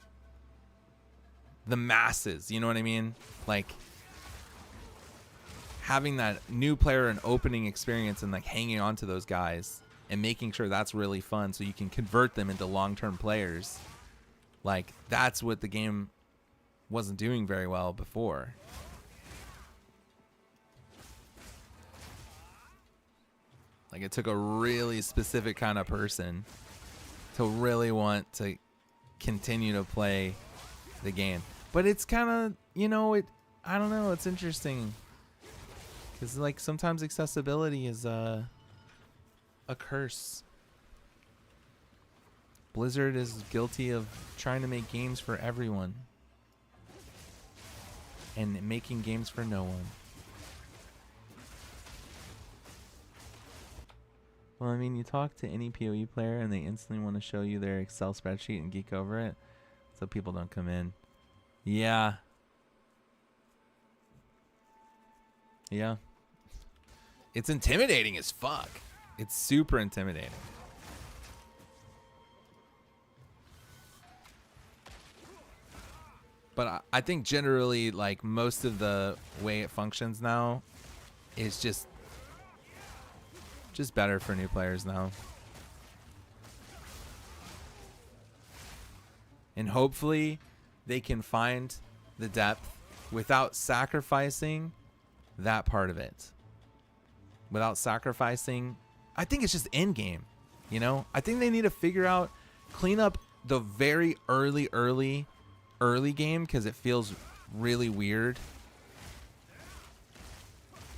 A: masses, you know what I mean? Like having that new player an opening experience and like hanging on to those guys and making sure that's really fun so you can convert them into long-term players. Like that's what the game wasn't doing very well before. Like it took a really specific kind of person to really want to continue to play the game. But it's kind of, you know, I don't know, it's interesting. Because like sometimes accessibility is a curse. Blizzard is guilty of trying to make games for everyone. And making games for no one. Well, I mean, you talk to any PoE player and they instantly want to show you their Excel spreadsheet and geek over it, so people don't come in. Yeah. Yeah. It's intimidating as fuck. It's super intimidating. But I think generally, like, most of the way it functions now is just better for new players now. And hopefully they can find the depth without sacrificing that part of it. Without sacrificing, I think it's just end game, you know? I think they need to figure out, clean up the very early game, because it feels really weird,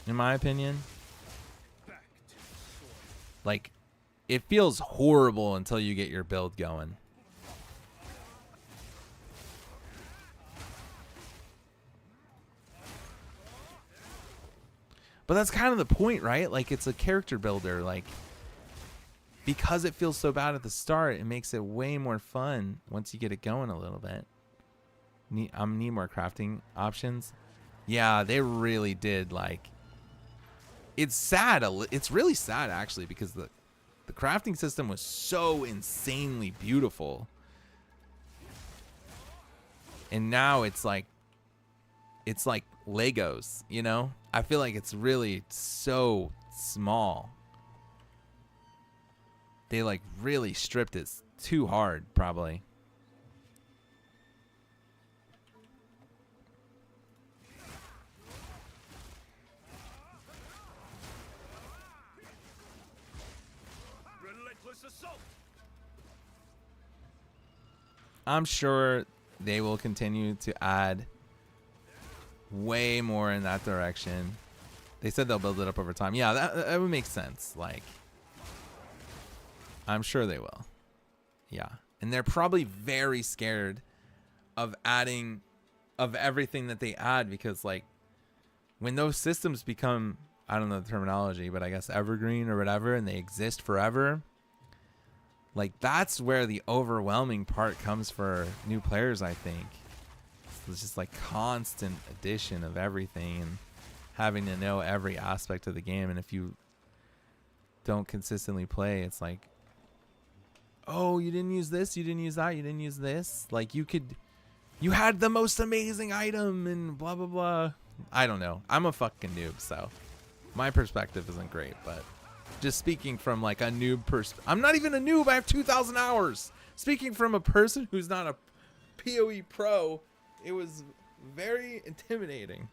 A: in my opinion. Like, it feels horrible until you get your build going. But that's kind of the point, right? Like, it's a character builder. Like, because it feels so bad at the start, it makes it way more fun once you get it going a little bit. Need more crafting options. Yeah, they really did. Like, it's sad. It's really sad, actually, because the crafting system was so insanely beautiful. And now it's like Legos, you know? I feel like it's really so small. They like really stripped it too hard, probably.
B: Relentless assault.
A: I'm sure they will continue to add way more in that direction. They said they'll build it up over time. Yeah, that would make sense. Like, I'm sure they will. Yeah. And they're probably very scared of adding, of everything that they add, because, like, when those systems become, I don't know the terminology, but I guess evergreen or whatever, and they exist forever, like, that's where the overwhelming part comes for new players, I think. It's just like constant addition of everything and having to know every aspect of the game. And if you don't consistently play, it's like, oh, you didn't use this, you didn't use that, you didn't use this. Like, you had the most amazing item and blah, blah, blah. I don't know. I'm a fucking noob, so my perspective isn't great, but just speaking from like a noob perspective. I'm not even a noob. I have 2,000 hours. Speaking from a person who's not a PoE pro, it was very intimidating.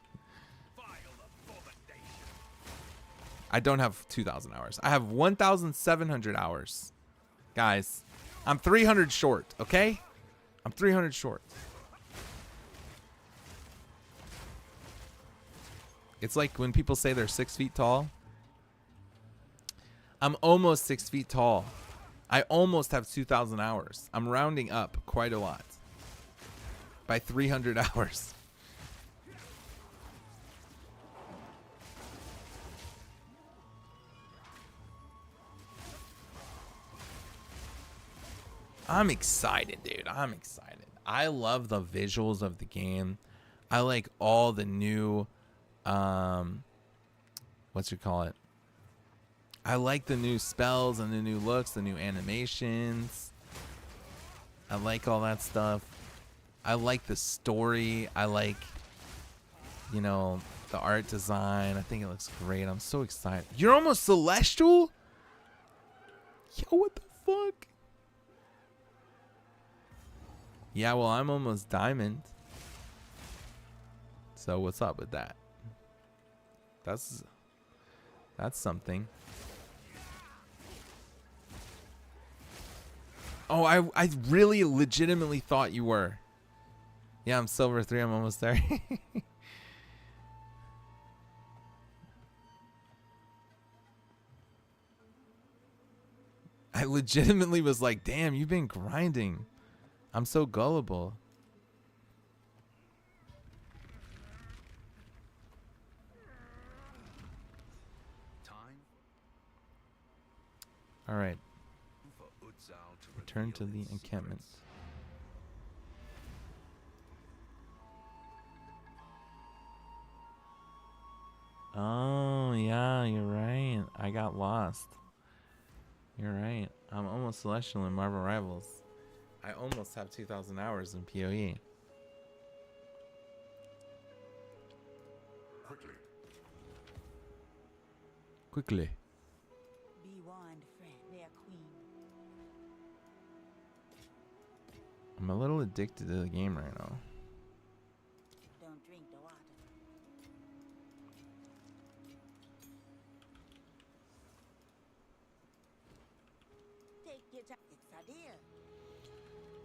A: I don't have 2,000 hours. I have 1,700 hours. Guys, I'm 300 short, okay? I'm 300 short. It's like when people say they're 6 feet tall. I'm almost 6 feet tall. I almost have 2,000 hours. I'm rounding up quite a lot. By 300 hours. I'm excited, dude. I'm excited. I love the visuals of the game. I like all the new, what you call it? I like the new spells and the new looks, the new animations. I like all that stuff. I like the story. I like, you know, the art design. I think it looks great. I'm so excited. You're almost celestial? Yo, what the fuck? Yeah, well, I'm almost diamond. So what's up with that? That's something. Oh, I really legitimately thought you were. Yeah, I'm silver 3. I'm almost there. I legitimately was like, damn, you've been grinding. I'm so gullible. All right. Return to the encampment. Oh, yeah, you're right. I got lost. You're right. I'm almost Celestial in Marvel Rivals. I almost have 2,000 hours in PoE. Quickly.
H: Be warned, friend. Their queen.
A: I'm a little addicted to the game right now.
H: Don't drink the water. Take your time. It's a deal.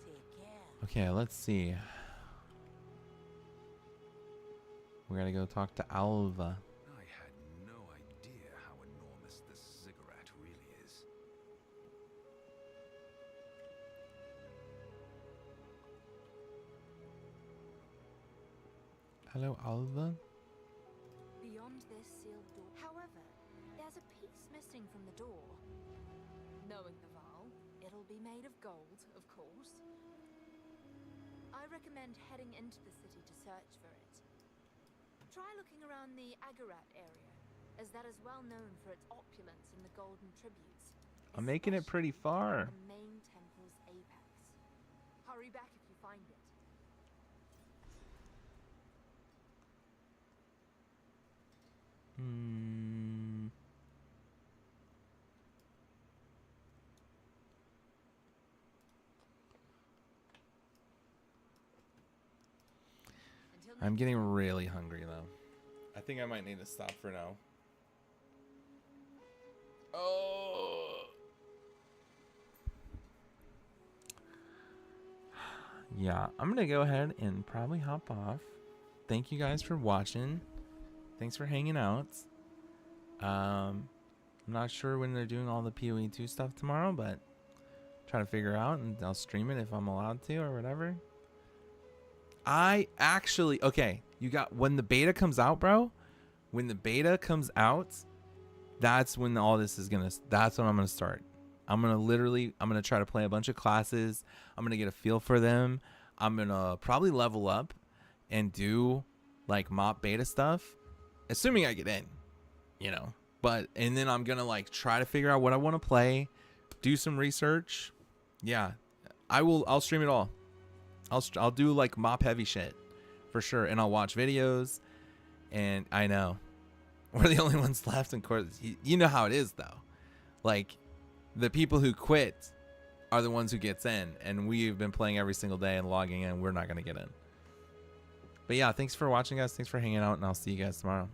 H: Take care.
A: Okay, let's see. We gotta go talk to Alva.
B: I had no idea how enormous this ziggurat really is.
A: Hello, Alva.
C: Beyond this sealed door. However, there's a piece missing from the door. Knowing the Val, it'll be made of gold, of course. I recommend heading into the city to search for it. Try looking around the Agarat area, as that is well known for its opulence in the golden tributes.
A: I'm making it pretty far.
C: The main temple's apex. Hurry back if you find it.
A: I'm getting really hungry though. I think I might need to stop for now. Oh. Yeah, I'm gonna go ahead and probably hop off. Thank you guys for watching. Thanks for hanging out. I'm not sure when they're doing all the PoE 2 stuff tomorrow, but try to figure out, and I'll stream it if I'm allowed to or whatever. I actually, okay, you got, when the beta comes out, bro, when the beta comes out, that's when all this is gonna, that's when I'm gonna start. I'm gonna try to play a bunch of classes. I'm gonna get a feel for them. I'm gonna probably level up and do like mop beta stuff, assuming I get in, you know. But, and then I'm gonna like try to figure out what I want to play, do some research. Yeah, I'll stream it all. I'll do like mop heavy shit for sure, and I'll watch videos. And I know we're the only ones left in course. You know how it is though. Like, the people who quit are the ones who gets in, and we've been playing every single day and logging in. We're not gonna get in. But yeah, thanks for watching, guys. Thanks for hanging out, and I'll see you guys tomorrow.